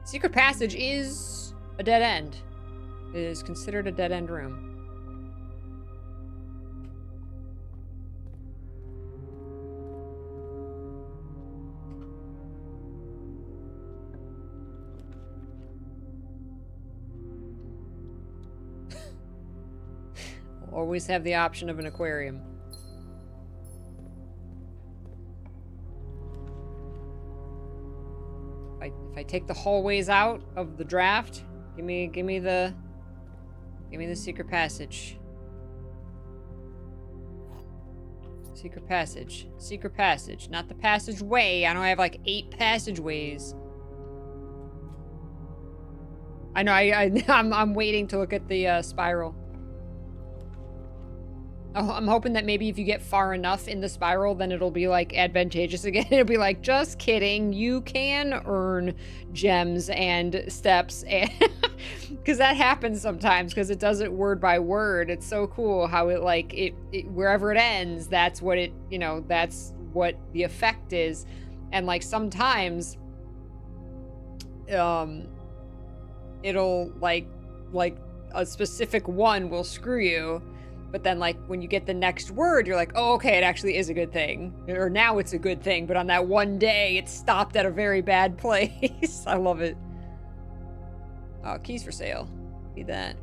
Secret passage is a dead end. It is considered a dead end room. We'll always have the option of an aquarium. If I take the hallways out of the draft, give me the secret passage. Secret passage. Secret passage. Not the passageway. I know I have like 8 passageways. I know I'm waiting to look at the spiral. Oh, I'm hoping that maybe if you get far enough in the spiral, then it'll be, like, advantageous again. It'll be like, just kidding. You can earn gems and steps. And because that happens sometimes, because it does it word by word. It's so cool how it, like, it wherever it ends, that's what it, you know, that's what the effect is. And, like, sometimes, it'll, like a specific one will screw you. But then, like, when you get the next word, you're like, oh, okay, it actually is a good thing. Or now it's a good thing. But on that one day, it stopped at a very bad place. I love it. Oh, keys for sale. Need that.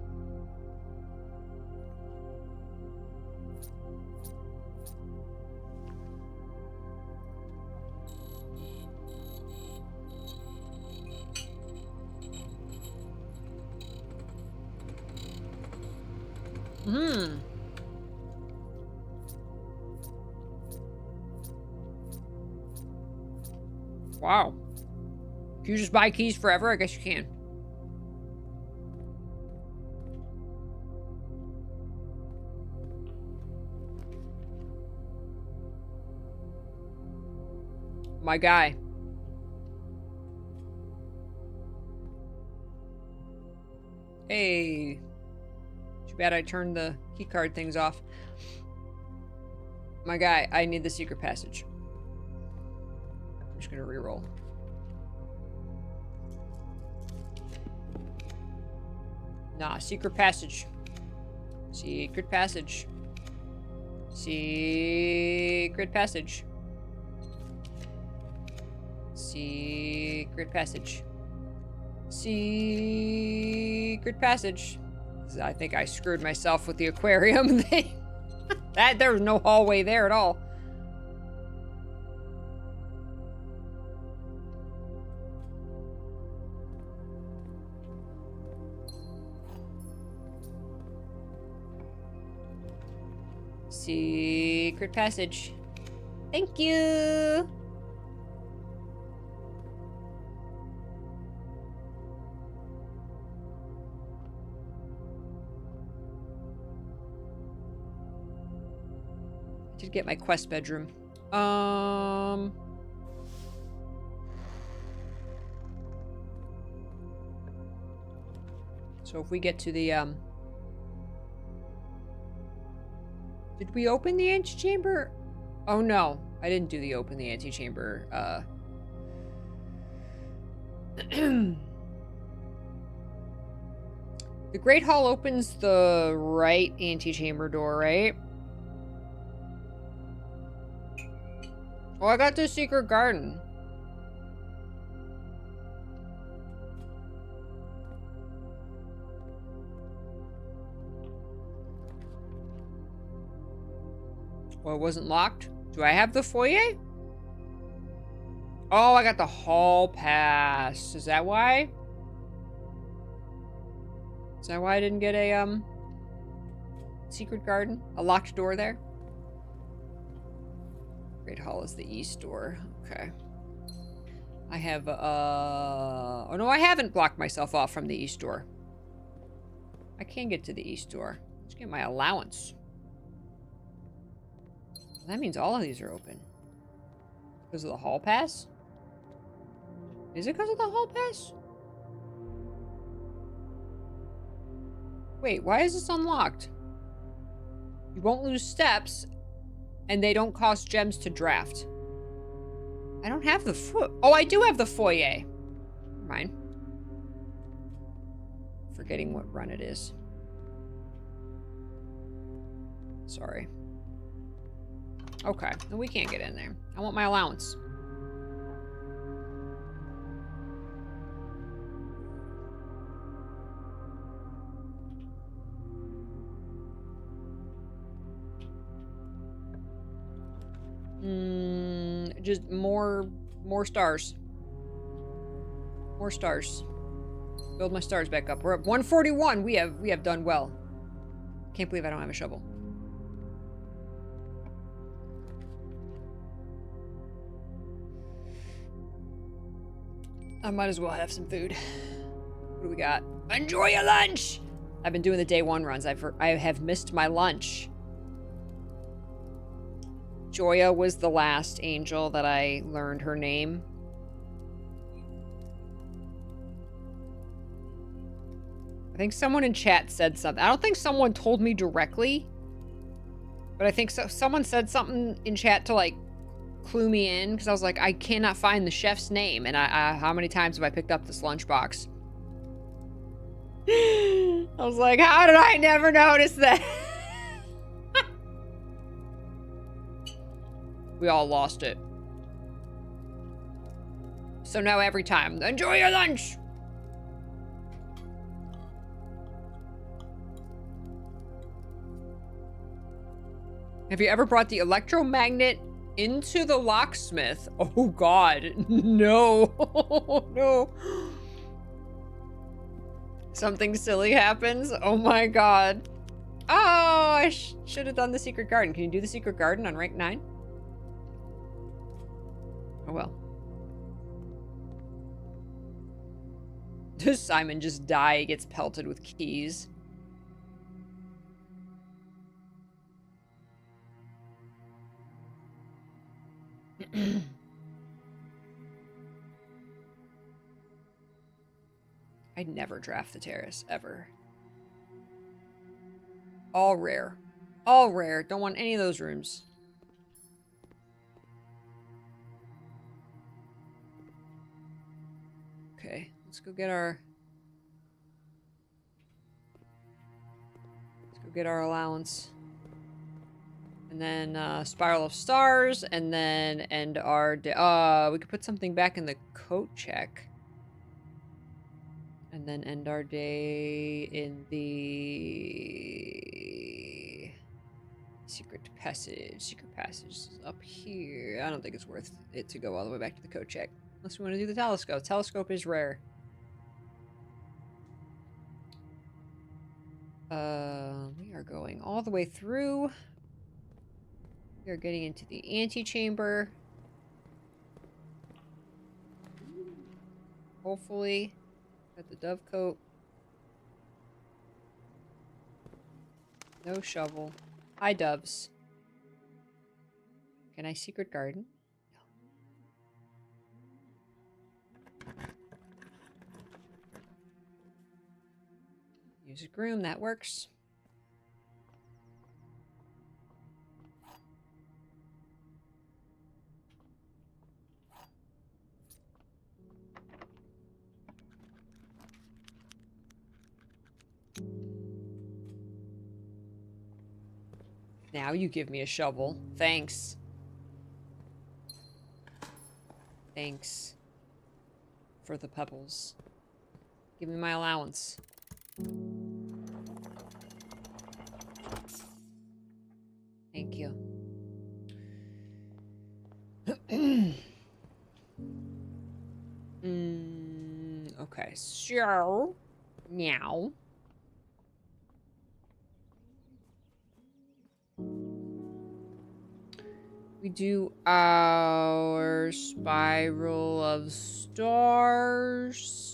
Hmm. Wow. Can you just buy keys forever? I guess you can. My guy. Hey. Too bad I turned the keycard things off. My guy, I need the secret passage. I'm just gonna reroll. Nah, secret passage. Secret passage. Secret passage. Secret passage. Secret passage. I think I screwed myself with the aquarium thing. There was no hallway there at all. Secret passage. Thank you. Did get my quest bedroom. So if we get to the did we open the antechamber? Oh no, I didn't do the open the antechamber. The Great Hall opens the right antechamber door, right? Oh, I got the secret garden. Well, it wasn't locked. Do I have the foyer? Oh, I got the hall pass. Is that why? Is that why I didn't get a, secret garden? A locked door there? Great Hall is the east door. Okay. I have, oh no, I haven't blocked myself off from the east door. I can get to the east door. Let's get my allowance. That means all of these are open. Because of the hall pass? Is it because of the hall pass? Wait, why is this unlocked? You won't lose steps, and they don't cost gems to draft. I don't have the oh, I do have the foyer. Never mind. Forgetting what run it is. Sorry. Okay, then we can't get in there. I want my allowance. Just more stars. More stars. Build my stars back up. We're at 141. We have done well. Can't believe I don't have a shovel. I might as well have some food. What do we got? Enjoy your lunch! I've been doing the day one runs. I have missed my lunch. Joya was the last angel that I learned her name. I think someone in chat said something. I don't think someone told me directly, but I think someone said something in chat to like clue me in, because I was like, I cannot find the chef's name, and how many times have I picked up this lunchbox? I was like, how did I never notice that? We all lost it. So now every time, enjoy your lunch! Have you ever brought the electromagnet into the locksmith? Oh god, no. No. Something silly happens? Oh my god. Oh, I should have done the secret garden. Can you do the secret garden on rank 9? Oh well. Does Simon just die? He gets pelted with keys. I'd never draft the terrace, ever. All rare. All rare. Don't want any of those rooms. Okay, let's go get our... Let's go get our allowance. And then, Spiral of Stars, and then end our day. We could put something back in the coat check. And then end our day in the... Secret passage. Secret passage is up here. I don't think it's worth it to go all the way back to the coat check. Unless we want to do the telescope. Telescope is rare. We are going all the way through. We are getting into the antechamber. Hopefully. Got the dovecote. No shovel. Hi, doves. Can I secret garden? No. Use a groom, that works. Now you give me a shovel. Thanks. Thanks. For the pebbles. Give me my allowance. Thank you. Okay, so... Meow. We do our Spiral of Stars.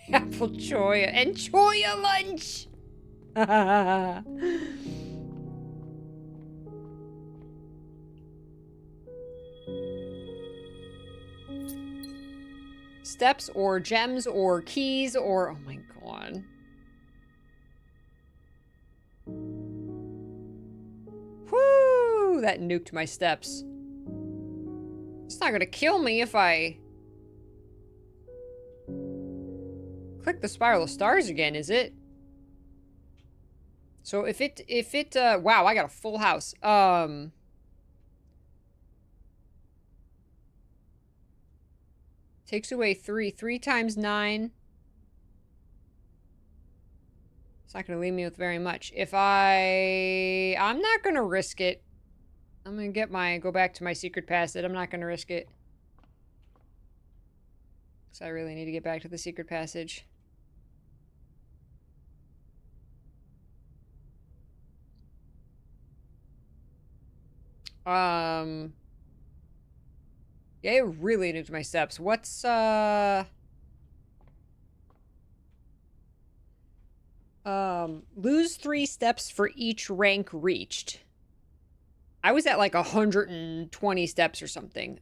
Pineapple choya. Enjoy your lunch! Steps or gems or keys or... Oh my god. Whoo! That nuked my steps. It's not gonna kill me if I... click the Spiral of Stars again, is it? So if it, wow, I got a full house. Takes away 3. 3 times 9. It's not gonna leave me with very much. If I'm not gonna risk it. I'm gonna get go back to my secret passage. I'm not gonna risk it. Because I really need to get back to the secret passage. Yeah, it really nuked my steps. What's, lose 3 steps for each rank reached. I was at like 120 steps or something.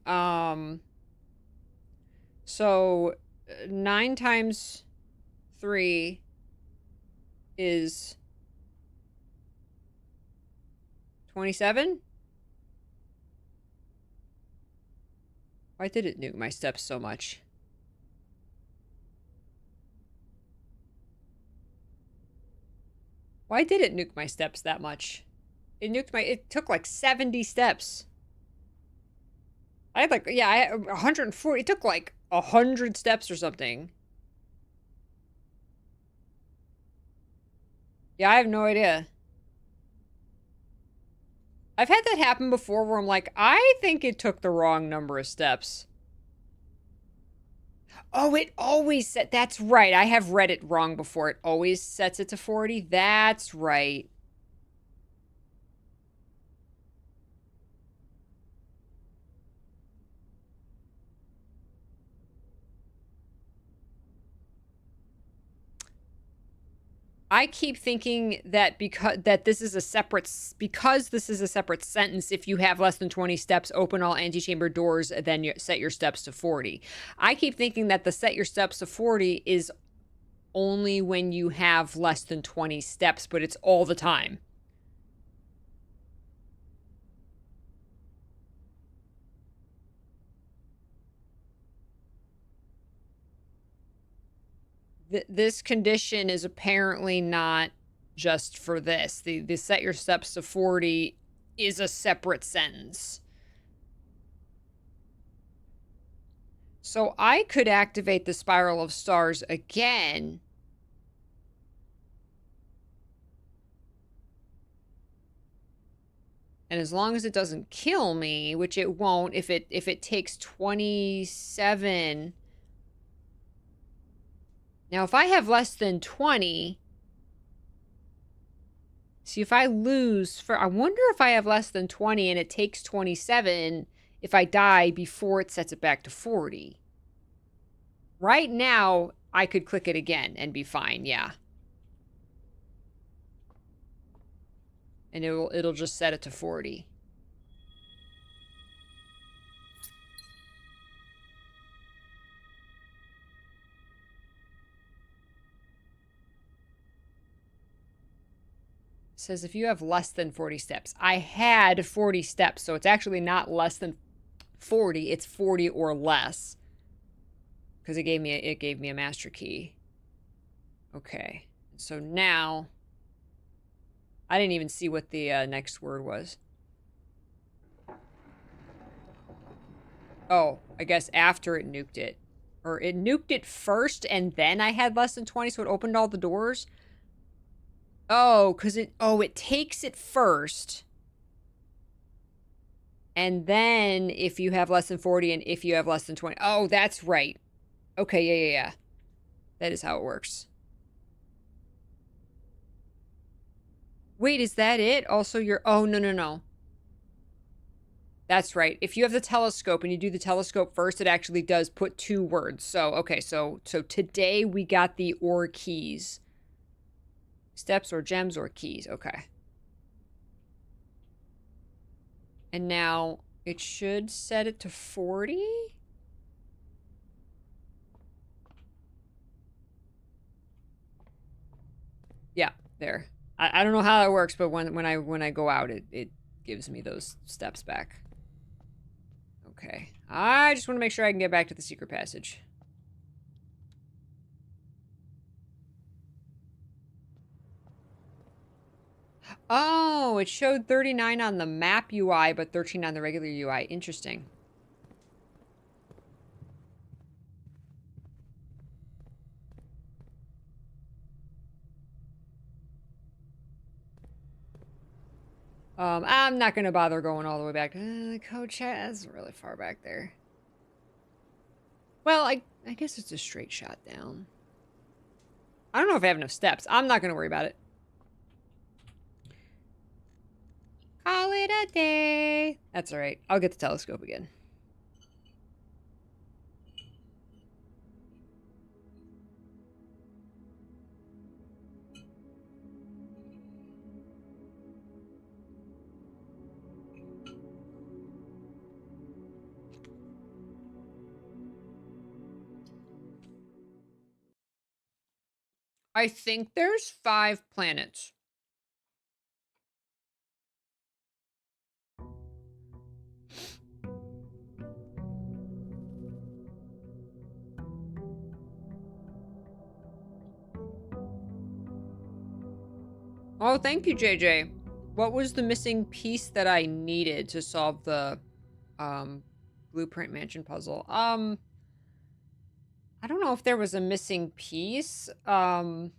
So 9 times 3 is 27? Why did it nuke my steps so much? Why did it nuke my steps that much? It took like 70 steps. I had like, yeah, I had 140. It took like 100 steps or something. Yeah, I have no idea. I've had that happen before where I'm like, I think it took the wrong number of steps. Oh, it always set. That's right. I have read it wrong before. It always sets it to 40. That's right. I keep thinking that this is a separate sentence. If you have less than 20 steps, open all antechamber doors, then you set your steps to 40. I keep thinking that the set your steps to 40 is only when you have less than 20 steps, but it's all the time. This condition is apparently not just for this. The set your steps to 40 is a separate sentence. So I could activate the Spiral of Stars again. And as long as it doesn't kill me, which it won't, if it takes 27. Now, if I have less than 20, see, if I lose I wonder if I have less than 20 and it takes 27 if I die before it sets it back to 40. Right now, I could click it again and be fine, yeah. And it'll just set it to 40. It says if you have less than 40 steps. I had 40 steps, so it's actually not less than 40, it's 40 or less. Because it gave me a master key. Okay. So now I didn't even see what the next word was. Oh, I guess after it nuked it. Or it nuked it first and then I had less than 20, so it opened all the doors. Oh, because it takes it first. And then if you have less than 40 and if you have less than 20. Oh, that's right. Okay, yeah. That is how it works. Wait, is that it? Also, oh, no. That's right. If you have the telescope and you do the telescope first, it actually does put 2 words. So, okay, so today we got the or keys. Steps or gems or keys. Okay. And now it should set it to 40? Yeah, there. I don't know how that works, but when I go out, it gives me those steps back. Okay. I just want to make sure I can get back to the secret passage. Oh, it showed 39 on the map UI, but 13 on the regular UI. Interesting. I'm not going to bother going all the way back. The code chat is really far back there. Well, I guess it's a straight shot down. I don't know if I have enough steps. I'm not going to worry about it. Call it a day. That's all right. I'll get the telescope again. I think there's 5 planets. Oh, thank you, JJ. What was the missing piece that I needed to solve the blueprint mansion puzzle? I don't know if there was a missing piece. It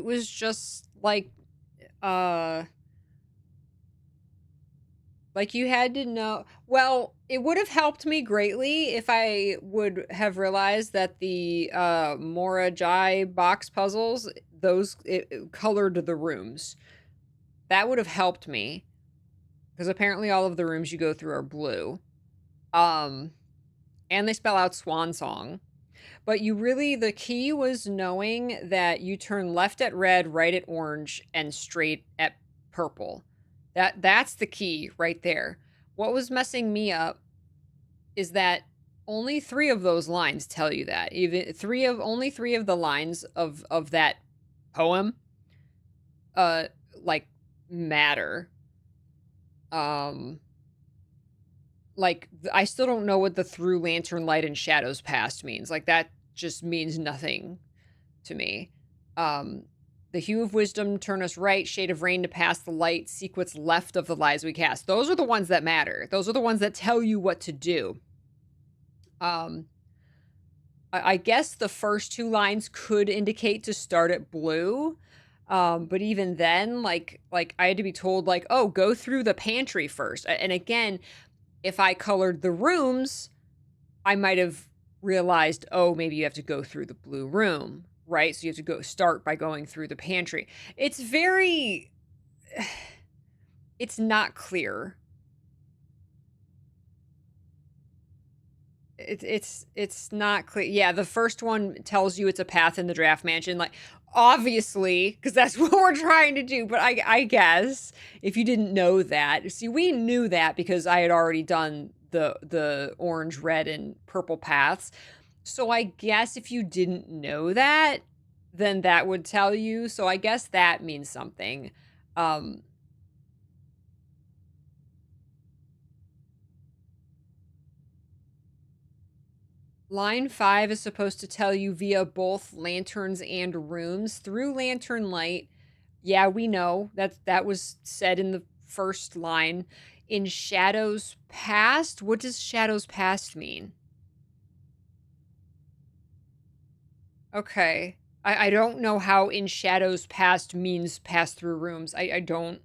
was just uh like you had to know. Well, it would have helped me greatly if I would have realized that the Mora Jai box puzzles, those it colored the rooms. That would have helped me because apparently all of the rooms you go through are blue. Um and they spell out Swan Song. But the key was knowing that you turn left at red, right at orange, and straight at purple. That's the key right there. What was messing me up is that only 3 of those lines tell you that. Even only 3 of the lines of that poem uh like matter. Um I still don't know what the through lantern light and shadows past means. Like that just means nothing to me. The hue of wisdom, turn us right, shade of rain to pass the light, seek what's left of the lies we cast. Those are the ones that matter. Those are the ones that tell you what to do. I guess the first 2 lines could indicate to start at blue. But even then, like I had to be told like, oh, go through the pantry first. And again, if I colored the rooms, I might have realized, oh, maybe you have to go through the blue room, right? So you have to start by going through the pantry. It's it's not clear. It's not clear. Yeah, the first one tells you it's a path in the draft mansion, like obviously, because that's what we're trying to do. But I guess if you didn't know that, see, we knew that because I had already done the orange, red, and purple paths. So I guess if you didn't know that, then that would tell you. So I guess that means something. Line 5 is supposed to tell you via both lanterns and rooms through lantern light. Yeah, we know that was said in the first line. In shadows past, what does shadows past mean? Okay. I don't know how in shadows past means pass through rooms. I don't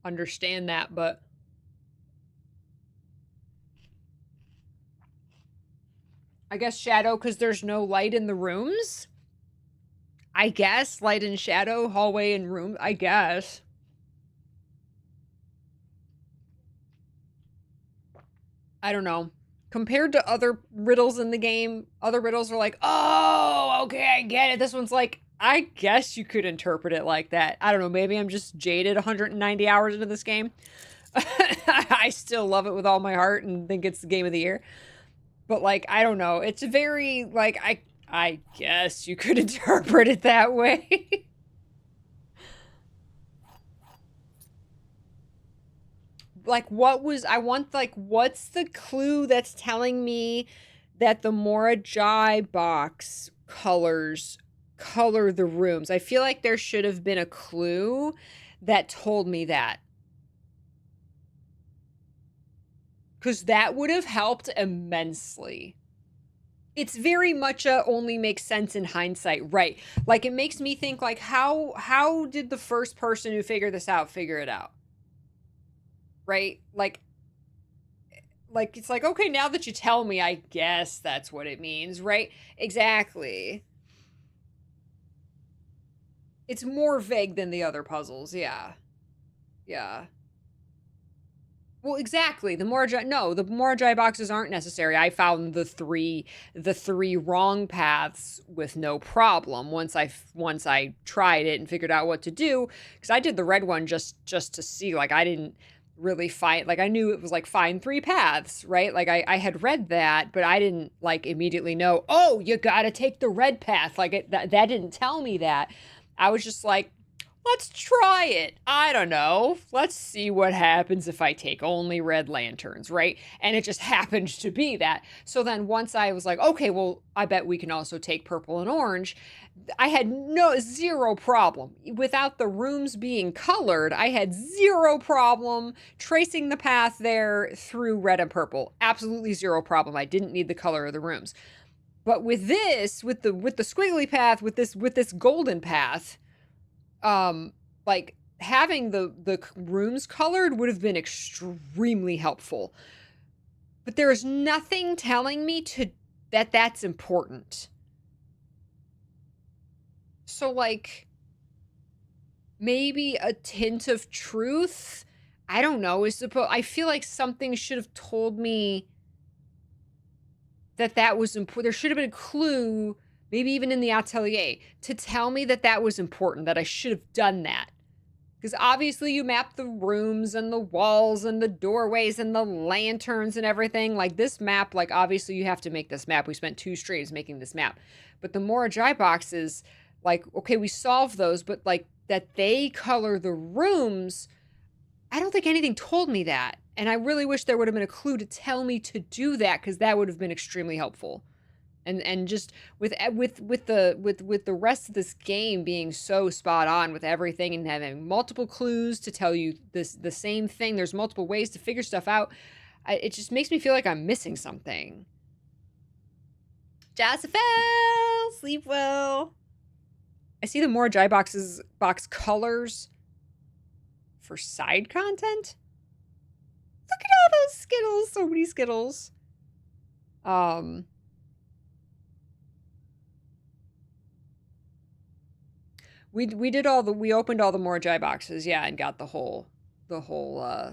understand that, but I guess shadow because there's no light in the rooms. I guess light and shadow, hallway and room. I guess. I don't know. Compared to other riddles in the game, other riddles are like, oh, okay, I get it. This one's like, I guess you could interpret it like that. I don't know. Maybe I'm just jaded 190 hours into this game. I still love it with all my heart and think it's the game of the year. But like, I don't know. It's very like I guess you could interpret it that way. Like what's the clue that's telling me that the Mora Jai box color the rooms? I feel like there should have been a clue that told me that. Cuz that would have helped immensely. It's very much only makes sense in hindsight, right? Like it makes me think like how did the first person who figured this out figure it out? Right? Like it's like, okay, now that you tell me, I guess that's what it means, right? Exactly. It's more vague than the other puzzles. Yeah. Yeah. Well, exactly. The Morajai boxes aren't necessary. I found the three wrong paths with no problem once I tried it and figured out what to do. Because I did the red one just to see. Like I didn't really find, like I knew it was like find 3 paths, right? Like I had read that, but I didn't like immediately know, oh, you gotta take the red path. Like that didn't tell me that. I was just like, let's try it. I don't know. Let's see what happens if I take only red lanterns, right? And it just happened to be that. So then once I was like, okay, well, I bet we can also take purple and orange. I had zero problem. Without the rooms being colored, I had zero problem tracing the path there through red and purple. Absolutely zero problem. I didn't need the color of the rooms. But with this, with the squiggly path, with this golden path, like having the rooms colored would have been extremely helpful. But there is nothing telling me that that's important. So like maybe a tint of truth, I don't know, I feel like something should have told me that was important. There should have been a clue, maybe even in the atelier, to tell me that was important, that I should have done that. Because obviously you map the rooms and the walls and the doorways and the lanterns and everything. Like this map, like obviously you have to make this map. We spent 2 streams making this map. But the Morajai boxes, like, okay, we solved those, but like that they color the rooms, I don't think anything told me that. And I really wish there would have been a clue to tell me to do that, because that would have been extremely helpful. And just with the rest of this game being so spot on with everything and having multiple clues to tell you the same thing, there's multiple ways to figure stuff out. It just makes me feel like I'm missing something. Josephine, sleep well. I see the Morajai box colors for side content. Look at all those Skittles. So many Skittles. We opened all the Morajai boxes, yeah, and got the whole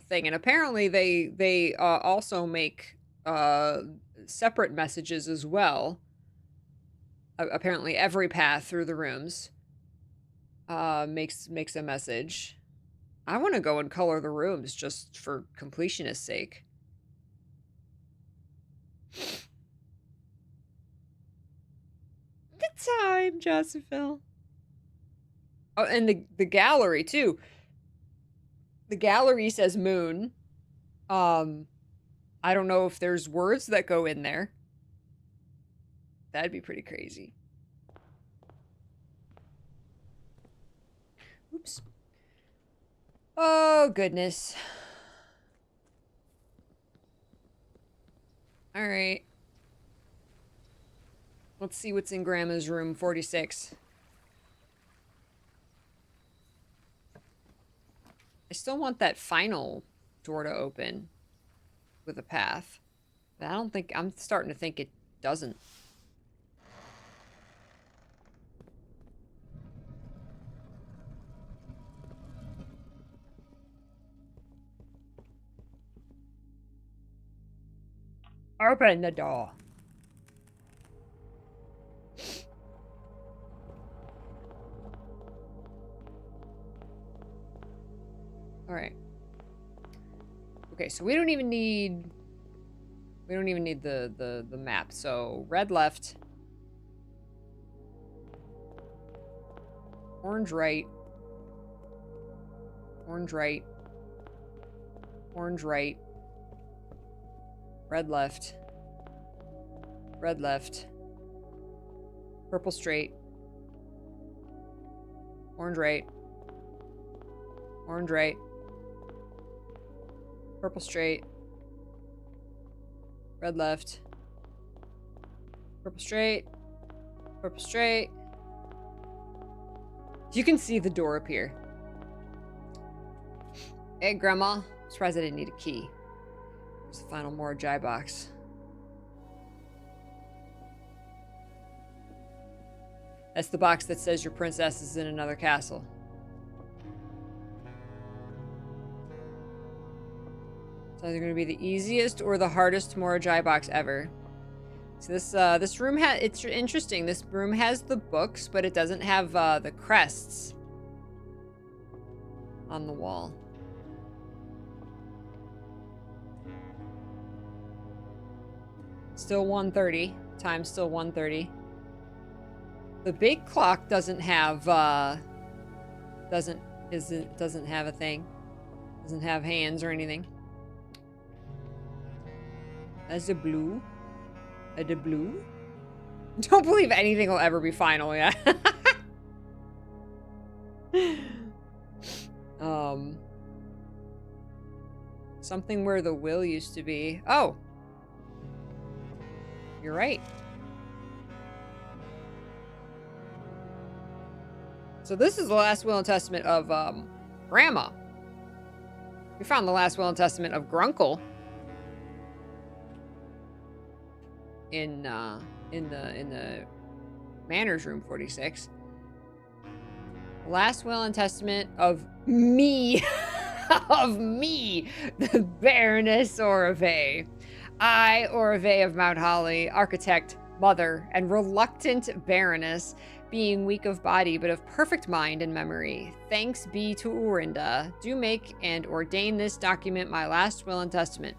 thing. And apparently they also make separate messages as well. Apparently every path through the rooms makes a message. I want to go and color the rooms just for completionist's sake. The time, Josephine. Oh, and the gallery too. The gallery says moon. I don't know if there's words that go in there. That'd be pretty crazy. Oops. Oh, goodness. All right. Let's see what's in Grandma's room 46. I still want that final door to open with a path. But I'm starting to think it doesn't. Open the door. All right. Okay, so we don't even need the map. So red left, orange right, orange right, orange right, red left, purple straight, orange right, purple straight, red left, purple straight. You can see the door appear. Hey, Grandma. I'm surprised I didn't need a key. There's the final Morajai box. That's the box that says your princess is in another castle. It's either going to be the easiest or the hardest Morajai box ever. So this room it's interesting. This room has the books, but it doesn't have the crests on the wall. Still 1:30. Time's still 1:30. The big clock doesn't have doesn't have a thing. Doesn't have hands or anything. That's a blue. The blue? Don't believe anything will ever be final, yeah. Something where the will used to be. Oh. You're right. So this is the last will and testament of Grandma. We found the last will and testament of Grunkle in the Manners Room 46. Last will and testament of me, of me, the Baroness Orave. I, Orave of Mount Holly, architect, mother, and reluctant Baroness, being weak of body but of perfect mind and memory. Thanks be to Orinda. Do make and ordain this document my last will and testament.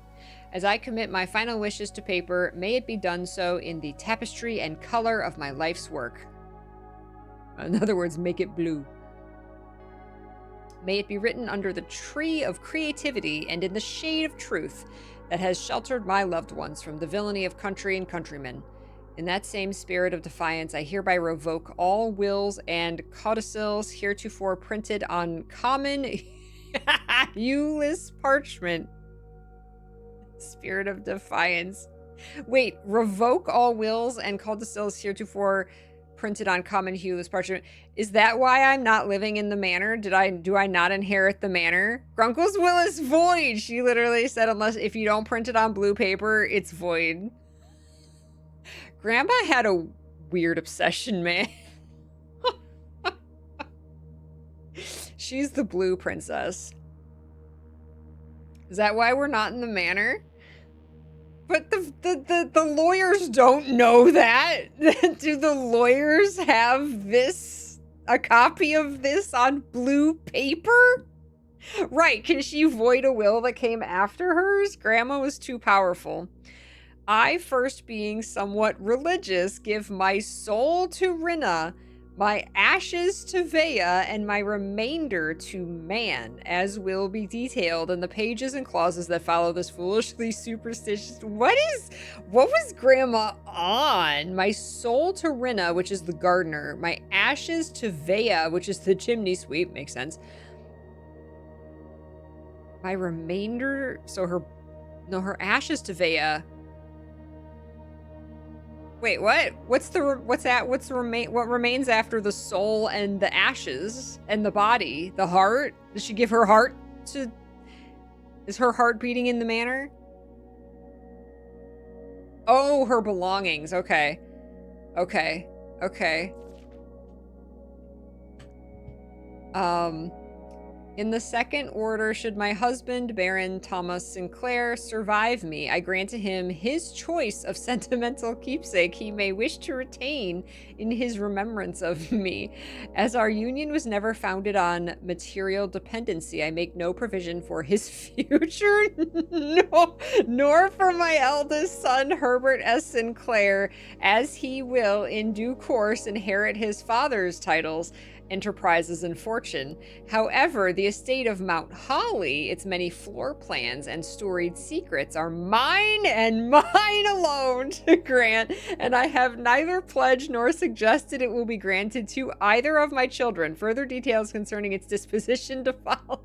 As I commit my final wishes to paper, may it be done so in the tapestry and color of my life's work. In other words, make it blue. May it be written under the tree of creativity and in the shade of truth that has sheltered my loved ones from the villainy of country and countrymen. In that same spirit of defiance, I hereby revoke all wills and codicils heretofore printed on common hueless parchment. Spirit of defiance. Wait, revoke all wills and codicils heretofore printed on common hueless parchment. Is that why I'm not living in the manor? Do I not inherit the manor? Grunkle's will is void. She literally said, unless if you don't print it on blue paper, it's void. Grandma had a weird obsession, man. She's the blue princess. Is that why we're not in the manor? But the lawyers don't know that. Do the lawyers have this, a copy of this on blue paper? Right, can she void a will that came after hers? Grandma was too powerful. I, first being somewhat religious, give my soul to Rinna, my ashes to Vea, and my remainder to man, as will be detailed in the pages and clauses that follow this foolishly superstitious... What was Grandma on? My soul to Rinna, which is the gardener, my ashes to Vea, which is the chimney sweep, makes sense. My remainder, so her ashes to Vea. Wait, what? What remains after the soul and the ashes and the body? The heart? Does she give her heart to... Is her heart beating in the manor? Oh, her belongings. Okay. Okay. In the second order, should my husband, Baron Thomas Sinclair, survive me, I grant to him his choice of sentimental keepsake he may wish to retain in his remembrance of me. As our union was never founded on material dependency, I make no provision for his future, nor for my eldest son, Herbert S. Sinclair, as he will, in due course, inherit his father's titles, enterprises, and fortune. However, the estate of Mount Holly, its many floor plans and storied secrets are mine and mine alone to grant, and I have neither pledged nor suggested it will be granted to either of my children. Further details concerning its disposition to follow.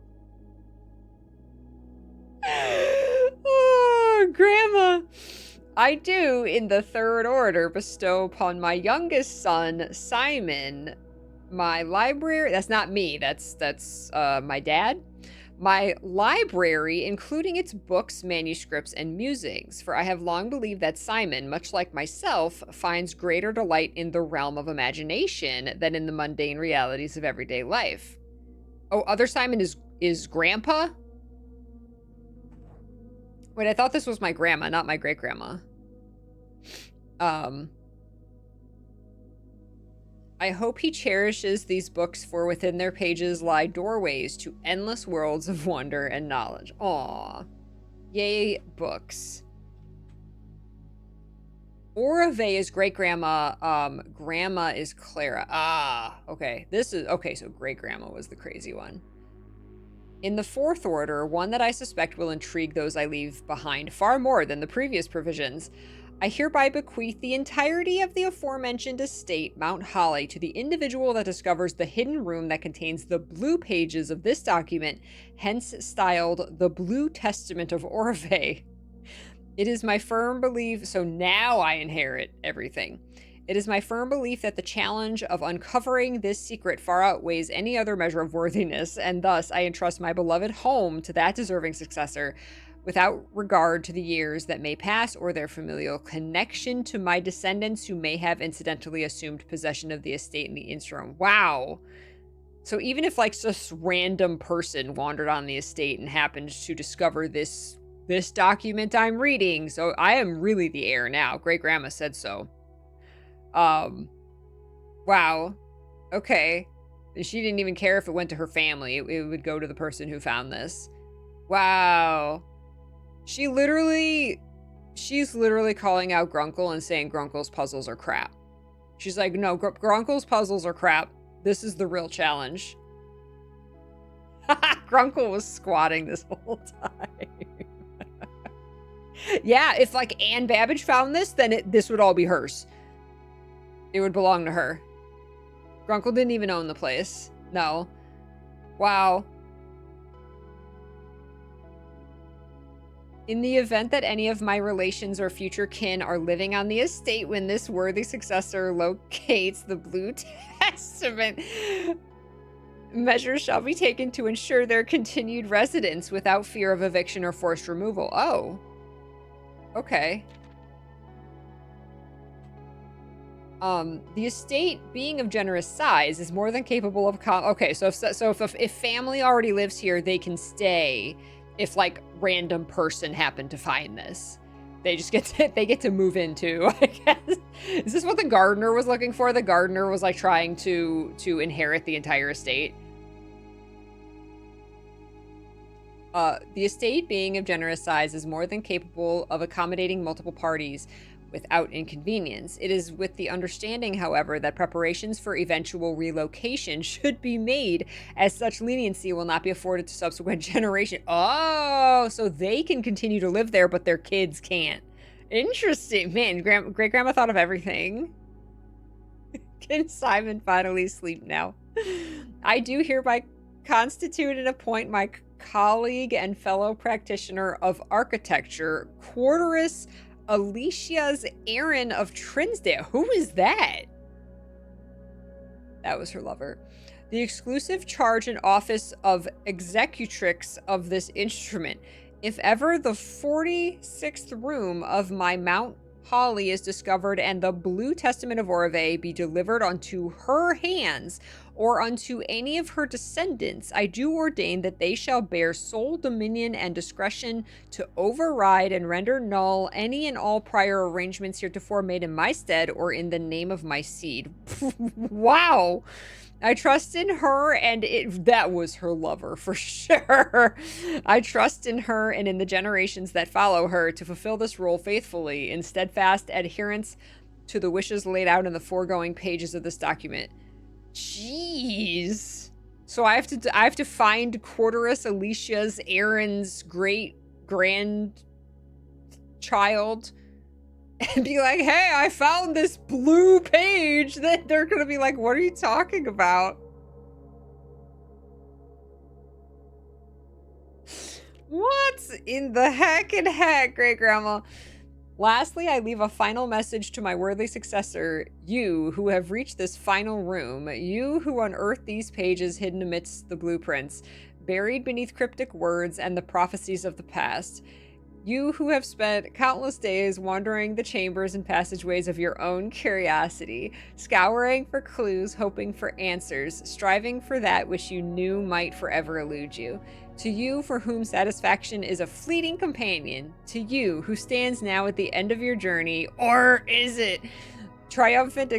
Oh, Grandma. I do, in the third order, bestow upon my youngest son, Simon, my library. That's not me. That's my dad. My library, including its books, manuscripts, and musings. For I have long believed that Simon, much like myself, finds greater delight in the realm of imagination than in the mundane realities of everyday life. Oh, other Simon is Grandpa? Wait, I thought this was my grandma, not my great-grandma. I hope he cherishes these books, for within their pages lie doorways to endless worlds of wonder and knowledge. Aww. Yay, books. Orave is great-grandma. Grandma is Clara. Ah, okay. Okay, so great-grandma was the crazy one. In the fourth order, one that I suspect will intrigue those I leave behind far more than the previous provisions, I hereby bequeath the entirety of the aforementioned estate, Mount Holly, to the individual that discovers the hidden room that contains the blue pages of this document, hence styled the Blue Testament of Orave. It is my firm belief, so now I inherit everything. It is my firm belief that the challenge of uncovering this secret far outweighs any other measure of worthiness, and thus I entrust my beloved home to that deserving successor, without regard to the years that may pass or their familial connection to my descendants who may have incidentally assumed possession of the estate in the interim. Wow. So even if like just random person wandered on the estate and happened to discover this document I'm reading, so I am really the heir now. Great-grandma said so. Wow. Okay. She didn't even care if it went to her family. It would go to the person who found this. Wow. She's literally calling out Grunkle and saying Grunkle's puzzles are crap. She's like, no, Grunkle's puzzles are crap. This is the real challenge. Grunkle was squatting this whole time. Yeah, if like Anne Babbage found this, then this would all be hers. It would belong to her. Grunkle didn't even own the place. No. Wow. In the event that any of my relations or future kin are living on the estate when this worthy successor locates the Blue Testament, measures shall be taken to ensure their continued residence without fear of eviction or forced removal. Oh. Okay. The estate, being of generous size, is more than capable of okay, so if family already lives here, they can stay. If like random person happened to find this, they just get to move in too, I guess. Is this what the gardener was looking for? The gardener was like trying to inherit the entire estate. The estate, being of generous size, is more than capable of accommodating multiple parties without inconvenience. It is with the understanding, however, that preparations for eventual relocation should be made, as such leniency will not be afforded to subsequent generation. Oh, so they can continue to live there, but their kids can't. Interesting. Man, great-grandma thought of everything. Can Simon finally sleep now? I do hereby constitute and appoint my colleague and fellow practitioner of architecture, Quarterus Alicia's Aaron of Trinsdale. Who is that? That was her lover. The exclusive charge and office of executrix of this instrument. If ever the 46th room of my Mount Holly is discovered and the Blue Testament of Orave be delivered unto her hands or unto any of her descendants, I do ordain that they shall bear sole dominion and discretion to override and render null any and all prior arrangements heretofore made in my stead or in the name of my seed. Wow. I trust in her, and that was her lover for sure. I trust in her and in the generations that follow her to fulfill this role faithfully in steadfast adherence to the wishes laid out in the foregoing pages of this document. Jeez. So I have to find Quarterus Alicia's Aaron's great grandchild and be like, hey, I found this blue page. That they're gonna be like, what are you talking about? What in the heck and heck, great grandma? Lastly, I leave a final message to my worthy successor, you who have reached this final room, you who unearthed these pages hidden amidst the blueprints, buried beneath cryptic words and the prophecies of the past. You who have spent countless days wandering the chambers and passageways of your own curiosity, scouring for clues, hoping for answers, striving for that which you knew might forever elude you. To you for whom satisfaction is a fleeting companion, to you who stands now at the end of your journey, or is it triumphant,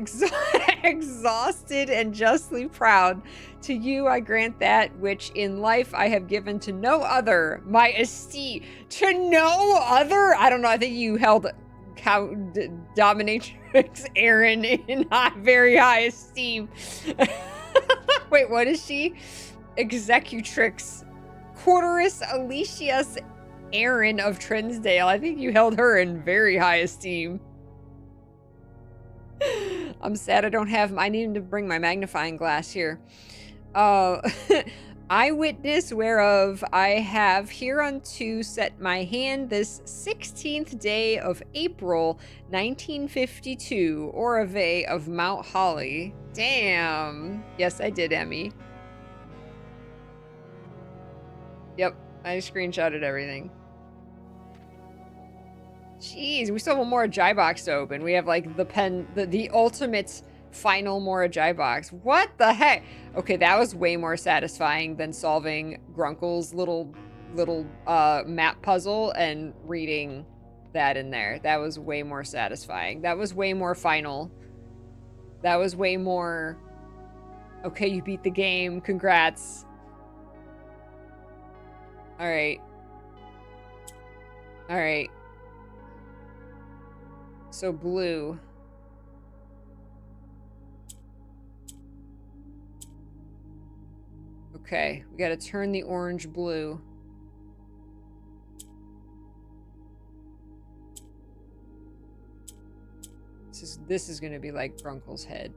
exhausted, and justly proud, to you I grant that which in life I have given to no other, my estate. To no other? I don't know, I think you held dominatrix Aaron in very high esteem. Wait, what is she? Executrix Quarterus Alicius Aaron of Trinsdale. I think you held her in very high esteem. I'm sad I don't have... I need to bring my magnifying glass here. Eyewitness whereof I have hereunto set my hand this 16th day of April 1952, Orave of Mount Holly. Damn. Yes, I did, Emmy. Yep, I screenshotted everything. Jeez, we still have one more Jai box to open. We have like the ultimate final Mora Jai box. What the heck? Okay, that was way more satisfying than solving Grunkle's little map puzzle and reading that in there. That was way more satisfying. That was way more final. That was way more, okay, you beat the game. Congrats. All right. All right. So blue. Okay, we gotta turn the orange blue. This is gonna be like Grunkle's head.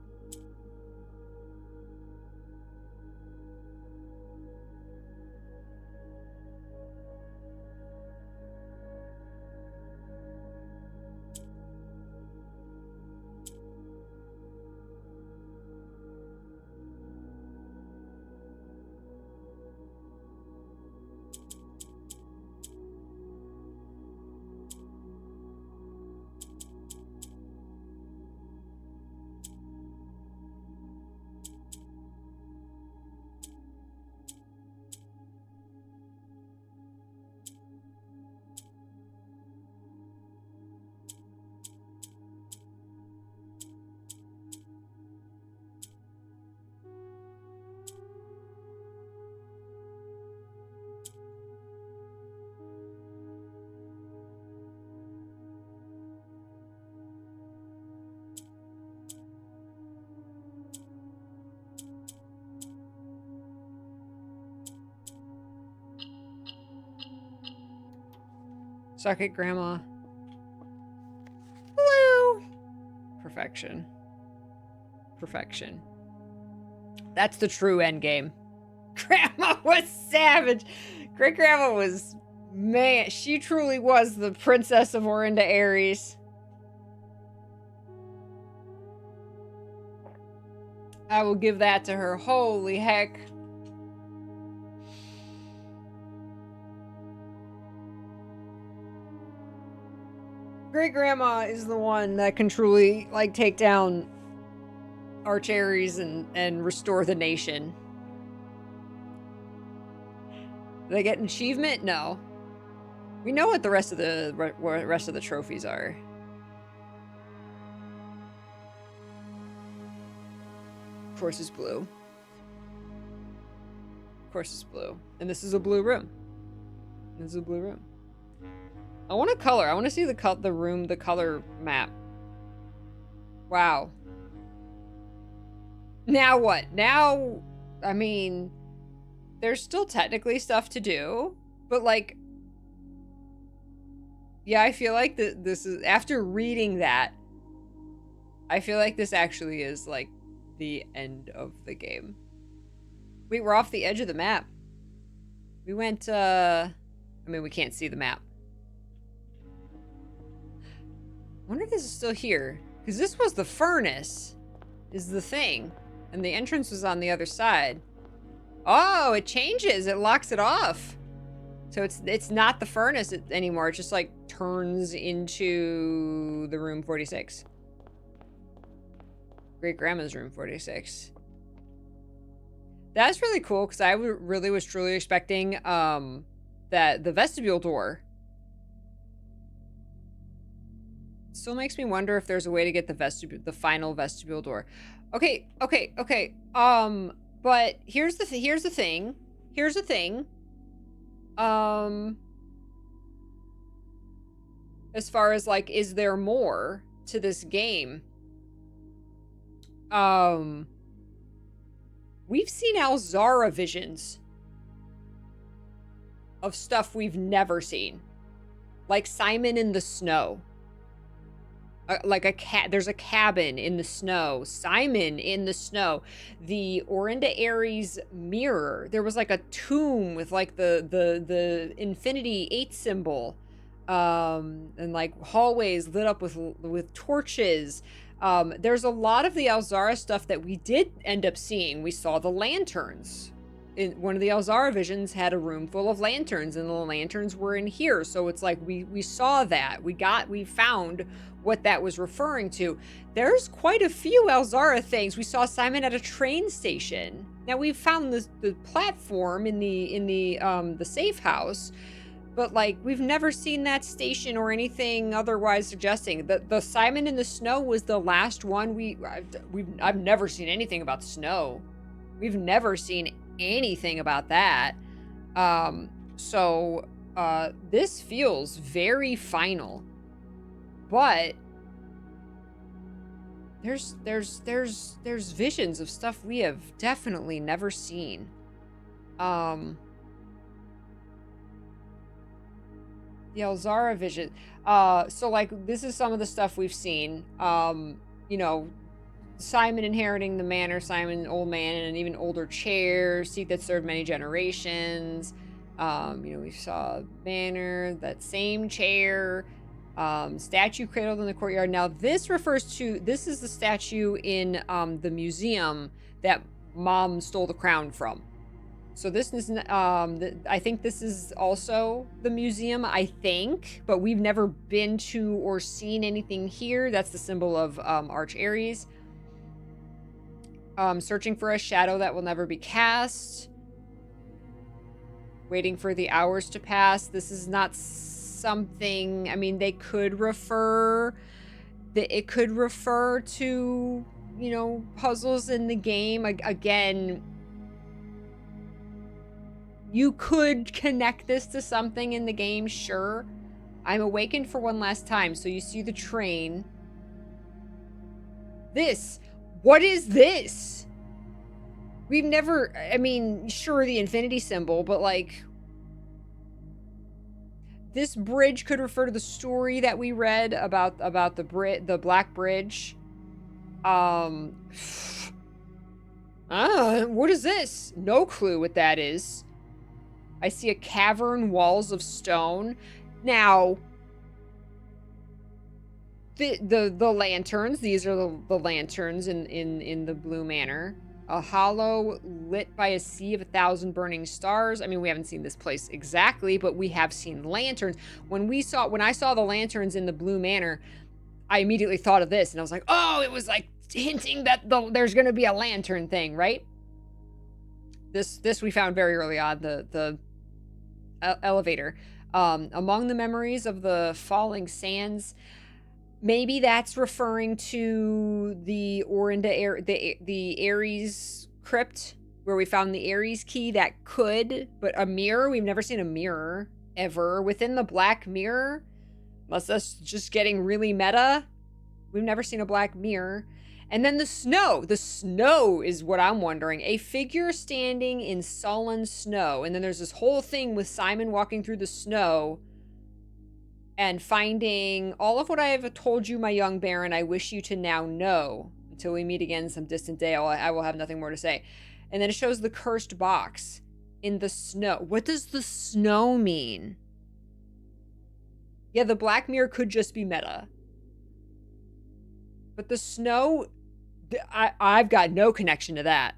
Suck it, Grandma. Blue. Perfection. Perfection. That's the true end game. Grandma was savage. Great Grandma was, man, she truly was the princess of Orinda Aries. I will give that to her. Holy heck. Great Grandma is the one that can truly, like, take down Arch Aries and restore the nation. Did I get an achievement? No. We know what the rest of the trophies are. Of course it's blue. Of course it's blue. And this is a blue room. This is a blue room. I want a color. I want to see the color map. Wow. Now what? Now, I mean, there's still technically stuff to do, but like, yeah, I feel like this is, after reading that, I feel like this actually is like the end of the game. Wait, we're off the edge of the map. We went, I mean, we can't see the map. I wonder if this is still here. Because this was the furnace, is the thing. And the entrance was on the other side. Oh, it changes. It locks it off. So it's not the furnace anymore. It just like turns into the room 46. Great Grandma's room 46. That's really cool because I really was truly expecting that the vestibule door. Still makes me wonder if there's a way to get the final vestibule door. Okay. But here's the thing. as far as like, is there more to this game? We've seen Alzara visions of stuff we've never seen, like Simon in the snow. Like there's a cabin in the snow. Simon in the snow. The Orinda Aries mirror. There was like a tomb with like the Infinity 8 symbol, and like hallways lit up with torches. There's a lot of the Alzara stuff that we did end up seeing. We saw the lanterns. One of the Alzara visions had a room full of lanterns, and the lanterns were in here. So it's like we saw that. We found what that was referring to. There's quite a few Alzara things. We saw Simon at a train station. Now we've found the platform in the safe house, but like we've never seen that station or anything otherwise suggesting that the Simon in the snow was the last one. I've never seen anything about snow. We've never seen anything about that. So this feels very final, but there's visions of stuff we have definitely never seen. The Alzara vision. So like this is some of the stuff we've seen. You know, Simon inheriting the manor, Simon old man in an even older chair, seat that served many generations. You know, we saw manor, that same chair, statue cradled in the courtyard. Now this is the statue in the museum that Mom stole the crown from. So this is, I think this is also the museum, I think, but we've never been to or seen anything here. That's the symbol of Arch Aries. Searching for a shadow that will never be cast. Waiting for the hours to pass. This is not something, I mean, it could refer to, you know, puzzles in the game. Again, you could connect this to something in the game, sure. I'm awakened for one last time. So you see the train. What is this? We've never, I mean, sure, the infinity symbol, but like, this bridge could refer to the story that we read about the Black Bridge. What is this? No clue what that is. I see a cavern, walls of stone. Now, the lanterns, these are the lanterns in the Blue Manor. A hollow lit by a sea of 1,000 burning stars. I mean, we haven't seen this place exactly, but we have seen lanterns. When I saw the lanterns in the Blue Manor, I immediately thought of this, and I was like, oh, it was like hinting that there's going to be a lantern thing, right? This we found very early on, the elevator. Among the memories of the falling sands. Maybe that's referring to the Orinda the Aries crypt where we found the Aries key. That could, but a mirror, we've never seen a mirror ever within the black mirror. Unless that's just getting really meta. We've never seen a black mirror. And then the snow. The snow is what I'm wondering. A figure standing in sullen snow. And then there's this whole thing with Simon walking through the snow and finding all of what I have told you, my young baron, I wish you to now know. Until we meet again some distant day, I will have nothing more to say. And then it shows the cursed box in the snow. What does the snow mean? Yeah, the black mirror could just be meta. But the snow, I've got no connection to that.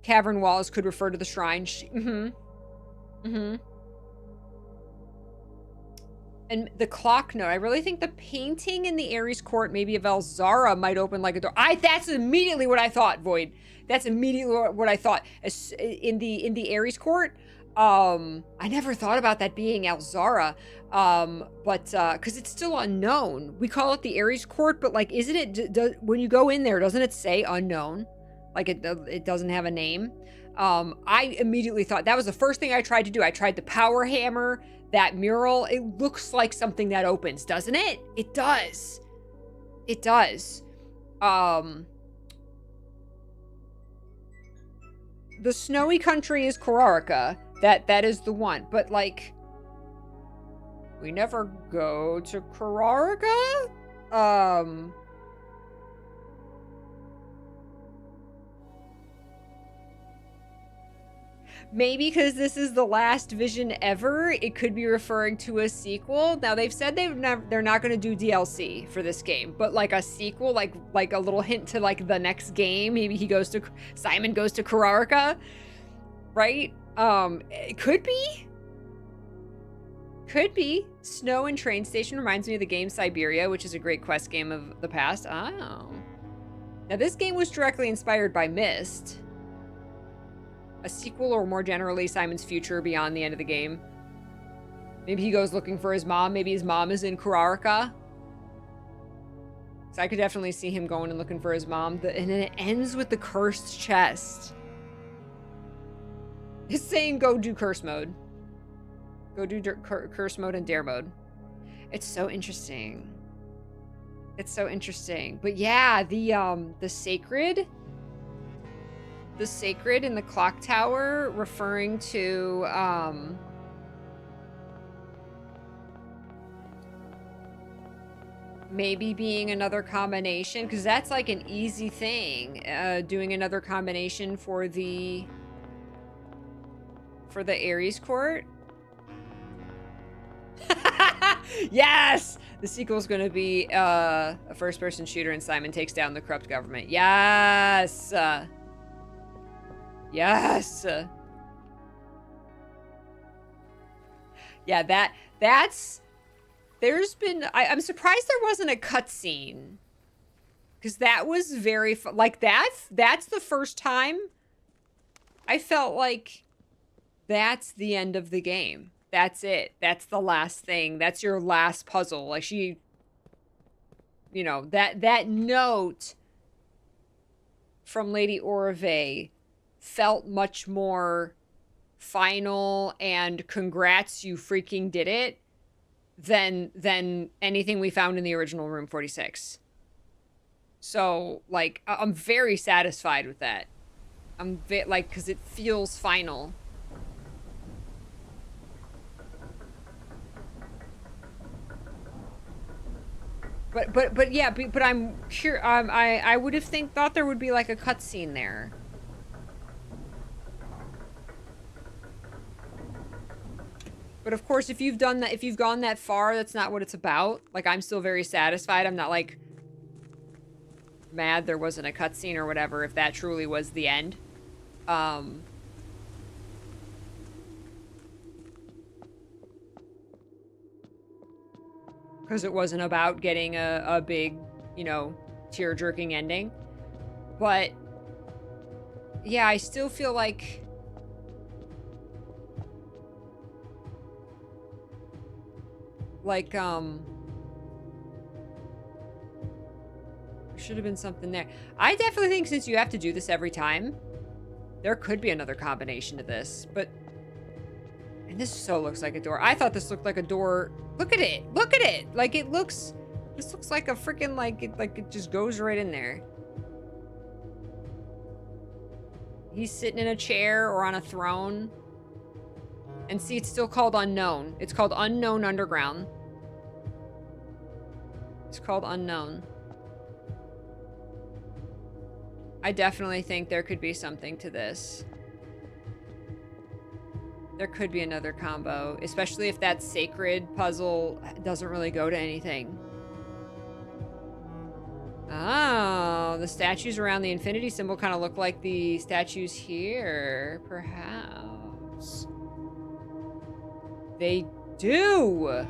Cavern walls could refer to the shrine. And the clock note, I really think the painting in the Aries court, maybe of Alzara, might open like a door. That's immediately what I thought, Void. That's immediately what I thought. In the Aries court, I never thought about that being Alzara, but because it's still unknown. We call it the Aries court, but like, isn't it? When you go in there, doesn't it say unknown? Like it doesn't have a name. I immediately thought that was the first thing I tried to do. I tried the power hammer, that mural. It looks like something that opens, doesn't it? It does. It does. The snowy country is Korarika. That is the one. But like, we never go to Korarika? Maybe because this is the last vision ever, it could be referring to a sequel. Now they've said they're not going to do DLC for this game, but like a sequel, like a little hint to like the next game. Maybe Simon goes to Korarika, right? It could be. Could be. Snow and Train Station reminds me of the game Siberia, which is a great quest game of the past. Oh. Now this game was directly inspired by Myst. A sequel, or more generally, Simon's future beyond the end of the game. Maybe he goes looking for his mom. Maybe his mom is in Korarika. So I could definitely see him going and looking for his mom. And then it ends with the cursed chest. It's saying go do curse mode. Go do curse mode and dare mode. It's so interesting. It's so interesting. But yeah, the sacred... The sacred in the clock tower, referring to, maybe being another combination, because that's like an easy thing, doing another combination for the Ares court. Yes! The sequel's gonna be, a first-person shooter and Simon takes down the corrupt government. Yes! Yes. Yeah, there's been, I'm surprised there wasn't a cutscene. Because that was very, like that's the first time I felt like that's the end of the game. That's it. That's the last thing. That's your last puzzle. Like she, you know, that note from Lady Aurora felt much more final and congrats, you freaking did it, than anything we found in the original Room 46. So, like, I'm very satisfied with that. Like, because it feels final. But yeah, but I'm sure, I would have thought there would be like a cutscene there. But of course, if you've done that, if you've gone that far, that's not what it's about. Like, I'm still very satisfied. I'm not, like, mad there wasn't a cutscene or whatever, if that truly was the end. Because it wasn't about getting a big, you know, tear-jerking ending. But, yeah, I still feel like... there should have been something there. I definitely think since you have to do this every time, there could be another combination to this, but... And this so looks like a door. I thought this looked like a door. Look at it. Look at it. Like, it looks... This looks like a freaking, like it just goes right in there. He's sitting in a chair or on a throne. And see, it's still called Unknown. It's called Unknown Underground. It's called Unknown. I definitely think there could be something to this. There could be another combo, especially if that sacred puzzle doesn't really go to anything. Oh, the statues around the infinity symbol kind of look like the statues here, perhaps. They do!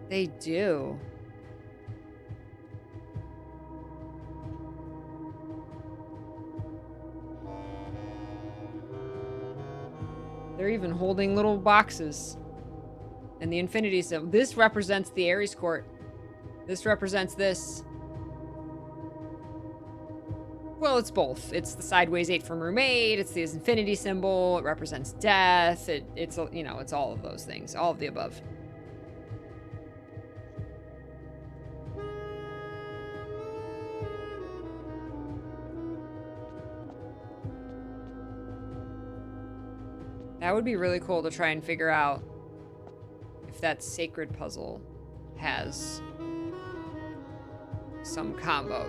They do. They're even holding little boxes. And the infinity symbol. This represents the Ares court. This represents this. Well, it's both. It's the sideways 8 from room 8. It's the infinity symbol. It represents death. It's, you know, it's all of those things. All of the above. That would be really cool to try and figure out if that sacred puzzle has some combo.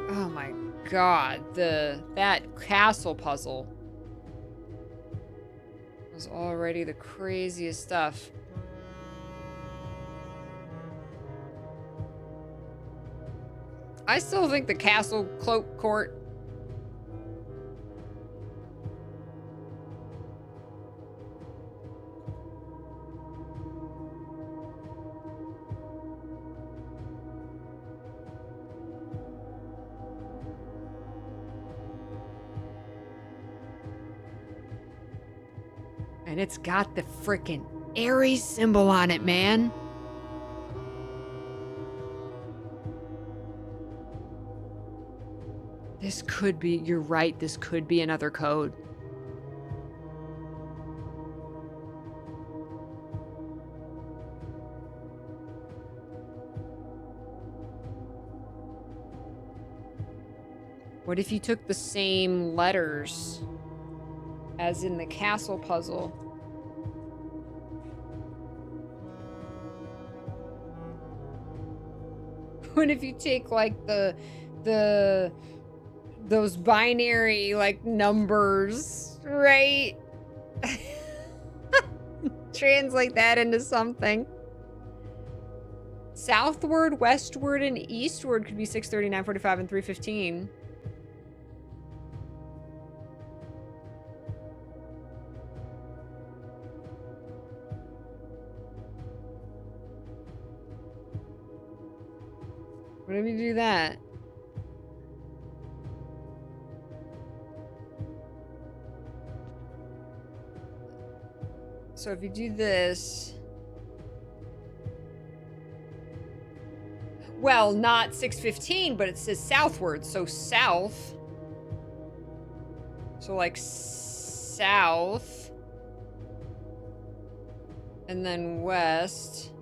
Oh my god, that castle puzzle was already the craziest stuff. I still think the castle cloak court and it's got the frickin' Aries symbol on it, man. This could be, you're right, this could be another code. What if you took the same letters as in the castle puzzle? What if you take like those binary like numbers, right? Translate that into something. Southward, westward, and eastward could be 630, 945, and 315. What if you do that? So if you do this... Well, not 615, but it says southward, so south. So like south. And then west.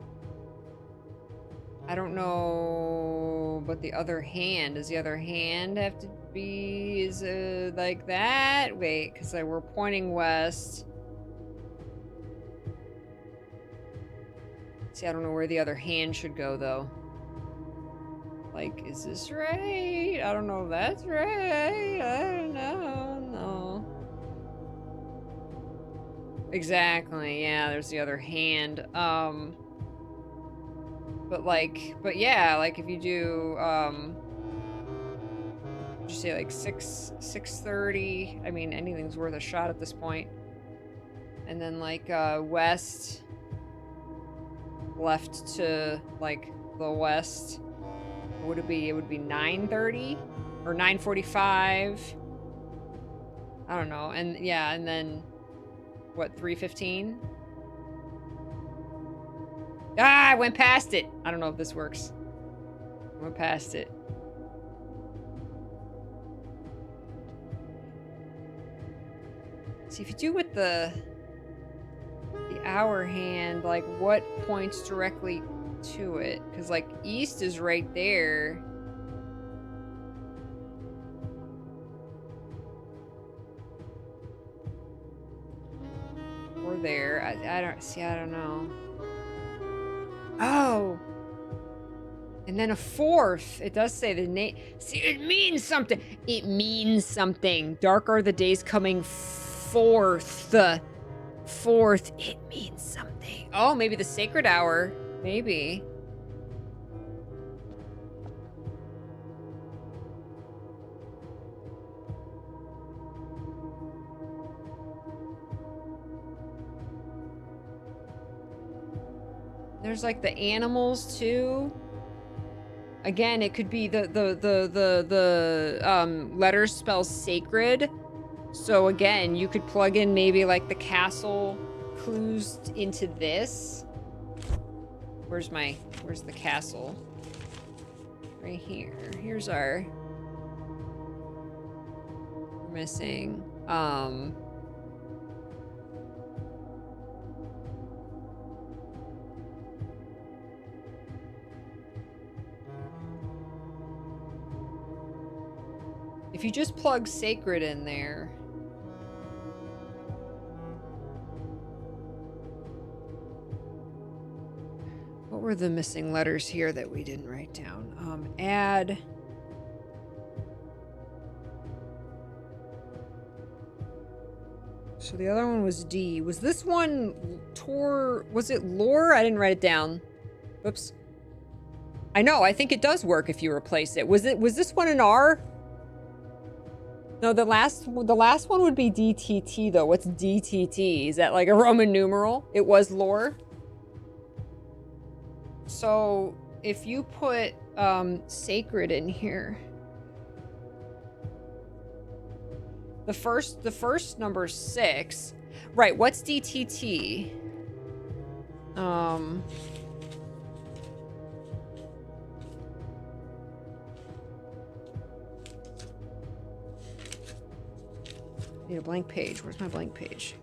I don't know, but the other hand, does the other hand have to be, is it like that? Wait, because we're pointing west. See, I don't know where the other hand should go, though. Like, is this right? I don't know if that's right. I don't know. No. Exactly, yeah, there's the other hand. But yeah, like if you do, would you say like 630? I mean, anything's worth a shot at this point. And then like, west, left to like the west. What would it be? It would be 930 or 945. I don't know. And yeah, and then what, 315? Ah, I went past it. I don't know if this works. I went past it. See, if you do with the hour hand, like what points directly to it? Because like east is right there. Or there. I don't see. I don't know. Oh. And then a fourth. It does say the name. See, it means something. It means something. Dark are the days coming forth. Fourth. It means something. Oh, maybe the sacred hour. Maybe. There's like the animals too. Again, it could be the letters spell sacred. So again, you could plug in maybe like the castle clues into this. Where's the castle? right here. Here's our... We're missing, if you just plug sacred in there... What were the missing letters here that we didn't write down? Add... So the other one was D. Was this one Tor? Was it lore? I didn't write it down. Oops. I know. I think it does work if you replace it. Was this one an R? No, the last one would be DTT though. What's DTT? Is that like a Roman numeral? It was lore. So if you put sacred in here. The first number 6. Right, what's DTT? Need a blank page. Where's my blank page?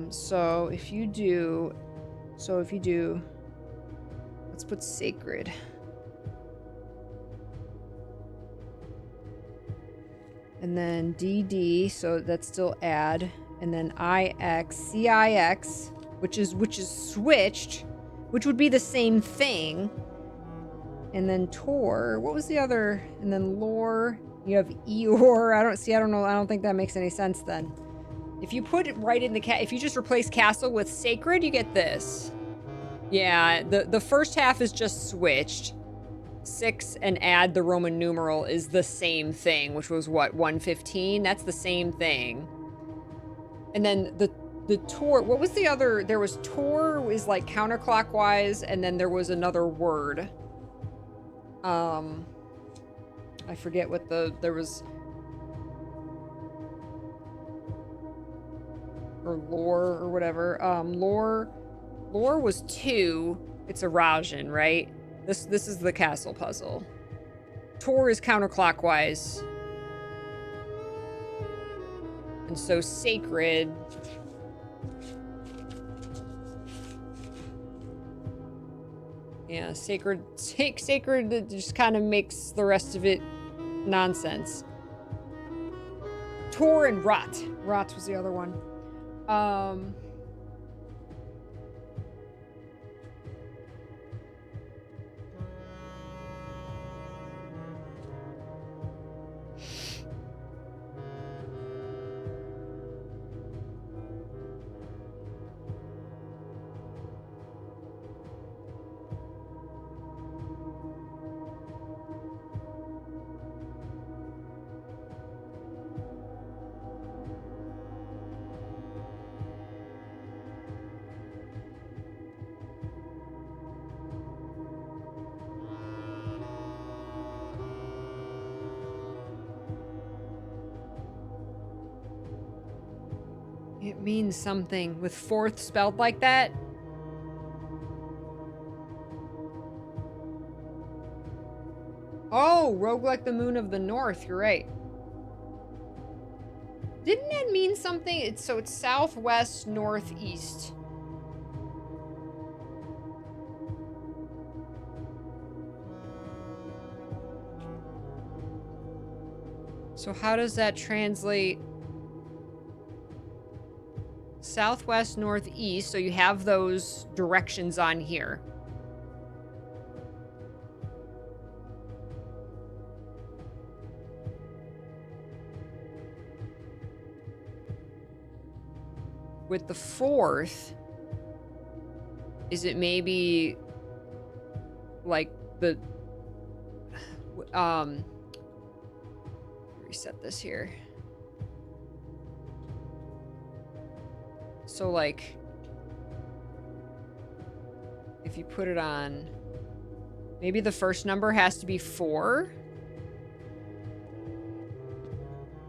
So if you do, let's put sacred. And then DD, so that's still add, and then IX, CIX, which is switched, which would be the same thing. And then Tor, what was the other? And then lore, you have Eeyore. I don't know. I don't think that makes any sense then. If you put it right in the if you just replace castle with sacred, you get this. Yeah, the first half is just switched. 6 and add the Roman numeral is the same thing, which was what, 115? That's the same thing. And then the Tor, what was the other? There was Tor is like counterclockwise, and then there was another word. I forget what there was. Or lore or whatever. Lore was 2. It's a Rajan, right? This is the castle puzzle. Tor is counterclockwise. And so sacred... Yeah, sacred just kind of makes the rest of it nonsense. Tor and Rot. Rot was the other one. It means something with 4th spelled like that. Oh, rogue like the moon of the north. You're right. Didn't that mean something? It's southwest, northeast. So how does that translate? Southwest, northeast, so you have those directions on here. With the 4th, is it maybe like the reset this here. So, like, if you put it on, maybe the first number has to be 4.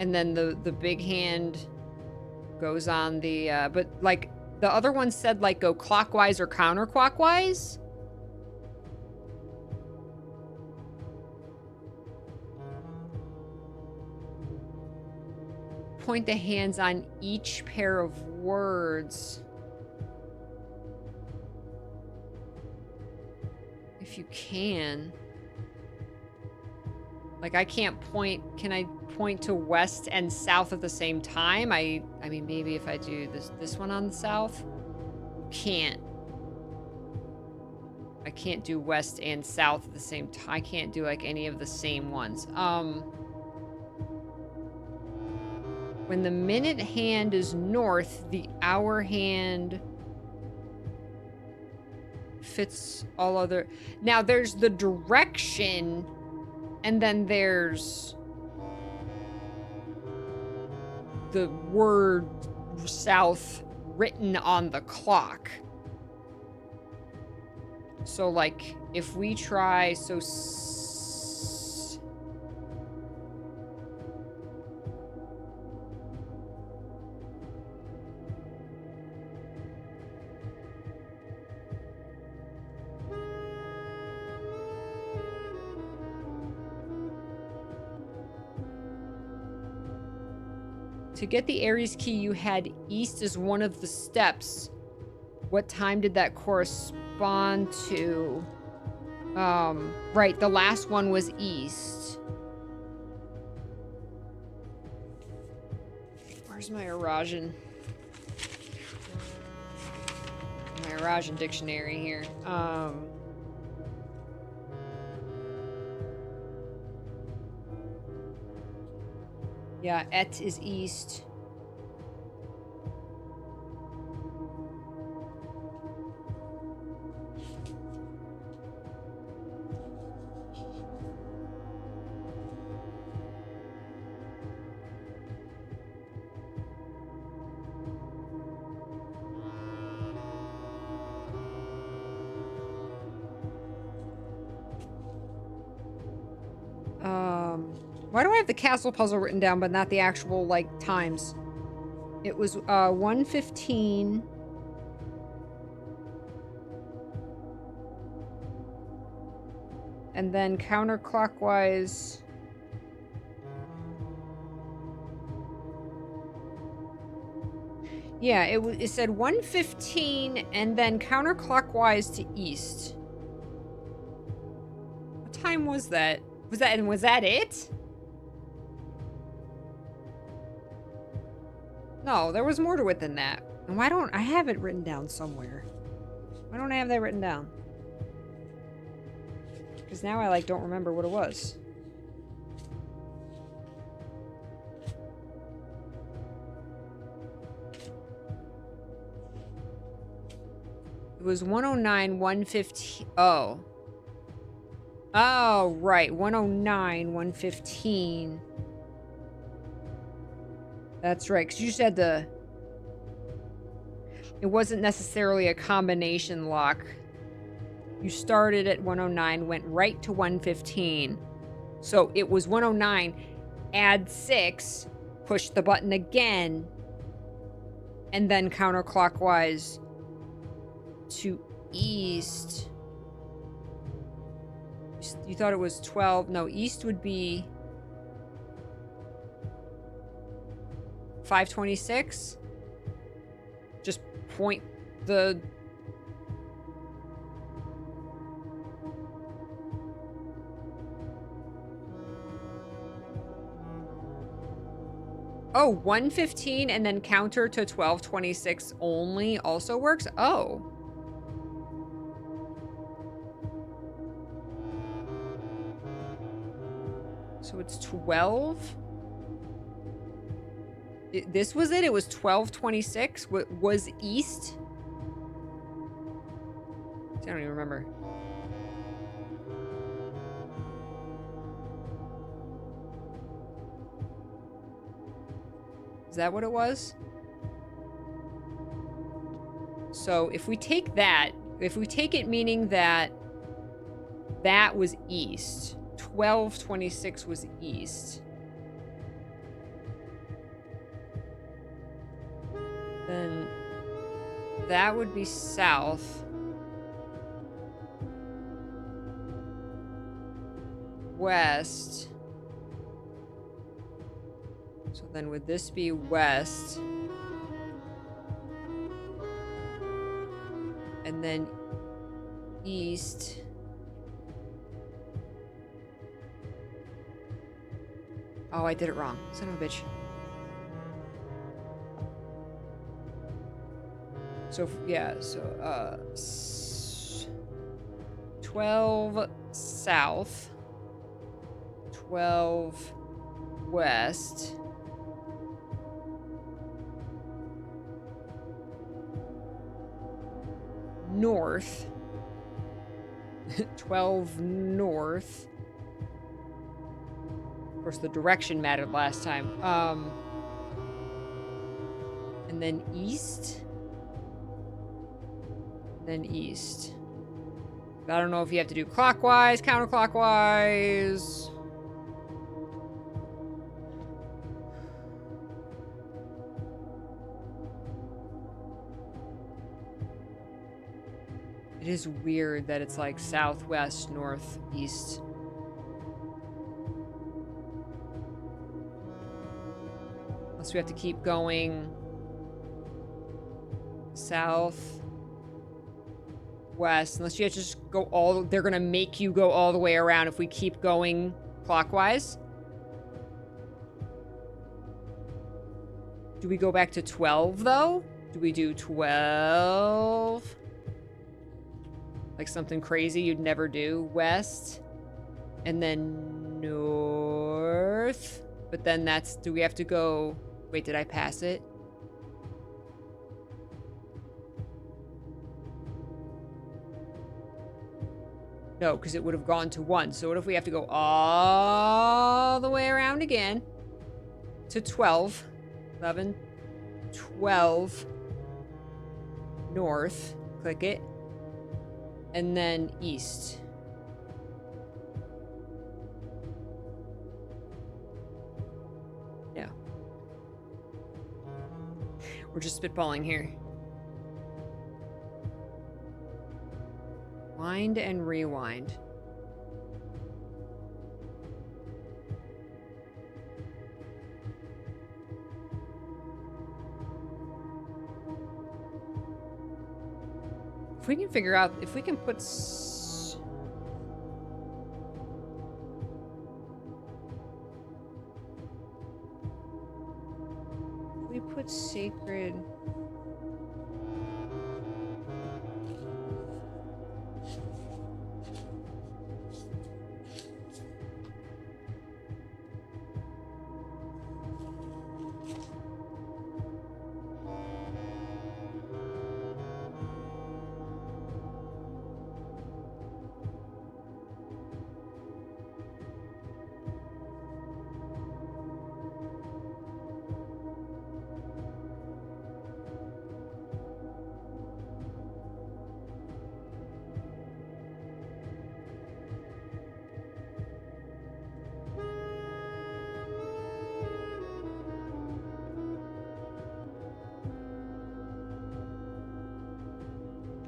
And then the big hand goes on the, but, like, the other one said, like, go clockwise or counterclockwise. point the hands on each pair of words. If you can. Like, I can't point... Can I point to west and south at the same time? I mean, maybe if I do this one on the south? Can't. I can't do west and south at the same time. I can't do, like, any of the same ones. When the minute hand is north, the hour hand fits all other... Now, there's the direction, and then there's the word south written on the clock. So, like, if we try... So... To get the Aries key, you had east as one of the steps. What time did that correspond to? Right, the last one was east. Where's my Eurasian? My Eurasian dictionary here. Yeah, et is east. Why do I have the castle puzzle written down, but not the actual, like, times? It was, 1:15. And then counterclockwise... Yeah, it said 1:15 and then counterclockwise to east. What time was that? Was that it? No, there was more to it than that. And why don't I have it written down somewhere? Why don't I have that written down? Because now I, like, don't remember what it was. It was 109, 115. Oh. Oh, right. 109, 115. That's right, because you said it wasn't necessarily a combination lock. You started at 109, went right to 115. So it was 109, add 6, push the button again, and then counterclockwise to east. You thought it was 12. No, east would be 526. Just point the... Oh, 115 and then counter to 1226 only also works? Oh. So it's 12? This was it? It was 1226? Was east? I don't even remember. Is that what it was? So if we take that, if we take it meaning that that was east, 1226 was east, then that would be south. West. So then would this be west? And then east. Oh, I did it wrong. Son of a bitch. So, yeah, so, 12 south, 12 west, north, 12 north. Of course, the direction mattered last time. And then east. Then east. I don't know if you have to do clockwise, counterclockwise. It is weird that it's like southwest, northeast. Unless we have to keep going south, west. Unless you have to just go all... They're going to make you go all the way around if we keep going clockwise. Do we go back to 12, though? Do we do 12? Like something crazy you'd never do. West. And then north. But then that's... Do we have to go... Wait, did I pass it? No, because it would have gone to 1. So what if we have to go all the way around again to 12, 11, 12, north, click it, and then east. Yeah. We're just spitballing here. Wind and rewind. If we can figure out, if we can put... we put sacred...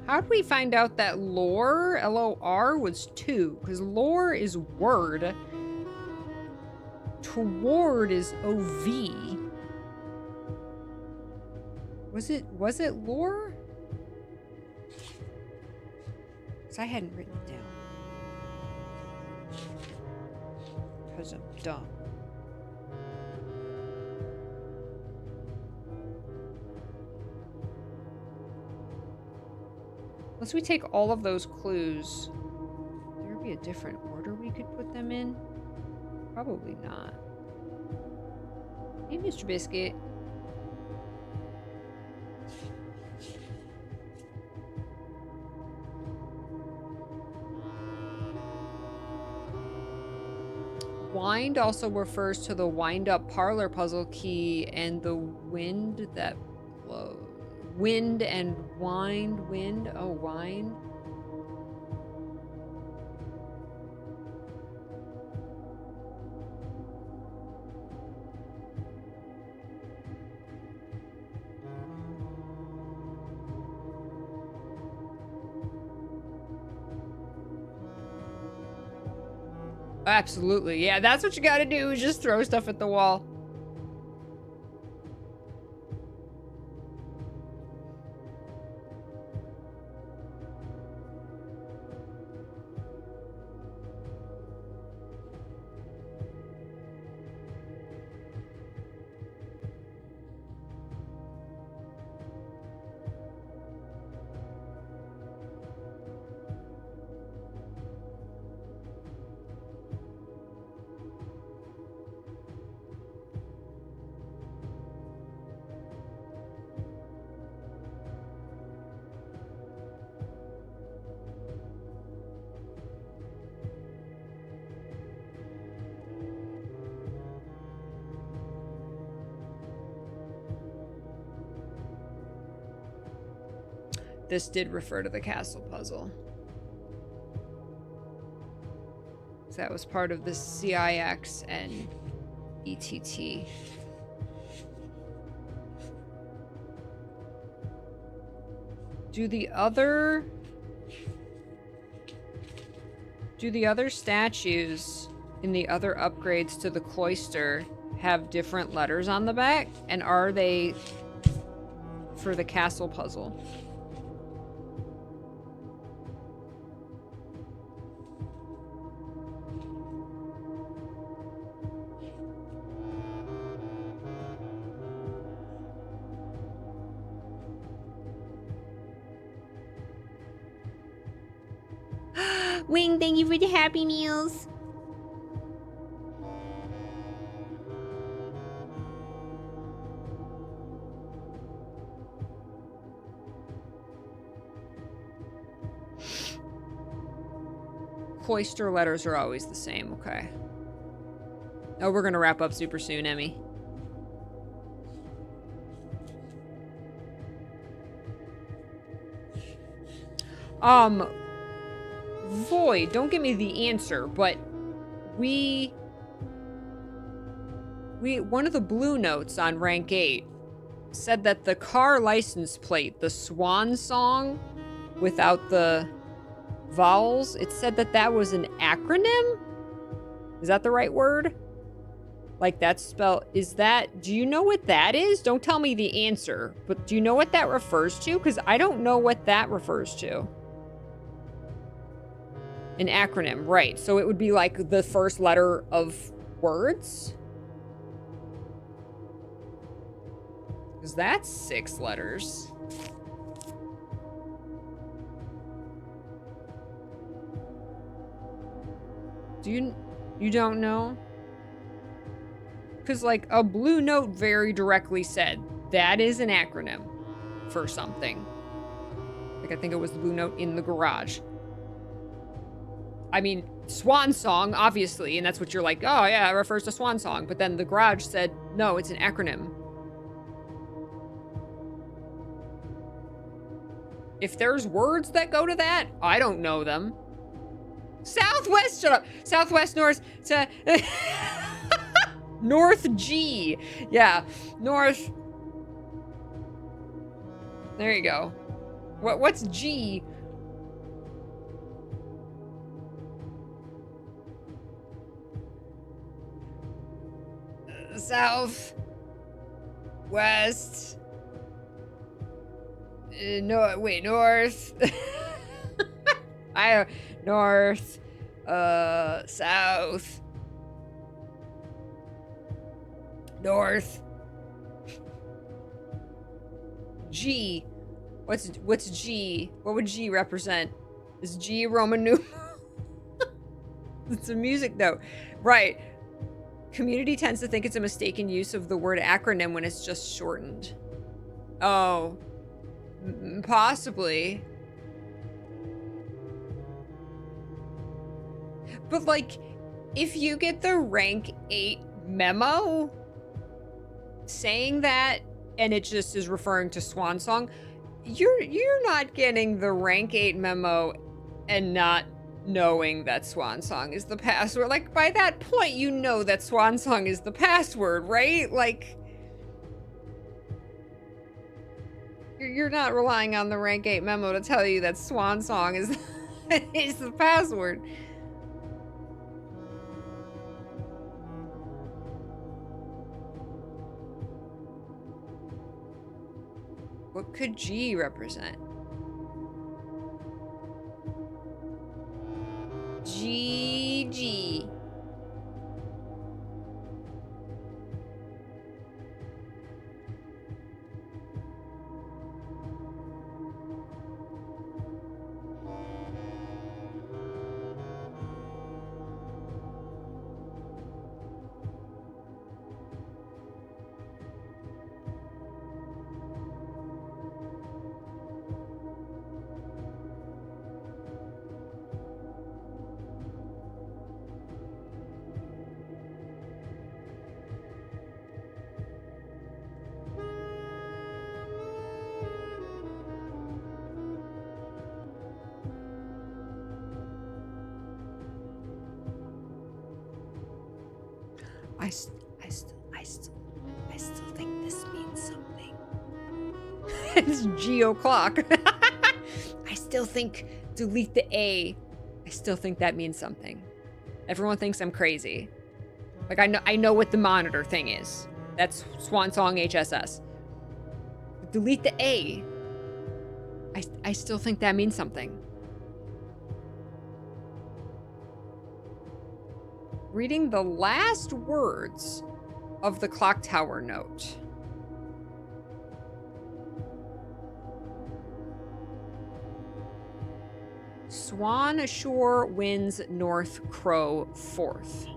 How'd we find out that lore, L-O-R, was 2? Because lore is word. Toward is O-V. Was it lore? Because I hadn't written it down. Because I'm dumb. Unless we take all of those clues, there would be a different order we could put them in? Probably not. Hey, Mr. Biscuit. Wind also refers to the wind-up parlor puzzle key and the wind that blows. Wind and wind. Oh, wine. Absolutely. Yeah, that's what you gotta do, is just throw stuff at the wall. this did refer to the castle puzzle. So that was part of the CIX and ETT. Do the other statues in the other upgrades to the cloister have different letters on the back? And are they for the castle puzzle? Wing, thank you for the Happy Meals. Cloister letters are always the same, okay. Oh, we're gonna wrap up super soon, Emmy. Void, don't give me the answer, but one of the blue notes on rank 8 said that the car license plate, the Swan Song without the vowels, it said that that was an acronym? Is that the right word? Like that spell, is that, do you know what that is? Don't tell me the answer, but do you know what that refers to? Because I don't know what that refers to. An acronym, right. So it would be like the first letter of words? Because that's 6 letters. You don't know? Because like a blue note very directly said that is an acronym for something. Like I think it was the blue note in the garage. I mean, Swan Song, obviously, and that's what you're like, oh yeah, it refers to Swan Song. But then the garage said, no, it's an acronym. If there's words that go to that, I don't know them. Southwest, shut up. Southwest, north, North G. Yeah, north. There you go. What's G? South. West. No, wait, north. North. South. North. G. What's G? What would G represent? Is G Roman numeral? It's a music note. Right. Community tends to think it's a mistaken use of the word acronym when it's just shortened. Oh. Possibly. But like, if you get the rank 8 memo saying that, and it just is referring to Swan Song, you're not getting the rank 8 memo and not knowing that Swan Song is the password. Like, by that point, you know that Swan Song is the password, right? Like, you're not relying on the rank 8 memo to tell you that Swan Song is, is the password. What could G represent? GG. I still think this means something. It's Geo Clock. I still think delete the A. I still think that means something. Everyone thinks I'm crazy. Like I know what the monitor thing is. That's Swan Song HSS. Delete the A. I still think that means something. Reading the last words of the clock tower note. Swan ashore winds North Crow 4th.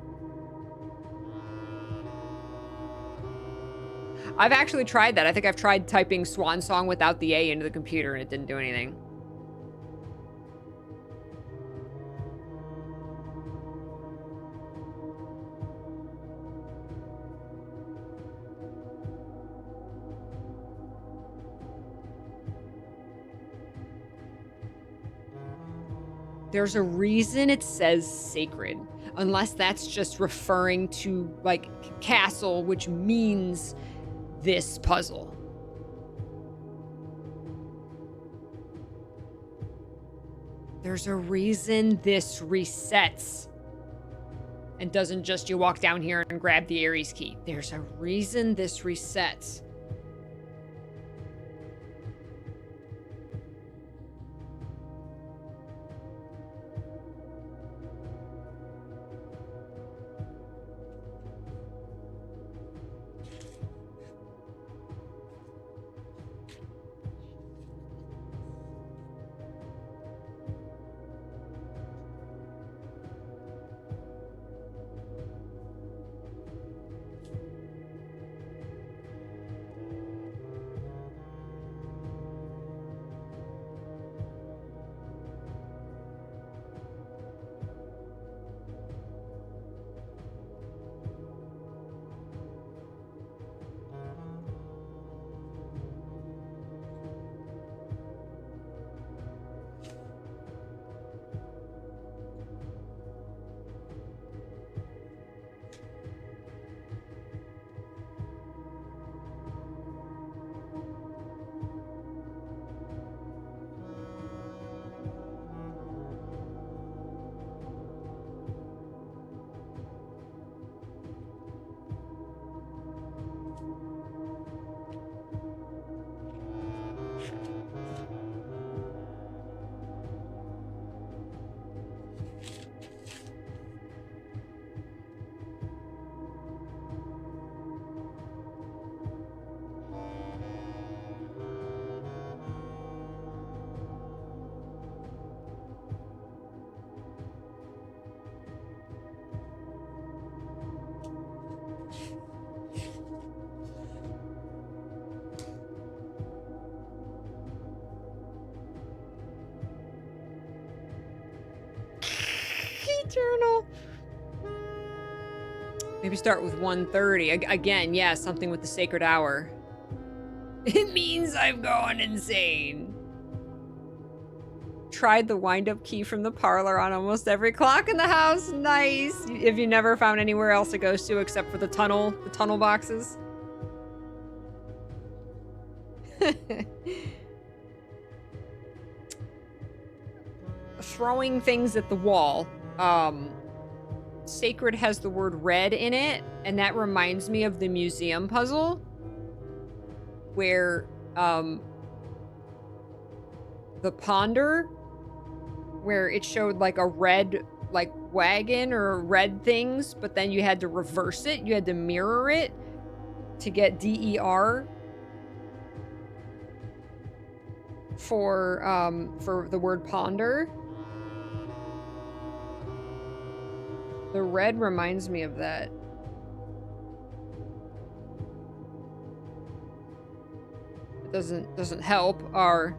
I've actually tried that. I think I've tried typing Swan Song without the A into the computer and it didn't do anything. There's a reason it says sacred, unless that's just referring to, like, castle, which means this puzzle. There's a reason this resets and doesn't just you walk down here and grab the Ares key. There's a reason this resets. Journal. Maybe start with 1:30. Again, yeah, something with the sacred hour. It means I've gone insane. Tried the wind-up key from the parlor on almost every clock in the house. Nice. Have you never found anywhere else it goes to except for the tunnel boxes? Throwing things at the wall. Sacred has the word red in it, and that reminds me of the museum puzzle where the ponder, where it showed like a red like wagon or red things, but then you had to reverse it, you had to mirror it to get DER for the word ponder. The red reminds me of that. It doesn't help our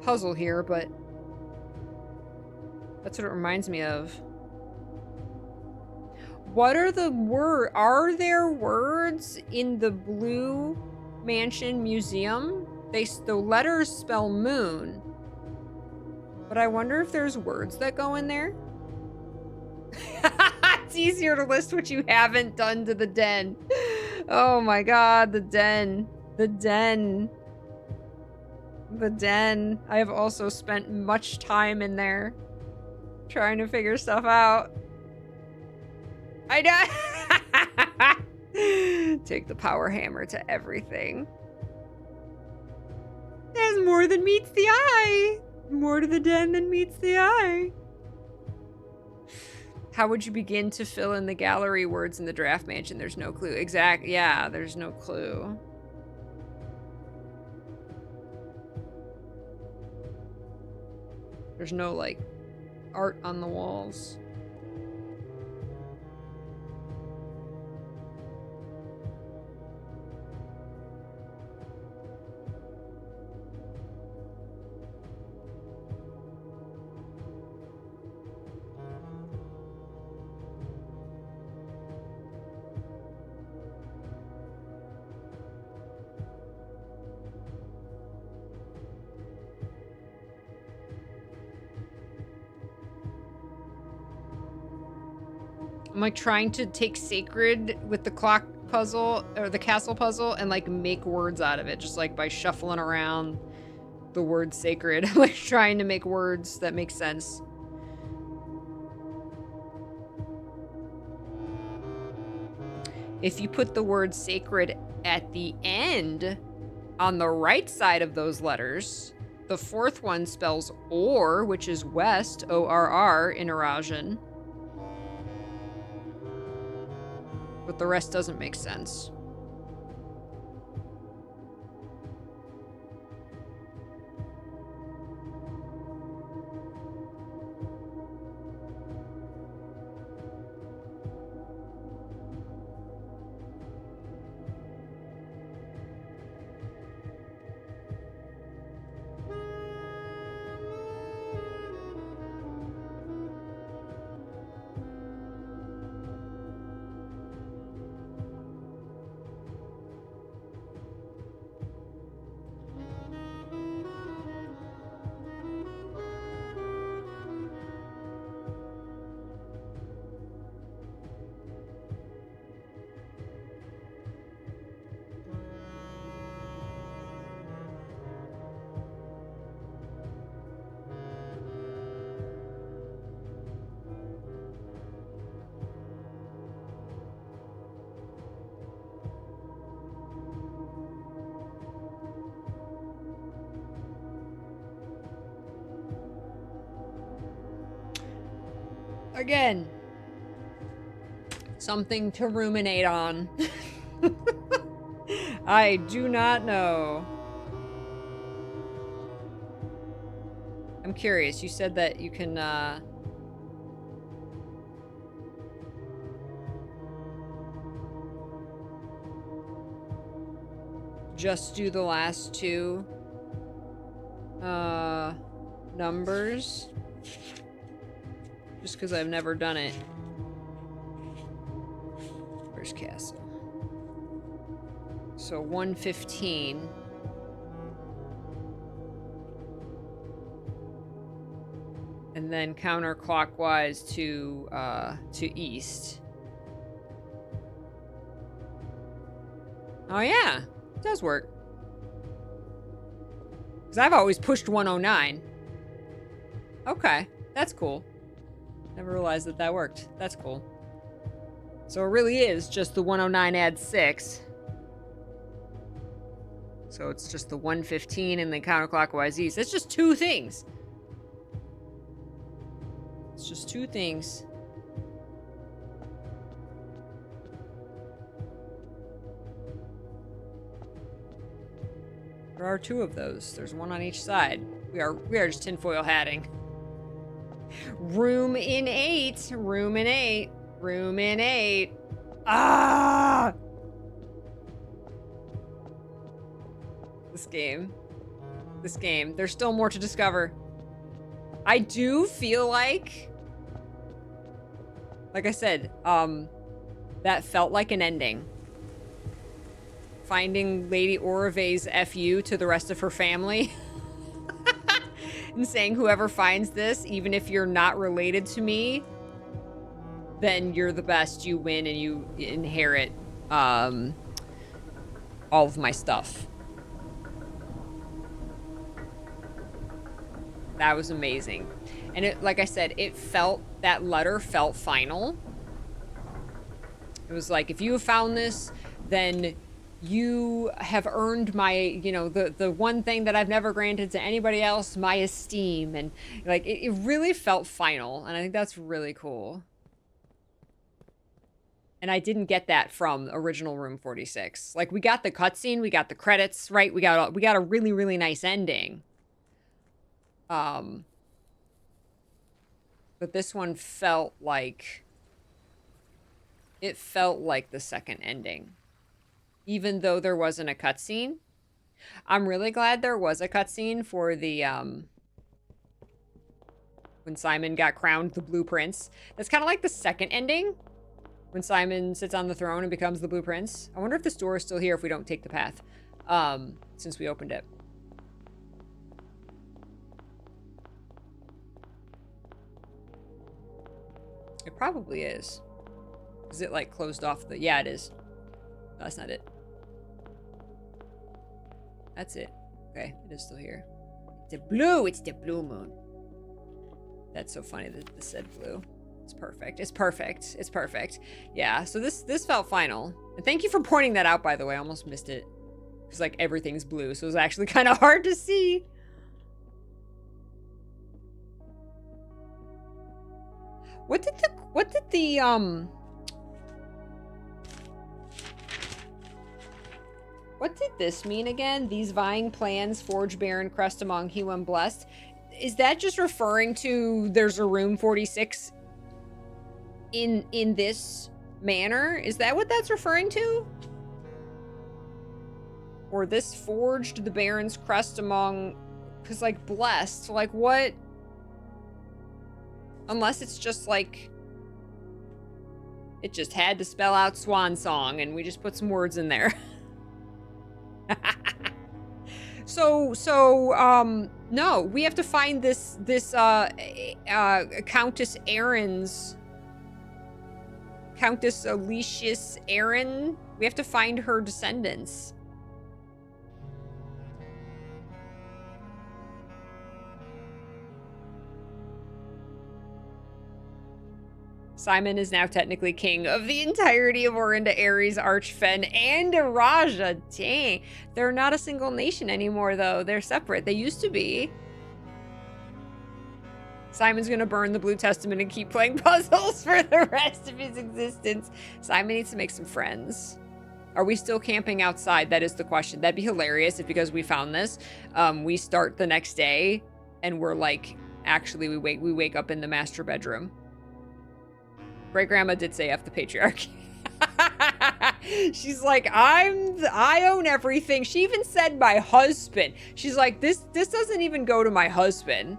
puzzle here, but that's what it reminds me of. What are the words? Are there words in the Blue Mansion Museum? The letters spell moon, but I wonder if there's words that go in there. It's easier to list what you haven't done to the den. Oh my god, the den. The den. The den. I have also spent much time in there trying to figure stuff out. I know. Take the power hammer to everything. There's more than meets the eye. More to the den than meets the eye. How would you begin to fill in the gallery words in the draft mansion? There's no clue. Yeah, there's no clue. There's no, like, art on the walls. I'm like trying to take sacred with the clock puzzle or the castle puzzle and like make words out of it, just like by shuffling around the word sacred. I'm like trying to make words that make sense. If you put the word sacred at the end on the right side of those letters, the fourth one spells or, which is west, O-R-R, in Eurasian. But the rest doesn't make sense. Again, something to ruminate on. I do not know. I'm curious. You said that you can, just do the last two, numbers. Just because I've never done it. Where's castle? So 115. And then counterclockwise to east. Oh yeah, it does work. Because I've always pushed 109. Okay, that's cool. Never realized that that worked. That's cool. So it really is just the 109 adds 6. So it's just the 115 and then counterclockwise east. It's just two things. It's just two things. There are two of those. There's one on each side. We are just tinfoil hatting. Room in 8. Room in 8. Room in 8. Ah! This game. There's still more to discover. I do feel like I said, that felt like an ending. Finding Lady Aurovay's FU to the rest of her family. And saying whoever finds this, even if you're not related to me, then you're the best, you win, and you inherit all of my stuff. That was amazing. And it, like I said, that letter felt final. It was like, if you have found this, then you have earned my, the one thing that I've never granted to anybody else, my esteem. And like, it really felt final. And I think that's really cool. And I didn't get that from original Room 46. Like, we got the cutscene, we got the credits, right? We got a really, really nice ending. But this one felt like the second ending. Even though there wasn't a cutscene. I'm really glad there was a cutscene for the, when Simon got crowned the Blue Prince. That's kind of like the second ending. When Simon sits on the throne and becomes the Blue Prince. I wonder if this door is still here if we don't take the path. Since we opened it. It probably is. Is it like closed off the... Yeah, it is. No, that's not it. That's it. Okay, it is still here. It's the blue moon. That's so funny that this said blue. It's perfect. It's perfect. It's perfect. Yeah, so this felt final. And thank you for pointing that out, by the way. I almost missed it. Because, like, everything's blue, so it was actually kind of hard to see. What did this mean again? These vying plans, Forge Baron, Crest among He-One Blessed. Is that just referring to there's a Room 46 in this manner? Is that what that's referring to? Or this forged the Baron's crest among... Because, like, blessed. Like, what? Unless it's just, like... It just had to spell out Swan Song, and we just put some words in there. No, we have to find this Countess Erin's... Countess Aloysius Erin. We have to find her descendants. Simon is now technically king of the entirety of Orinda, Ares, Archfen, and Araja. Dang. They're not a single nation anymore, though. They're separate. They used to be. Simon's gonna burn the Blue Testament and keep playing puzzles for the rest of his existence. Simon needs to make some friends. Are we still camping outside? That is the question. That'd be hilarious if, because we found this, we start the next day and we're like, actually, we wake up in the master bedroom. Great grandma did say F the patriarchy. She's like, I own everything. She even said my husband. She's like, this doesn't even go to my husband.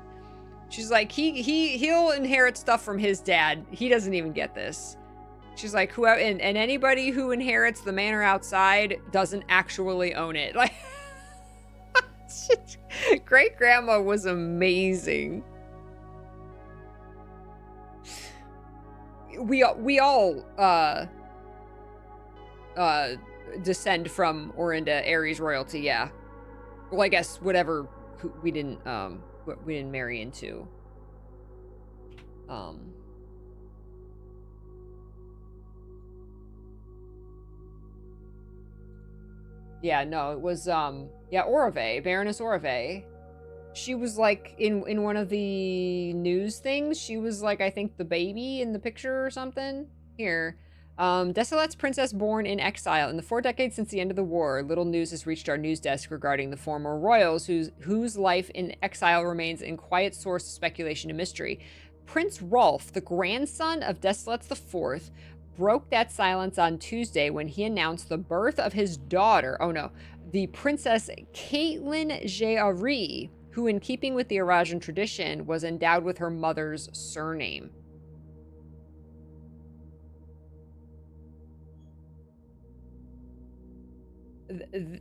She's like, he'll inherit stuff from his dad. He doesn't even get this. She's like, whoever, and anybody who inherits the manor outside doesn't actually own it. Like, great grandma was amazing. We all descend from Orinda, Ares royalty, yeah. Well, I guess whatever we didn't marry into. Yeah, no, it was Orave, Baroness Orave. She was like in one of the news things. She was like, I think, the baby in the picture or something. Here. Desolette's princess born in exile. In the 4 decades since the end of the war, little news has reached our news desk regarding the former royals whose life in exile remains in quiet source of speculation and mystery. Prince Rolf, the grandson of Desolettes IV, broke that silence on Tuesday when he announced the birth of his daughter, the Princess Caitlin Jeari, who, in keeping with the Arajan tradition, was endowed with her mother's surname.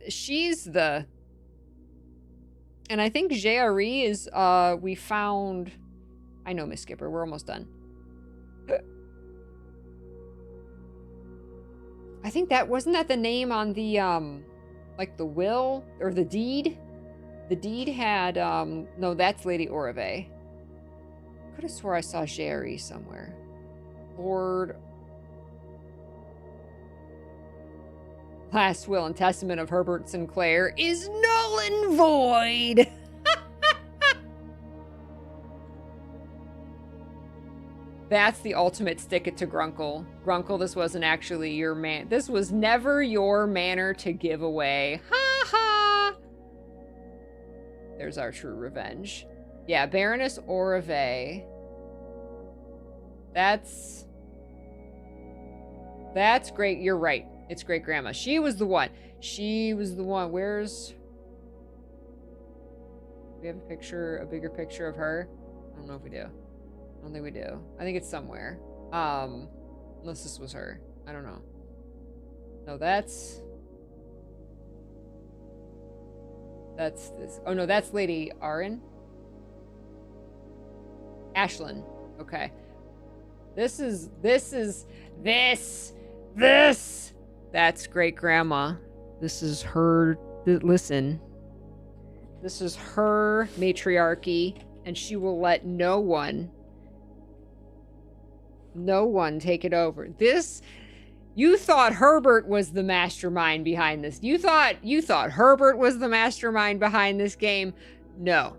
She's the... And I think Jeari is, we found... I know, Miss Skipper, we're almost done. I think that wasn't that the name on the like the will or the deed? The deed had no, that's Lady Orave. Could have swore I saw Jerry somewhere. Lord. Last will and testament of Herbert Sinclair is null and void. That's the ultimate stick it to Grunkle. Grunkle, this wasn't actually your man. This was never your manor to give away. Ha ha! There's our true revenge. Yeah, Baroness Orave. That's great. You're right. It's great grandma. She was the one. She was the one. Where's... Do we have a picture, a bigger picture of her? I don't know if we do. I don't think we do. I think it's somewhere. Unless this was her. I don't know. No, that's this. Oh no, that's Lady Arin. Ashlyn. Okay. This. That's great grandma. This is her. Listen. This is her matriarchy, and she will let no one take it over. You thought Herbert was the mastermind behind this. You thought Herbert was the mastermind behind this game. No.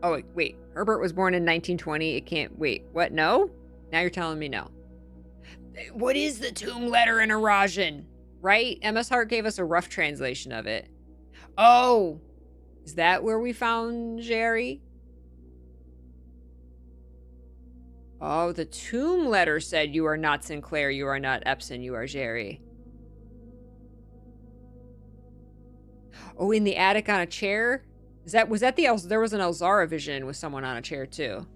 Oh, wait. Herbert was born in 1920. It can't... Wait, what? No? Now you're telling me no. What is the tomb letter in Arajan? Right? MS Hart gave us a rough translation of it. Oh! Is that where we found Jerry? Oh, the tomb letter said you are not Sinclair, you are not Epson, you are Jerry. Oh, in the attic on a chair? Was that there was an Elzara vision with someone on a chair too.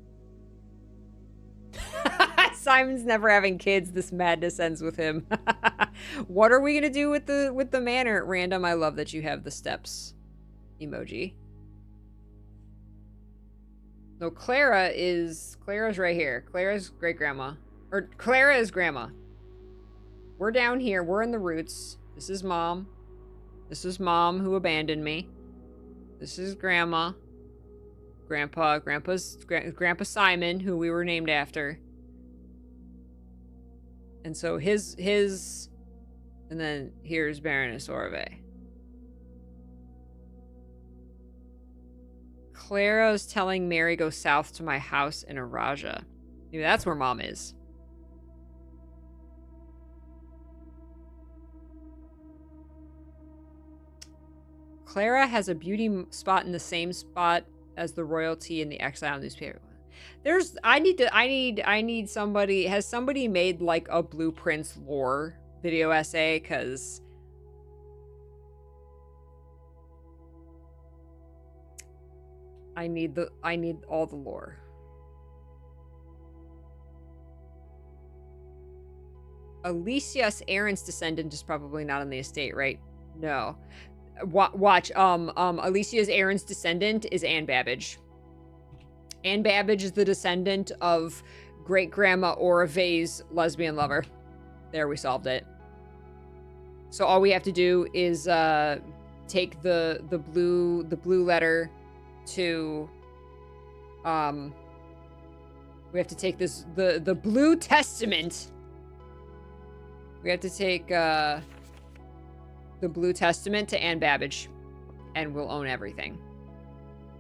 Simon's never having kids. This madness ends with him. What are we gonna do with the manor at random? I love that you have the steps emoji. No, Clara's right here. Clara's great grandma. Or Clara is grandma. We're down here. We're in the roots. This is mom. This is mom who abandoned me. This is grandma. Grandpa Simon, who we were named after. And so his and then here's Baroness Orave. Clara's telling Mary go south to my house in Araja. Maybe that's where mom is. Clara has a beauty spot in the same spot as the royalty in the Exile newspaper. I need somebody. Has somebody made like a Blueprints lore video essay? Cause I need all the lore. Alicia's Aaron's descendant is probably not on the estate, right? No. Watch. Alicia's Aaron's descendant is Anne Babbage. Anne Babbage is the descendant of great grandma Orave's lesbian lover. There, we solved it. So all we have to do is take the blue letter to we have to take the Blue Testament. We have to take the Blue Testament to Anne Babbage, and we'll own everything.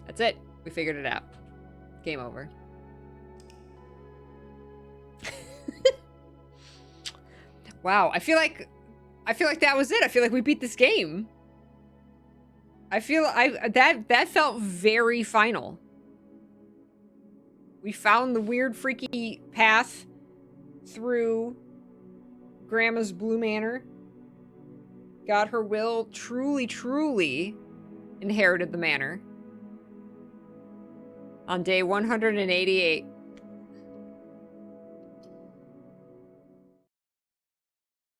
That's it. We figured it out. Game over. Wow, I feel like that was it. I feel like we beat this game. That felt very final. We found the weird freaky path through Grandma's Blue Manor. Got her will, truly inherited the manor. On day 188.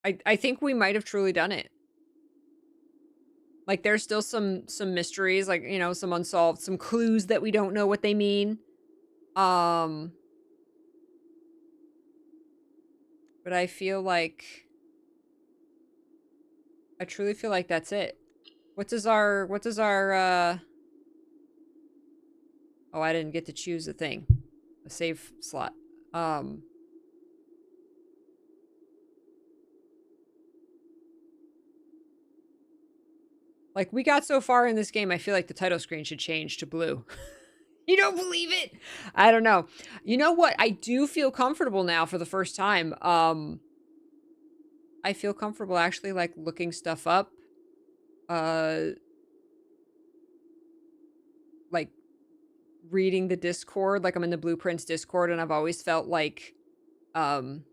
I think we might have truly done it. Like, there's still some mysteries, like, you know, some unsolved, some clues that we don't know what they mean. But I feel like... I truly feel like that's it. What does our... Oh, I didn't get to choose a thing. A save slot. Like, we got so far in this game, I feel like the title screen should change to blue. You don't believe it? I don't know. You know what? I do feel comfortable now for the first time. I feel comfortable actually, like, looking stuff up. Like, reading the Discord. Like, I'm in the Blueprints Discord, and I've always felt like, I'm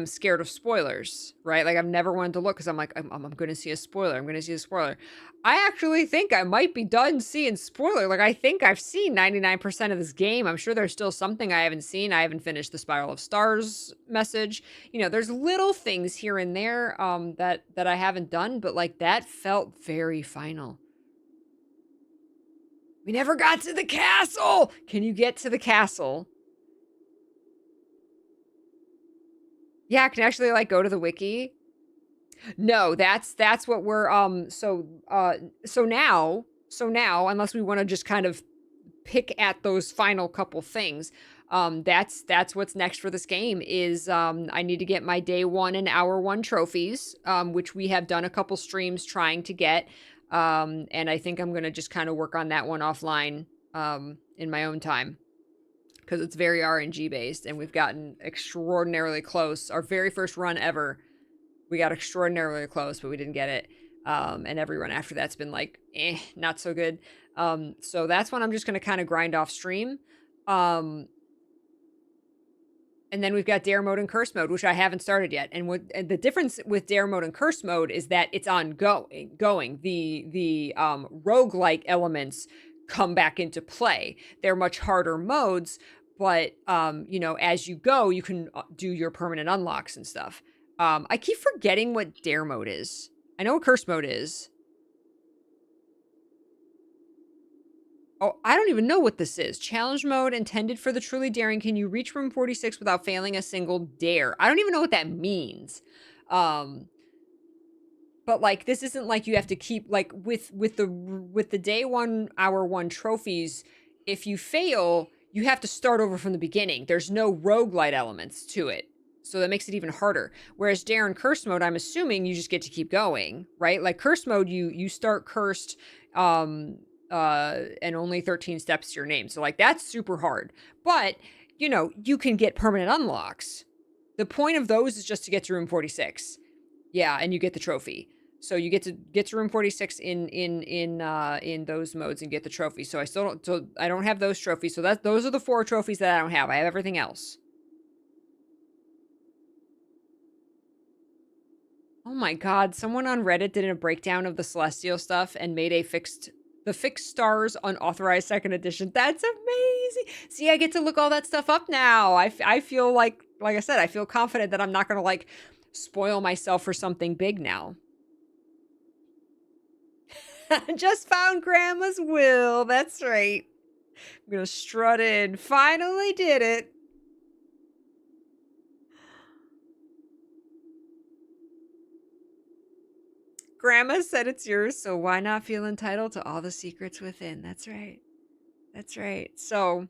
scared of spoilers, right? Like, I've never wanted to look because I'm like, I'm going to see a spoiler. I'm going to see a spoiler. I actually think I might be done seeing spoiler. Like, I think I've seen 99% of this game. I'm sure there's still something I haven't seen. I haven't finished the Spiral of Stars message. You know, there's little things here and there that I haven't done, but like that felt very final. We never got to the castle. Can you get to the castle? Yeah, I can actually like go to the wiki. No, that's what we're so now unless we want to just kind of pick at those final couple things, that's what's next for this game is I need to get my day 1 and hour 1 trophies, which we have done a couple streams trying to get, and I think I'm going to just kind of work on that one offline in my own time, because it's very RNG based, and we've gotten extraordinarily close. Our very first run ever, we got extraordinarily close, but we didn't get it. And every run after that's been like, not so good. So that's when I'm just going to kind of grind off stream. And then we've got Dare Mode and Curse Mode, which I haven't started yet. And the difference with Dare Mode and Curse Mode is that it's ongoing. The roguelike elements come back into play. They're much harder modes, but you know, as you go, you can do your permanent unlocks and stuff. I keep forgetting what Dare Mode is. I know what Curse Mode is. Oh, I don't even know what this is. Challenge Mode intended for the truly daring. Can you reach room 46 without failing a single dare? I don't even know what that means. But like, this isn't like you have to keep like with the day 1 hour 1 trophies. If you fail, you have to start over from the beginning. There's no roguelite elements to it. So that makes it even harder. Whereas Dare and Curse Mode, I'm assuming you just get to keep going, right? Like Curse Mode, you start cursed, and only 13 steps to your name. So like that's super hard. But, you know, you can get permanent unlocks. The point of those is just to get to room 46. Yeah, and you get the trophy. So you get to room 46 in those modes and get the trophy. So I don't have those trophies. So those are the 4 trophies that I don't have. I have everything else. Oh my god, someone on Reddit did a breakdown of the Celestial stuff and made the fixed stars unauthorized second edition. That's amazing. See, I get to look all that stuff up now. I feel like I said, I feel confident that I'm not going to like spoil myself for something big now. Just found Grandma's will. That's right. I'm going to strut in. Finally did it. Grandma said it's yours, so why not feel entitled to all the secrets within? That's right. That's right. So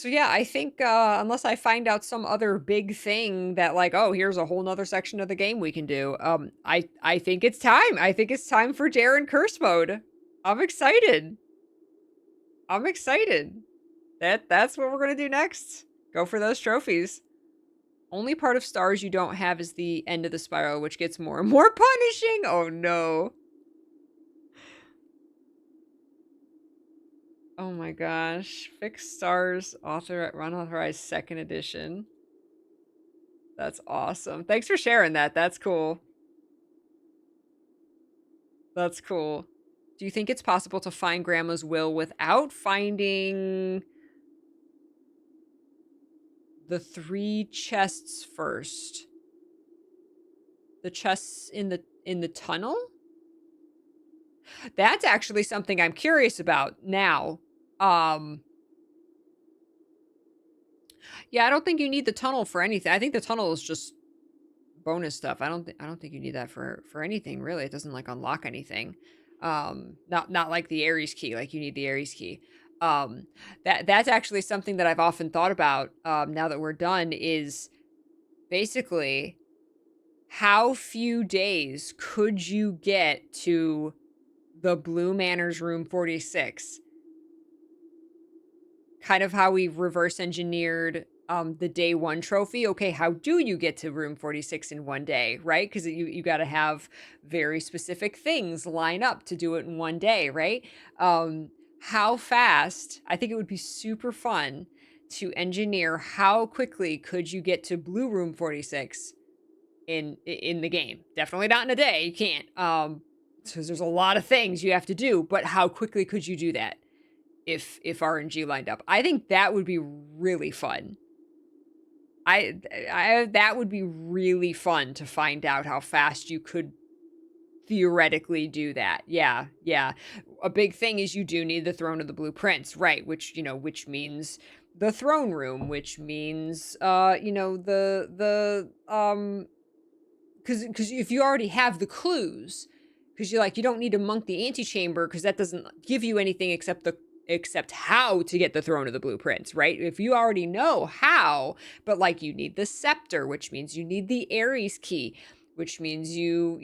yeah, I think unless I find out some other big thing that like, oh, here's a whole nother section of the game we can do. I think it's time. I think it's time for Dare and Curse Mode. I'm excited. I'm excited. That's what we're gonna do next. Go for those trophies. Only part of stars you don't have is the end of the spiral, which gets more and more punishing. Oh no. Oh my gosh. Fixed stars unauthorized second edition. That's awesome. Thanks for sharing that. That's cool. That's cool. Do you think it's possible to find Grandma's will without finding the 3 chests first? The chests in the tunnel? That's actually something I'm curious about now. Yeah, I don't think you need the tunnel for anything. I think the tunnel is just bonus stuff. I don't think you need that for anything really. It doesn't like unlock anything. Not like the Ares key. Like you need the Ares key. That's actually something that I've often thought about. Now that we're done, is basically how few days could you get to the Blue Manor's room 46? Kind of how we reverse engineered the day one trophy. Okay, how do you get to room 46 in one day, right? Because you got to have very specific things line up to do it in one day, right? How fast? I think it would be super fun to engineer how quickly could you get to blue room 46 in the game. Definitely not in a day. You can't. Because there's a lot of things you have to do, but how quickly could you do that if RNG lined up? I think that would be really fun. That would be really fun to find out how fast you could theoretically do that. Yeah, yeah. A big thing is you do need the Throne of the Blue Prince, right? Which means the throne room, which means because if you already have the clues, because you don't need to monk the antechamber because that doesn't give you anything except how to get the Throne of the Blue Prince, right? If you already know how, but like you need the scepter, which means you need the Ares key, which means you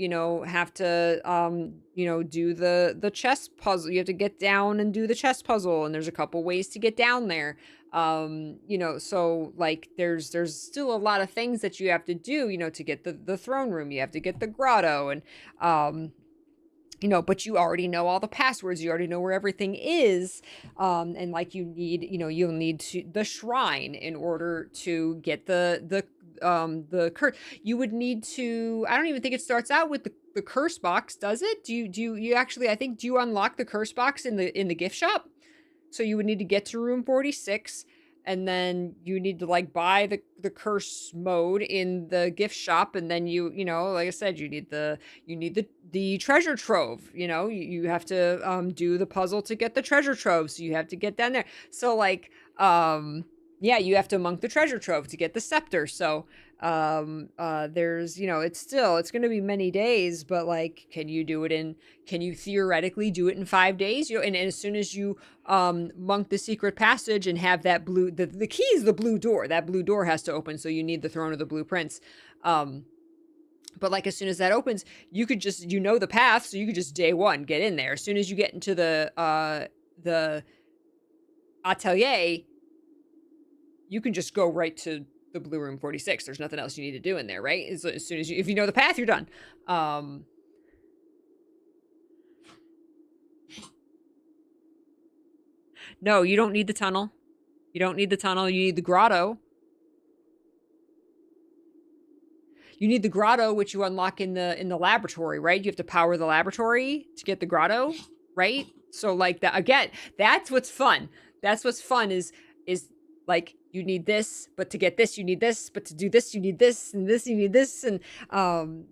have to do the chess puzzle. You have to get down and do the chess puzzle, and there's a couple ways to get down there. So like there's still a lot of things that you have to do, to get the throne room. You have to get the grotto, and but you already know all the passwords. You already know where everything is. And like you'll need the shrine in order to get the curse. You would need to, I don't even think it starts out with the curse box, does it? Do you actually, I think, do you unlock the curse box in the gift shop? So you would need to get to room 46, and then you need to like buy the curse mode in the gift shop, and then like I said, you need the treasure trove. You have to do the puzzle to get the treasure trove, so you have to get down there. So like yeah, you have to monk the treasure trove to get the scepter. So there's it's going to be many days, but like can you theoretically do it in 5 days? And as soon as you monk the secret passage and have that the key is the blue door. That blue door has to open, so you need the Throne of the Blue Prince. But like as soon as that opens, you could just the path, so you could just day one get in there. As soon as you get into the atelier, you can just go right to the blue room 46. There's nothing else you need to do in there, right? As soon as if you know the path, you're done. No, you don't need the tunnel. You don't need the tunnel. You need the grotto. You need the grotto, which you unlock in the laboratory, right? You have to power the laboratory to get the grotto, right? So like that again, that's what's fun. That's what's fun is like you need this, but to get this you need this, but to do this you need this, and this you need this, and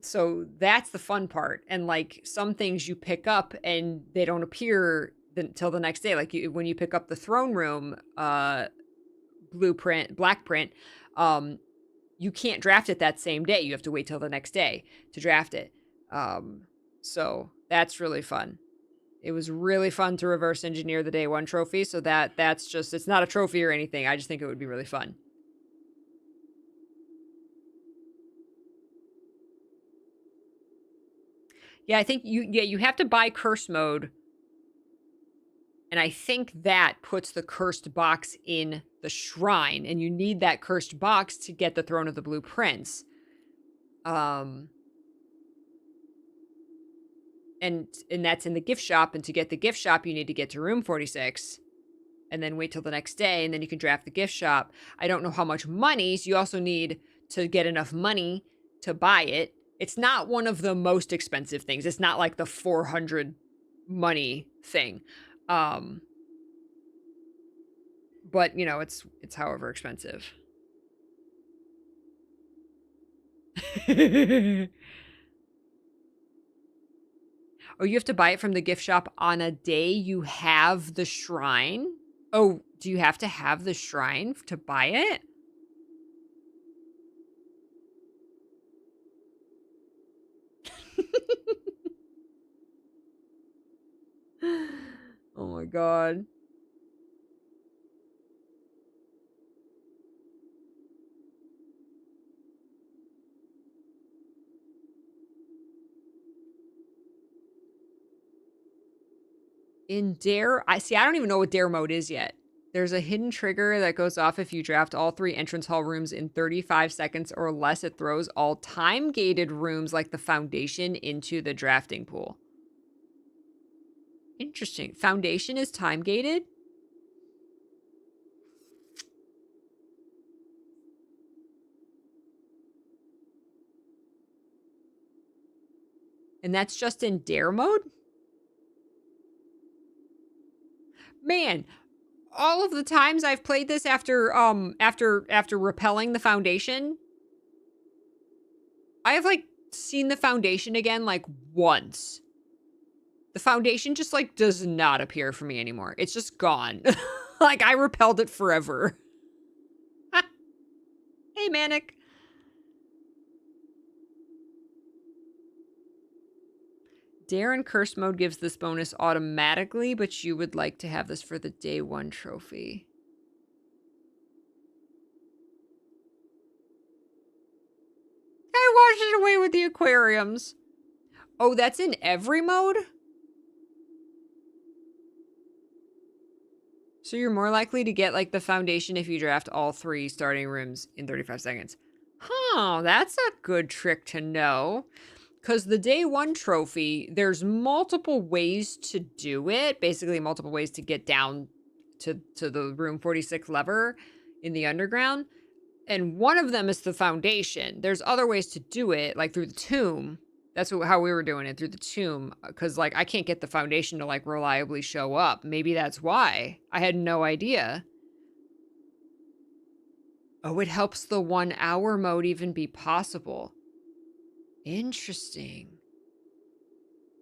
so that's the fun part. And like some things you pick up and they don't appear until the next day. Like when you pick up the throne room black print, you can't draft it that same day. You have to wait till the next day to draft it. So that's really fun. It was really fun to reverse engineer the day one trophy. So that's just, it's not a trophy or anything. I just think it would be really fun. Yeah, I think you have to buy curse mode. And I think that puts the cursed box in the shrine, and you need that cursed box to get the Throne of the Blue Prince. And that's in the gift shop, and to get the gift shop, you need to get to room 46 and then wait till the next day, and then you can draft the gift shop. I don't know how much money, so you also need to get enough money to buy it. It's not one of the most expensive things. It's not like the 400 money thing. But it's however expensive. Oh, you have to buy it from the gift shop on a day you have the shrine? Oh, do you have to have the shrine to buy it? Oh my god. In Dare, I don't even know what Dare mode is yet. There's a hidden trigger that goes off if you draft all 3 entrance hall rooms in 35 seconds or less. It throws all time-gated rooms like the Foundation into the drafting pool. Interesting. Foundation is time-gated? And that's just in Dare mode? Man, all of the times I've played this after repelling the Foundation, I have like seen the Foundation again like once. The Foundation just like does not appear for me anymore. It's just gone. Like I repelled it forever. Hey, Manic. Dare and Curse mode gives this bonus automatically, but you would like to have this for the day 1 trophy. I washed it away with the aquariums. Oh, that's in every mode? So you're more likely to get like the Foundation if you draft all 3 starting rooms in 35 seconds. Huh, that's a good trick to know. Because the day 1 trophy, there's multiple ways to do it. Basically, multiple ways to get down to the room 46 lever in the underground. And one of them is the Foundation. There's other ways to do it, like through the tomb. That's how we were doing it, through the tomb. Because, like, I can't get the Foundation to, like, reliably show up. Maybe that's why. I had no idea. Oh, it helps the 1 hour mode even be possible. Interesting.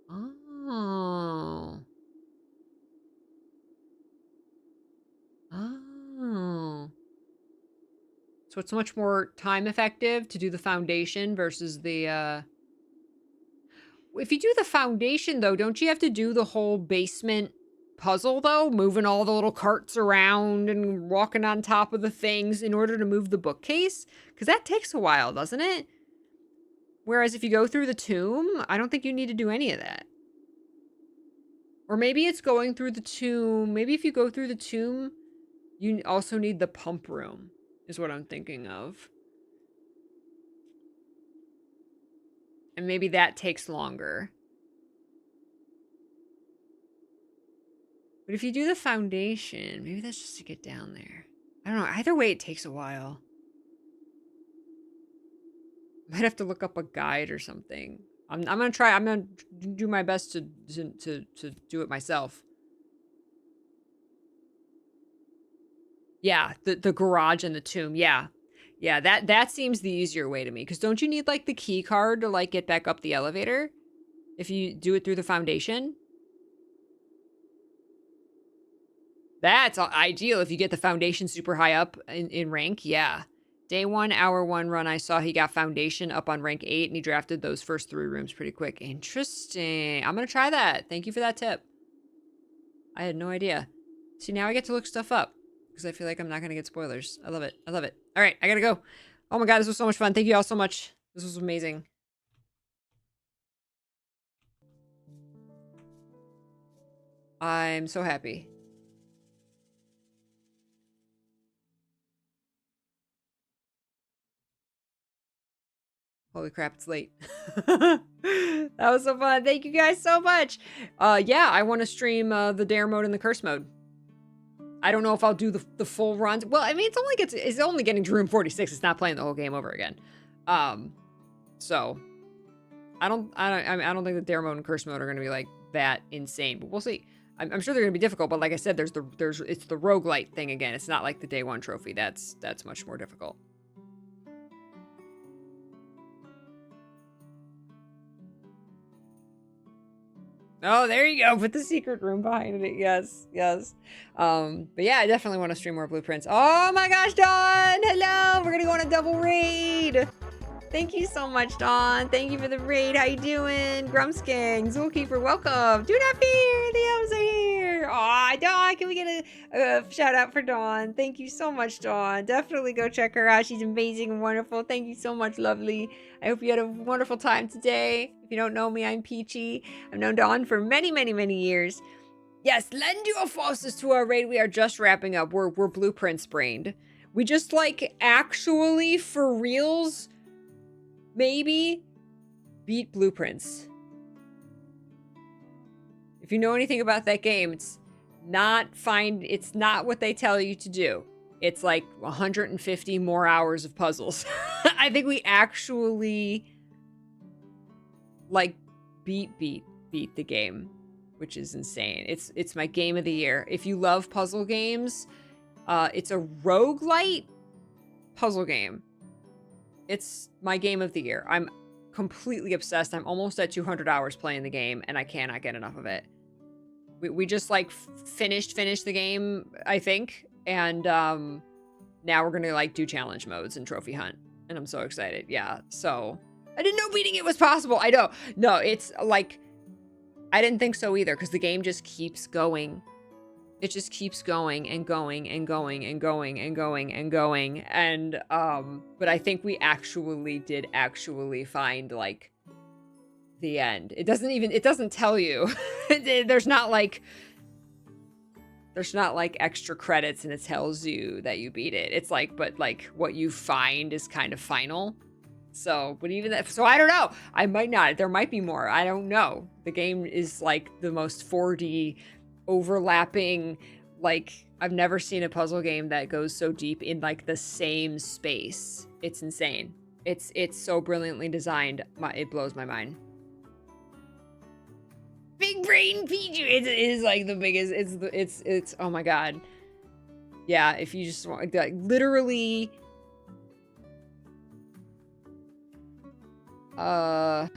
Oh. Oh. So it's much more time effective to do the Foundation versus the, If you do the Foundation, though, don't you have to do the whole basement puzzle, though? Moving all the little carts around and walking on top of the things in order to move the bookcase? Because that takes a while, doesn't it? Whereas if you go through the tomb, I don't think you need to do any of that. Or maybe it's going through the tomb. Maybe if you go through the tomb, you also need the pump room, is what I'm thinking of. And maybe that takes longer. But if you do the Foundation, maybe that's just to get down there. I don't know. Either way, it takes a while. Might have to look up a guide or something. I'm gonna try. I'm gonna do my best to do it myself. Yeah, the garage and the tomb. Yeah, yeah. That seems the easier way to me. Because don't you need like the key card to like get back up the elevator if you do it through the Foundation? That's ideal if you get the Foundation super high up in rank. Yeah. Day 1, hour 1 run, I saw he got Foundation up on rank 8 and he drafted those first 3 rooms pretty quick. Interesting. I'm going to try that. Thank you for that tip. I had no idea. See, now I get to look stuff up because I feel like I'm not going to get spoilers. I love it. I love it. All right, I got to go. Oh my God, this was so much fun. Thank you all so much. This was amazing. I'm so happy. Holy crap, it's late. That was so fun. Thank you guys so much. Yeah, I want to stream the Dare mode and the Curse mode. I don't know if I'll do the full runs. Well, I mean, it's only getting to room 46. It's not playing the whole game over again. So I don't think the Dare mode and Curse mode are going to be like that insane, but we'll see. I'm sure they're going to be difficult, but like I said, it's the roguelite thing again. It's not like the day 1 trophy. That's much more difficult. Oh, there you go. Put the secret room behind it. Yes, yes. But yeah, I definitely want to stream more blueprints. Oh my gosh, Dawn! Hello! We're gonna go on a double raid! Thank you so much, Dawn. Thank you for the raid. How you doing? Grumsking, Zoolkeeper, welcome. Do not fear, the elves are here. Aw, Dawn, can we get a shout out for Dawn? Thank you so much, Dawn. Definitely go check her out. She's amazing and wonderful. Thank you so much, lovely. I hope you had a wonderful time today. If you don't know me, I'm Peachy. I've known Dawn for many, many, many years. Yes, lend your forces to our raid. We are just wrapping up. We're blueprints brained. We just like actually for reals maybe beat blueprints. If you know anything about that game, it's not what they tell you to do. It's like 150 more hours of puzzles. I think we actually like beat the game, which is insane. It's my game of the year. If you love puzzle games, it's a roguelite puzzle game. It's my game of the year. I'm completely obsessed. I'm almost at 200 hours playing the game, and I cannot get enough of it. We just like finished the game, I think, and now we're gonna like do challenge modes and trophy hunt, and I'm so excited. Yeah, so I didn't know beating it was possible. I know. No, it's like I didn't think so either, because the game just keeps going. It just keeps going and going and going and going and going and going. And, but I think we did find, like, the end. It doesn't tell you. There's not like extra credits and it tells you that you beat it. It's like, but like what you find is kind of final. So, but even that, so I don't know. I might not. There might be more. I don't know. The game is like the most 4D overlapping, like I've never seen a puzzle game that goes so deep in like the same space. It's insane. It's so brilliantly designed. It blows my mind. Big brain Peachy. It is like the biggest. It's oh my god. Yeah, if you just want like literally how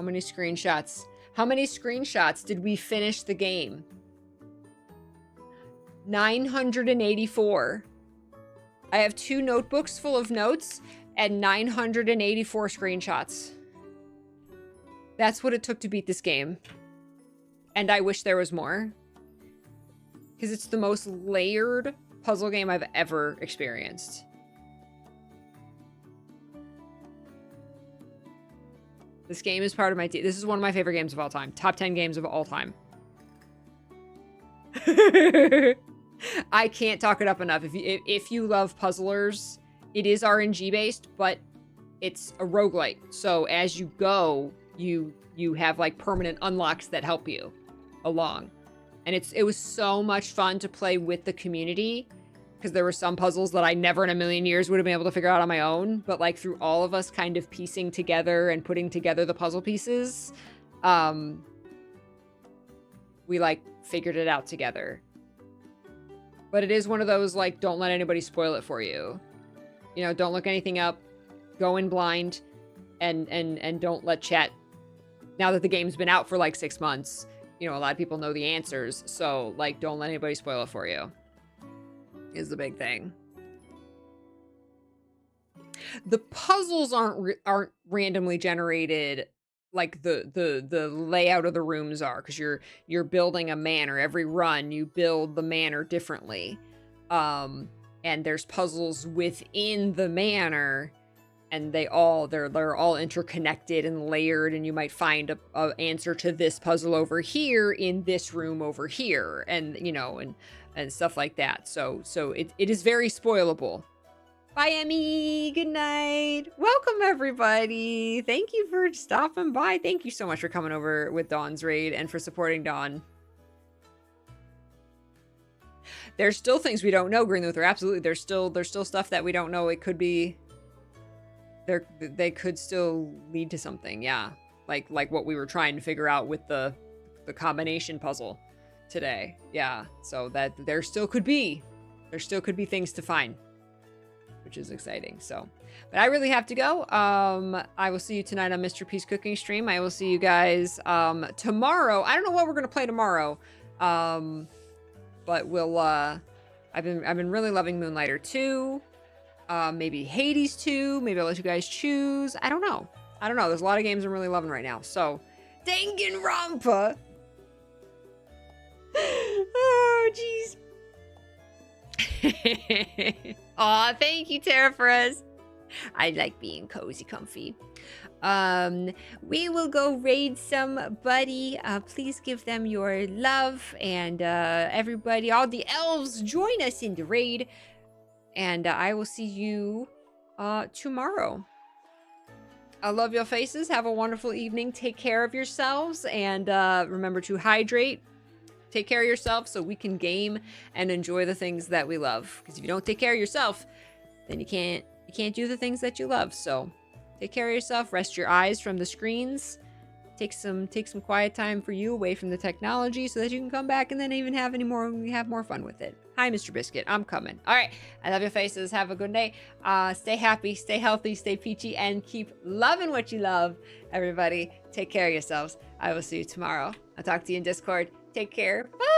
many screenshots? How many screenshots did we finish the game? 984. I have 2 notebooks full of notes and 984 screenshots. That's what it took to beat this game. And I wish there was more. Because it's the most layered puzzle game I've ever experienced. This game is part of my team. This is one of my favorite games of all time. Top 10 games of all time. I can't talk it up enough. If you love puzzlers, it is RNG based, but it's a roguelite. So as you go, you have like permanent unlocks that help you along. And it was so much fun to play with the community, because there were some puzzles that I never in a million years would have been able to figure out on my own. But like through all of us kind of piecing together and putting together the puzzle pieces, we like figured it out together. But it is one of those like, don't let anybody spoil it for you. You know, don't look anything up, go in blind, and don't let chat. Now that the game's been out for like 6 months, you know, a lot of people know the answers. So like, don't let anybody spoil it for you. Is the big thing. The puzzles aren't randomly generated like the layout of the rooms are, because you're building a manor. Every run you build the manor differently, and there's puzzles within the manor, and they're all interconnected and layered, and you might find a answer to this puzzle over here in this room over here, and you know, and stuff like that. So it is very spoilable. Bye, Emmy. Good night. Welcome, everybody. Thank you for stopping by. Thank you so much for coming over with Dawn's raid and for supporting Dawn. There's still things we don't know, Green Luther. Absolutely. There's still stuff that we don't know. It could be they could still lead to something. Yeah. Like what we were trying to figure out with the combination puzzle today. Yeah. So that there still could be things to find, which is exciting. So, but I really have to go. I will see you tonight on Mr. P's cooking stream. I will see you guys tomorrow. I don't know what we're going to play tomorrow. but we'll I've been really loving Moonlighter 2. Maybe Hades 2. Maybe I'll let you guys choose. I don't know. There's a lot of games I'm really loving right now. So, Danganronpa. Oh, jeez. Aw, thank you, Tara Perez. I like being cozy, comfy. We will go raid somebody. Please give them your love, and everybody, all the elves, join us in the raid. And I will see you tomorrow. I love your faces. Have a wonderful evening. Take care of yourselves, and remember to hydrate. Take care of yourself so we can game and enjoy the things that we love. Because if you don't take care of yourself, then you can't do the things that you love. So take care of yourself. Rest your eyes from the screens. Take some quiet time for you away from the technology so that you can come back and then even have more fun with it. Hi, Mr. Biscuit. I'm coming. All right. I love your faces. Have a good day. Stay happy, stay healthy, stay peachy, and keep loving what you love. Everybody, take care of yourselves. I will see you tomorrow. I'll talk to you in Discord. Take care. Bye.